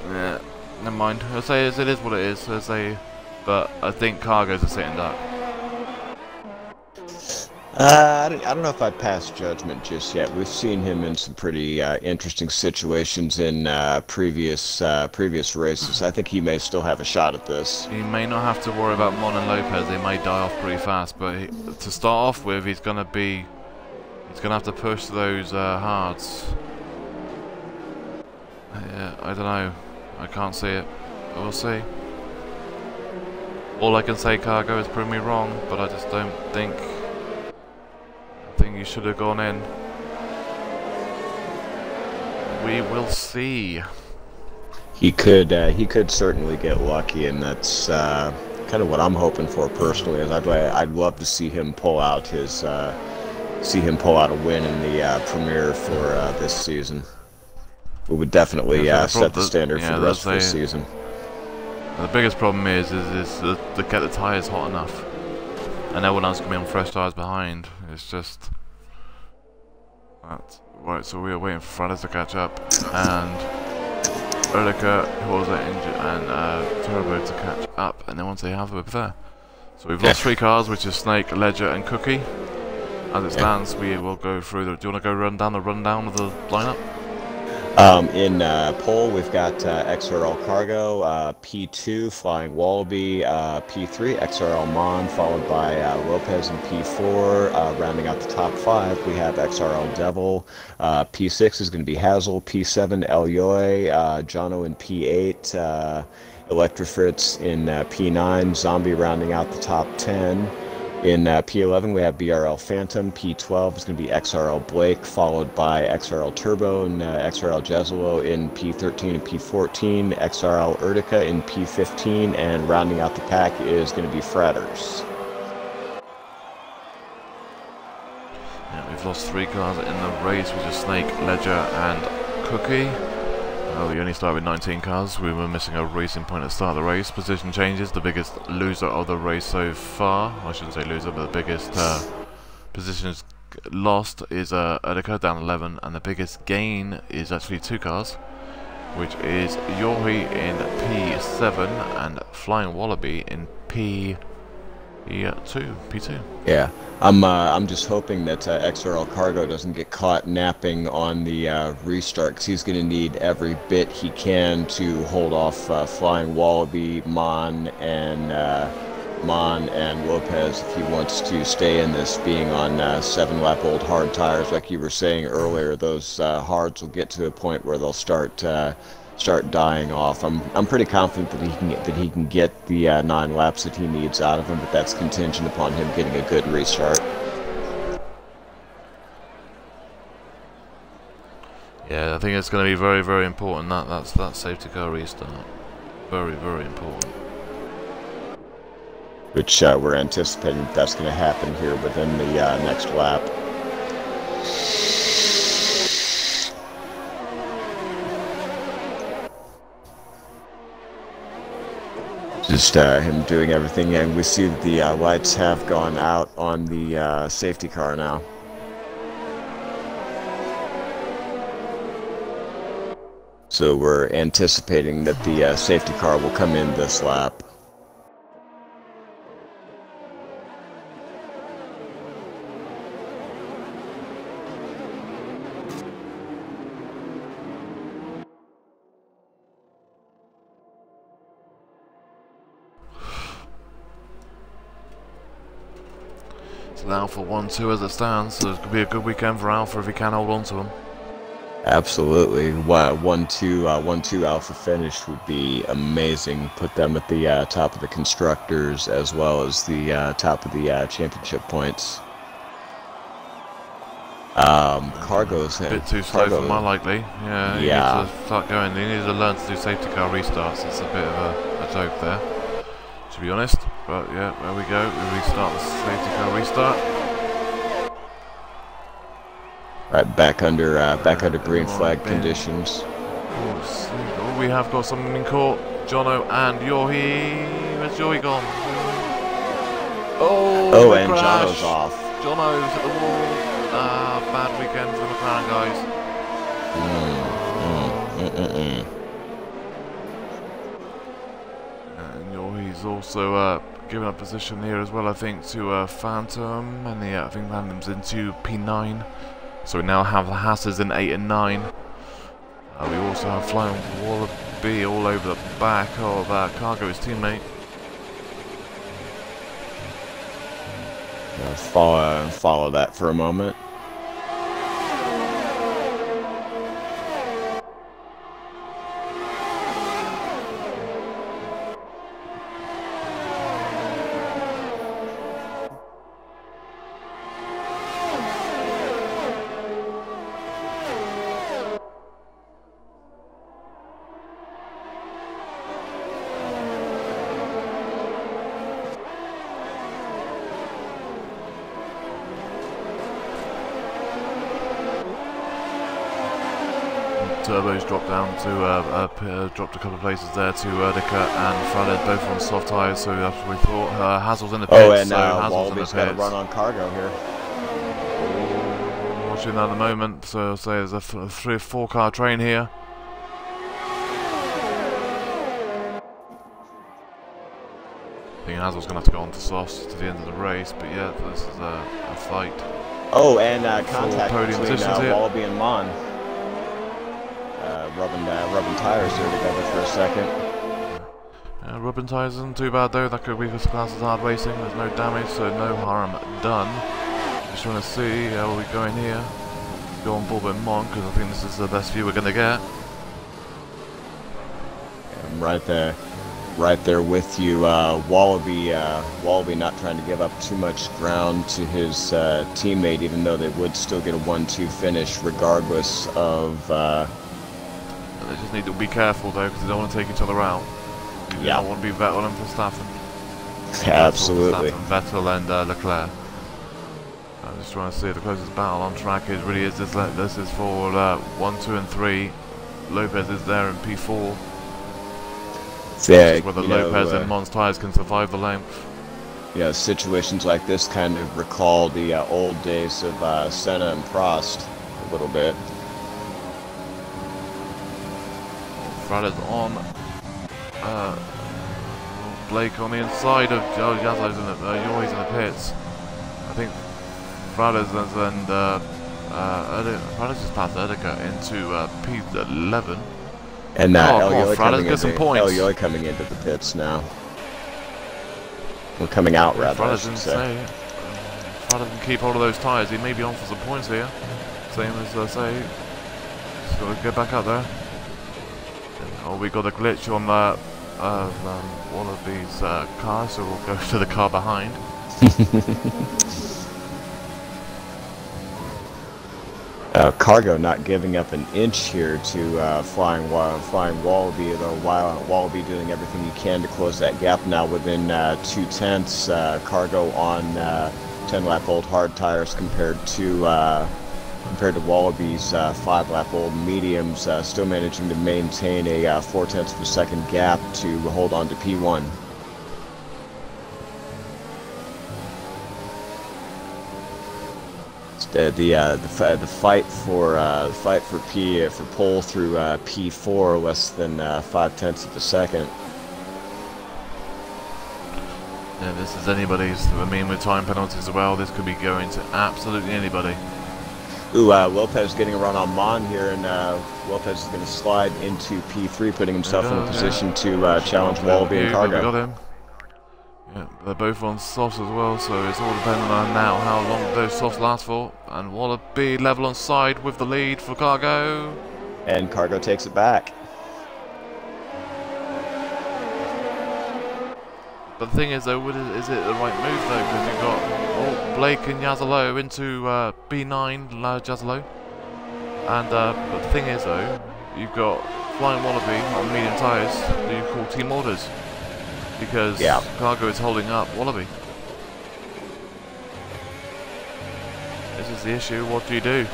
yeah, never mind. I'll say it is what it is. I'll say, but I think Cargo's a sitting duck. I don't know if I'd pass judgment just yet. We've seen him in some pretty interesting situations in previous races. I think he may still have a shot at this. He may not have to worry about Mon and Lopez. They may die off pretty fast, but to start off with, he's going to have to push those hards. Yeah, I don't know. I can't see it. But we'll see. All I can say, Cargo, is prove me wrong, but I just don't think. I think you should have gone in. We will see. He could certainly get lucky, and that's kind of what I'm hoping for personally. Is I'd love to see him pull out a win in the Premier for this season. We would definitely set the standard for the rest of the season. The biggest problem is to get the tyres hot enough, and everyone else can be on fresh tyres behind. It's just that. Right, so we are waiting for Fradas to catch up, and Erdica, who was injured, and Turbo to catch up, and then once they have, we're there. So we've lost 3 cars, which is Snake, Ledger, and Cookie. As it stands, we will go through the. Do you want to go run down of the lineup? In pole, we've got XRL Cargo, P2 Flying Wallaby, P3 XRL Mon, followed by Lopez in P4. Rounding out the top 5, we have XRL Devil. P6 is going to be Hazel, P7 Elyoy, Jono in P8, Electrofritz in P9, Zombie rounding out the top 10. In P11, we have BRL Phantom. P12 is going to be XRL Blake, followed by XRL Turbo and XRL Jezelo in P13 and P14, XRL Erdica in P15, and rounding out the pack is going to be Fratters. Yeah, we've lost 3 cars in the race, which is Snake, Ledger, and Cookie. We only started with 19 cars. We were missing a racing point at the start of the race. Position changes. The biggest loser of the race so far, I shouldn't say loser, but the biggest positions lost is Erdica down 11, and the biggest gain is actually 2 cars, which is Yohi in P7 and Flying Wallaby in P2. Yeah, I'm just hoping that XRL Cargo doesn't get caught napping on the restart, because he's going to need every bit he can to hold off Flying Wallaby, Mon, and Lopez if he wants to stay in this, being on 7-lap-old hard tires. Like you were saying earlier, those hards will get to a point where they'll start dying off. I'm pretty confident that he can get the 9 laps that he needs out of him, but that's contingent upon him getting a good restart. Yeah, I think it's going to be very, very important that safety car restart. Very, very important. Which we're anticipating that's going to happen here within the next lap. Just him doing everything, and we see that the lights have gone out on the safety car now. So we're anticipating that the safety car will come in this lap. So Alpha 1-2 as it stands, so it could be a good weekend for Alpha if he can hold on to him. Absolutely. 1-2 Alpha finish would be amazing. Put them at the top of the constructors as well as the top of the championship points. Cargo's a bit too slow for my likely. Yeah, he needs to start going. He needs to learn to do safety car restarts. It's a bit of a joke there, to be honest. But yeah, there we go. We restart the safety car restart. Right, back under green flag conditions. Oh, we have got something in court. Jono and Yohi. Where's Yohi gone? Oh, and Jono's off. Jono's at the wall. Bad weekend for the McLaren guys. And Yohi's also given up position here as well, I think, to Phantom, and I think Phantom's into P9. So we now have the Hasses in 8 and 9. We also have Flying Wallaby all over the back of Cargo, his teammate. Follow that for a moment. Turbo's dropped down to dropped a couple of places there to Erdika and Fraled both on soft tyres, so that's what we thought. Hazel's in the pits. Oh, and so Wallaby's got to run on Cargo here. Watching that at the moment, so I'll say there's a 3 or 4 car train here. I think Hazel's going to have to go on to softs to the end of the race, but yeah, this is a fight. Oh, and contact between Wallaby and Mon. Rubbing tires there together for a second. Rubbing tires isn't too bad though. That could be classed as hard racing. There's no damage, so no harm done. Just trying to see how we go in here. Go on board with Mon, because I think this is the best view we're going to get. I'm right there with you. Wallaby not trying to give up too much ground to his teammate, even though they would still get a 1-2 finish regardless of. They just need to be careful though, because they don't want to take each other out. They don't want to be Vettel and Verstappen. Absolutely. Vettel and Leclerc. I'm just trying to see the closest battle on track is really is this. This is for 1, 2, and 3. Lopez is there in P4. Yeah, whether Lopez and Mon's tyres can survive the length. Yeah, situations like this kind of recall the old days of Senna and Prost a little bit. Frada's on. Blake on the inside of Yazlo's in the Yoi's in the pits. I think Frada's and Frada's just passed Erdika into P11. And Elioy coming into the pits now. Well, coming out rather. Frada's insane. Frada can keep hold of those tyres. He may be on for some points here. Same as say. Just gotta get back out there. Oh, we got a glitch on one of these cars, so we'll go to the car behind. Cargo not giving up an inch here to Flying Wallaby, though Wallaby doing everything he can to close that gap now within 2/10. Cargo on 10-lap-old hard tires compared to Wallaby's 5-lap-old mediums, still managing to maintain a 0.4 of a second gap to hold on to P1. The fight for pole through P4 less than 0.5 of a second. Yeah, this is anybody's. I mean, with time penalties as well, this could be going to absolutely anybody. Ooh, Lopez getting a run on Mon here, and Lopez is going to slide into P3, putting himself in a position to challenge Wallaby and Cargo. We got him. Yeah, they're both on softs as well, so it's all depending on now how long those softs last for. And Wallaby level on side with the lead for Cargo. And Cargo takes it back. But the thing is, though, is it the right move, though? Because you've got Blake and Yazalo into B9, Yazalo. And but the thing is, though, you've got Flying Wallaby on medium tyres that you call team orders. Because Cargo is holding up Wallaby. This is the issue. What do you do?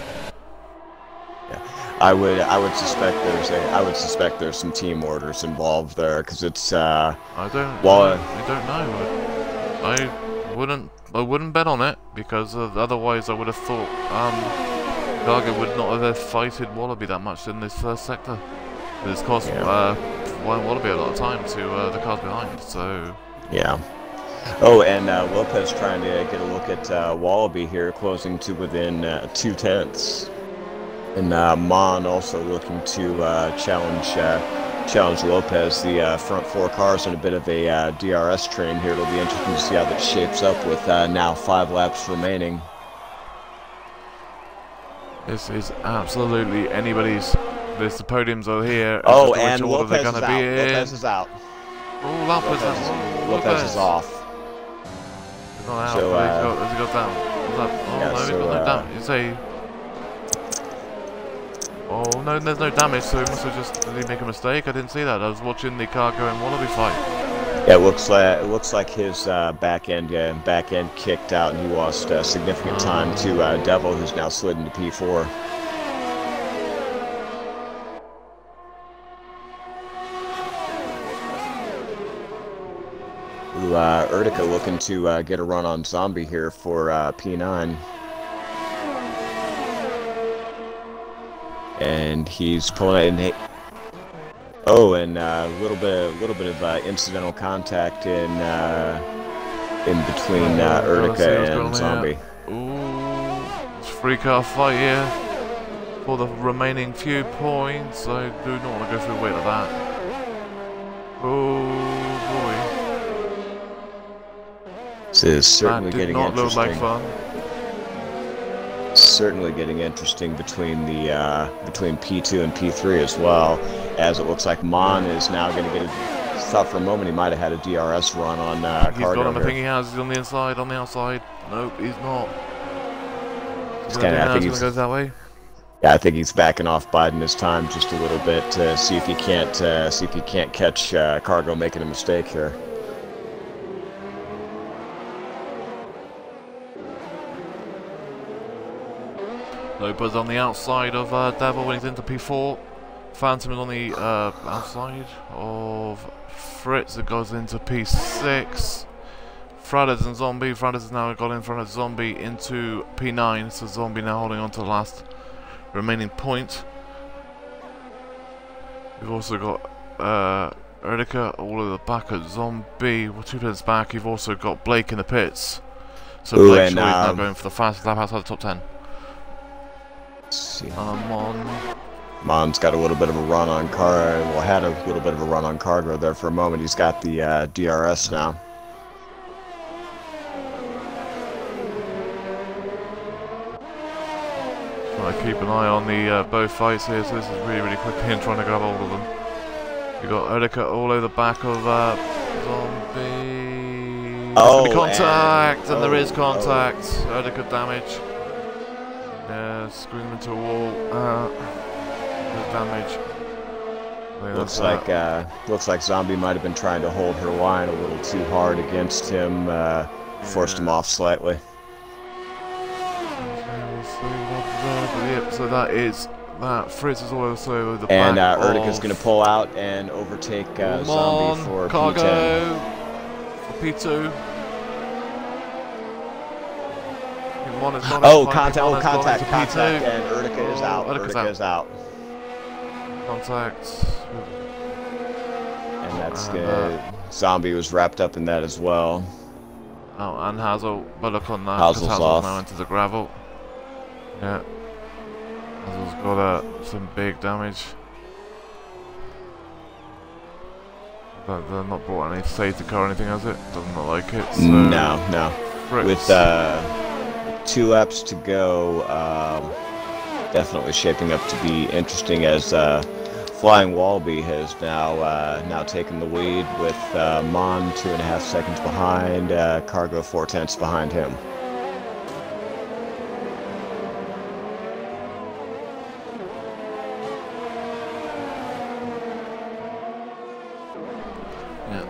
Yeah, I would suspect there's some team orders involved there, because it's I don't know. I wouldn't bet on it, because otherwise I would have thought Cargo would not have fighted Wallaby that much in this first sector. It's cost Wallaby a lot of time to the cars behind, so... Yeah. Oh, and Lopez trying to get a look at Wallaby here, closing to within 2/10. And Mon also looking to challenge Lopez. The front four cars in a bit of a DRS train here. It'll be interesting to see how that shapes up with now 5 laps remaining. This is absolutely anybody's... The podiums are here. Oh, and Lopez is out. Lopez is out. Oh, Lopez is off. He's not out. So, has he got down? Oh, yeah, no, he's so, got no damage. You say... Oh, no, there's no damage, so he must have just... Did he make a mistake? I didn't see that. I was watching the Cargo and Wallaby fight. Yeah, it looks like his back end kicked out, and he lost significant time to Devil, who's now slid into P4. Erdica looking to get a run on Zombie here for P9. And he's pulling in. Oh, and a little bit of incidental contact in between Erdica and Zombie. Ooh, it's a free car fight here for the remaining few points. I do not want to go through a weight like that. Oh boy. This is certainly that did getting not interesting. Look like fun. Certainly getting interesting between the between P2 and P3 as well, as it looks like Mon is now going to get a... Thought for a moment he might have had a DRS run on Cargo. He's got him. I think he has. He's on the inside, on the outside. Nope, he's not. I think he's goes that way. Yeah, I think he's backing off biding his time just a little bit to see if he can't catch Cargo making a mistake here. Lopez on the outside of Devil when he's into P4. Phantom is on the outside of Fritz that goes into P6. Frades and Zombie. Frades has now got in front of Zombie into P9. So Zombie now holding on to the last remaining point. We've also got Erdica all at the back of Zombie. We're 2 minutes back. You've also got Blake in the pits. So Blake is now going for the fastest lap outside the top 10. See. Mon's got a little bit of a run on had a little bit of a run on Cargo there for a moment. He's got the DRS now. Trying to keep an eye on the both fights here, so this is really quickly and trying to grab hold of them. We've got Erdica all over the back of Zombie. There's contact, and there is contact. Erdica damage. Yeah, screwing him into a wall. There's damage. Looks like Zombie might have been trying to hold her line a little too hard against him. Forced him off slightly. So that is that. Fritz is also the back. And Erdica's going to pull out and overtake Zombie for Cargo P10. For P2. Contact, and Erdica is out. Erdica is out. Contact. And that's good. Zombie was wrapped up in that as well. Oh, and Hazel, but look on that. Hazel's off. Now into the gravel. Yeah. Hazel's got some big damage. They're not brought any safety car or anything, has it? Doesn't look like it. So No. Fritz. With 2 laps to go, definitely shaping up to be interesting as Flying Wallaby has now taken the lead with Mon 2.5 seconds behind, Cargo 4/10 behind him.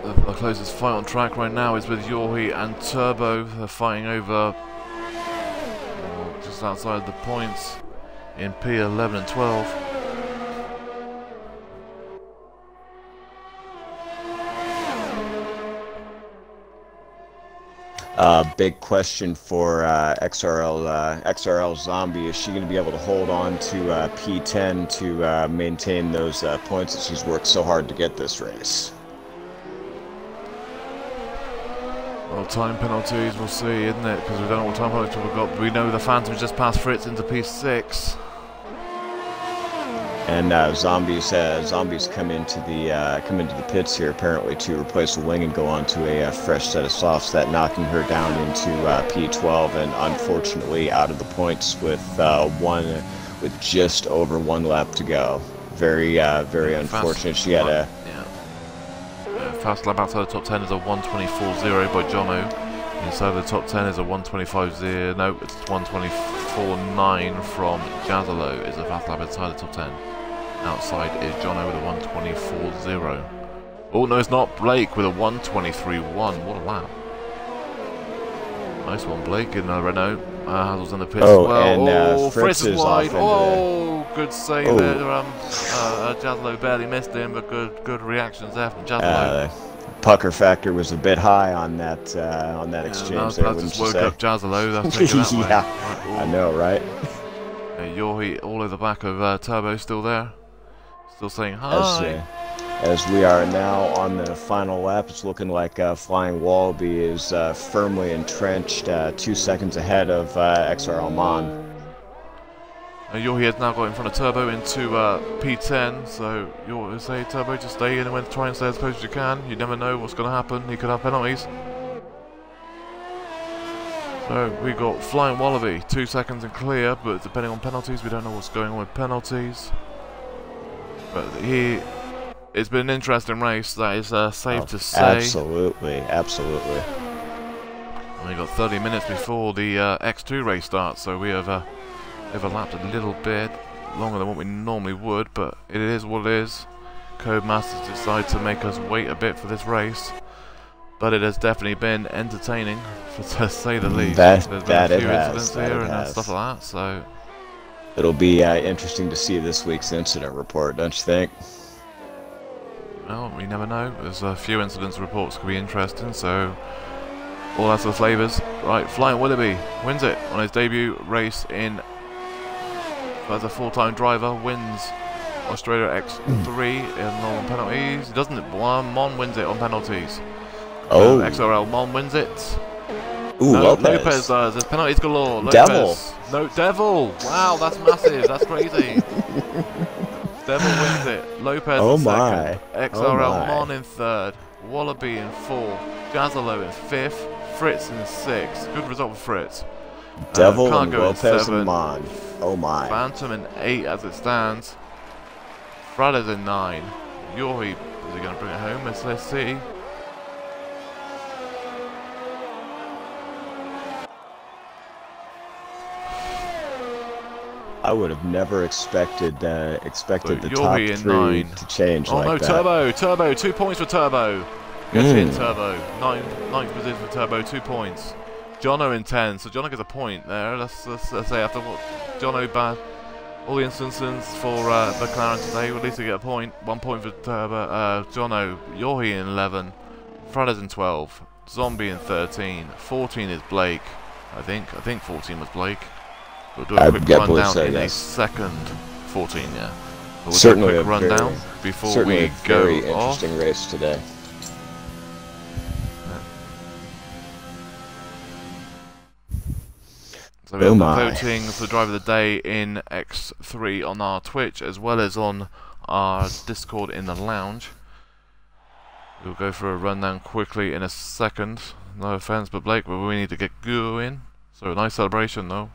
The closest fight on track right now is with Yorhi and Turbo. They're fighting over just outside the points in P11 and 12. Big question for XRL Zombie. Is she going to be able to hold on to P10 to maintain those points that she's worked so hard to get this race? Well, time penalties, we'll see, isn't it? Because we don't know what time penalties we've got. We know the Phantom's just passed Fritz into P6. And zombies come into the pits here apparently to replace a wing and go on to a fresh set of softs, that knocking her down into P12 and unfortunately out of the points with just over 1 lap to go. Very unfortunate. She had a fast lap outside the top 10 is a 1:24.0 by Jono. Inside the top 10 is a 1:25.0. No, it's 1:24.9 from Jazzalo. Is a fast lap inside the top 10. Outside is Jono with a 1:24.0. Oh no, it's not. Blake with a 1:23.1. What a lap! Nice one, Blake in the Renault. Hazel's in the pits as well. And Fritz is wide. Oh, good save there. Jazzalo barely missed him, but good reactions there from Jazzalo. Pucker factor was a bit high on that exchange there, that wouldn't just you woke say? up Jazzalo. That's taking that way. Yeah, I know, right? Yorhi all over the back of Turbo, still there, still saying hi. As we are now on the final lap, it's looking like Flying Wallaby is firmly entrenched, 2 seconds ahead of XRL Mon. Yorhi has now got in front of Turbo into P10, so you'll say, Turbo, just stay in and try and stay as close as you can. You never know what's going to happen. He could have penalties. So we got Flying Wallaby, 2 seconds and clear, but depending on penalties, we don't know what's going on with penalties. But it's been an interesting race, that is safe to say. Absolutely. And we got 30 minutes before the X2 race starts, so we have overlapped a little bit, longer than what we normally would, but it is what it is. Codemasters decided to make us wait a bit for this race, but it has definitely been entertaining, to say the least. There's been a few incidents here and stuff like that, so it'll be interesting to see this week's incident report, don't you think? Well, we never know. There's a few incidents reports could be interesting, so all that's the flavours. Right, Flying Wallaby wins it on his debut race in. As a full-time driver, wins Australia X3 in on penalties. He doesn't. Mon wins it on penalties. Oh, XRL Mon wins it. Ooh, no, Lopez does. There's penalties galore. Lopez. Devil. No, Devil. Wow, that's massive. That's crazy. Devil wins it. Lopez in second. XRL Mon in third. Wallaby in fourth. Jazzalo in fifth. Fritz in sixth. Good result for Fritz. Devil and Lopez and Mon. Oh my. Phantom in 8 as it stands. Frada's in 9. Yorhi, is he going to bring it home? Let's see. I would have never expected the top 3 to change like that. Oh no, Turbo, 2 points for Turbo. Gets in Turbo. 9th position for Turbo, 2 points. Jono in 10, so Jono gets a point there. Let's say after what Jono bad, all the instances for McLaren today, at least they get a point. 1 point for Turbo, Jono. Yorhi in 11, Frada's in 12, Zombie in 13, 14 is Blake. I think 14 was Blake. We'll do a quick rundown in a second. 14, yeah. We'll certainly do a quick rundown before we go very off. Interesting race today. So we have the voting for the driver of the day in X3 on our Twitch as well as on our Discord in the lounge. We'll go for a rundown quickly in a second. No offense, but Blake, but we need to get going. So a nice celebration though.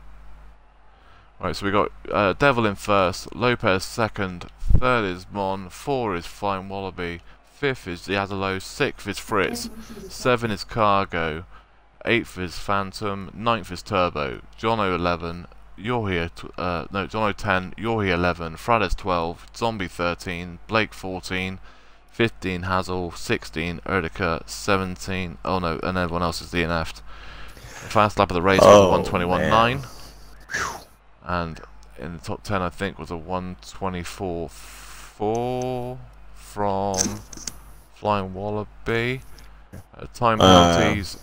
Right, so we got Devil in first, Lopez second, third is Mon, 4 is Flying Wallaby, 5th is Yazalo, 6th is Fritz, 7 is Cargo, 8th is Phantom, 9th is Turbo, Jono 11, you're here, no, Jono 10, you're here 11, Frades 12, Zombie 13, Blake 14, 15 Hazel, 16 Erdica, 17, oh no, and everyone else is DNF'd. The fast lap of the race was a 121.9. And in the top 10 I think was a 124.4 from Flying Wallaby. Time penalties,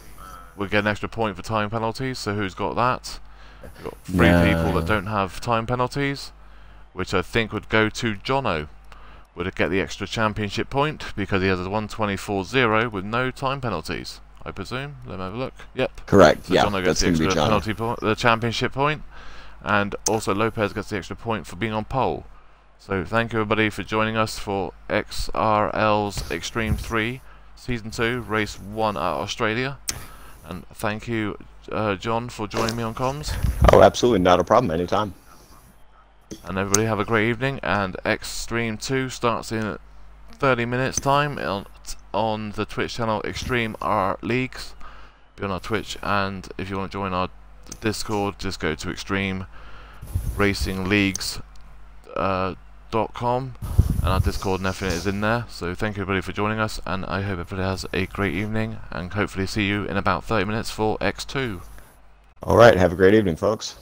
we get an extra point for time penalties, so who's got that? We've got 3 people that don't have time penalties, which I think would go to Jono. Would it get the extra championship point because he has a 124.0 with no time penalties, I presume. Let me have a look. Yep. Correct. So yeah, Jono gets that's the going to be extra Jono. penalty point, the championship point. And also Lopez gets the extra point for being on pole. So thank you everybody for joining us for XRL's Extreme 3 Season 2 Race 1 at Australia. And thank you John for joining me on comms. Oh, absolutely, not a problem, anytime. And everybody have a great evening, and Extreme 2 starts in 30 minutes time on the Twitch channel Extreme R Leagues. Be on our Twitch, and if you want to join our Discord, just go to extremeracingleagues.com, and our Discord and everything is in there. So thank you everybody for joining us, and I hope everybody has a great evening, and hopefully see you in about 30 minutes for X2. All right, have a great evening, folks.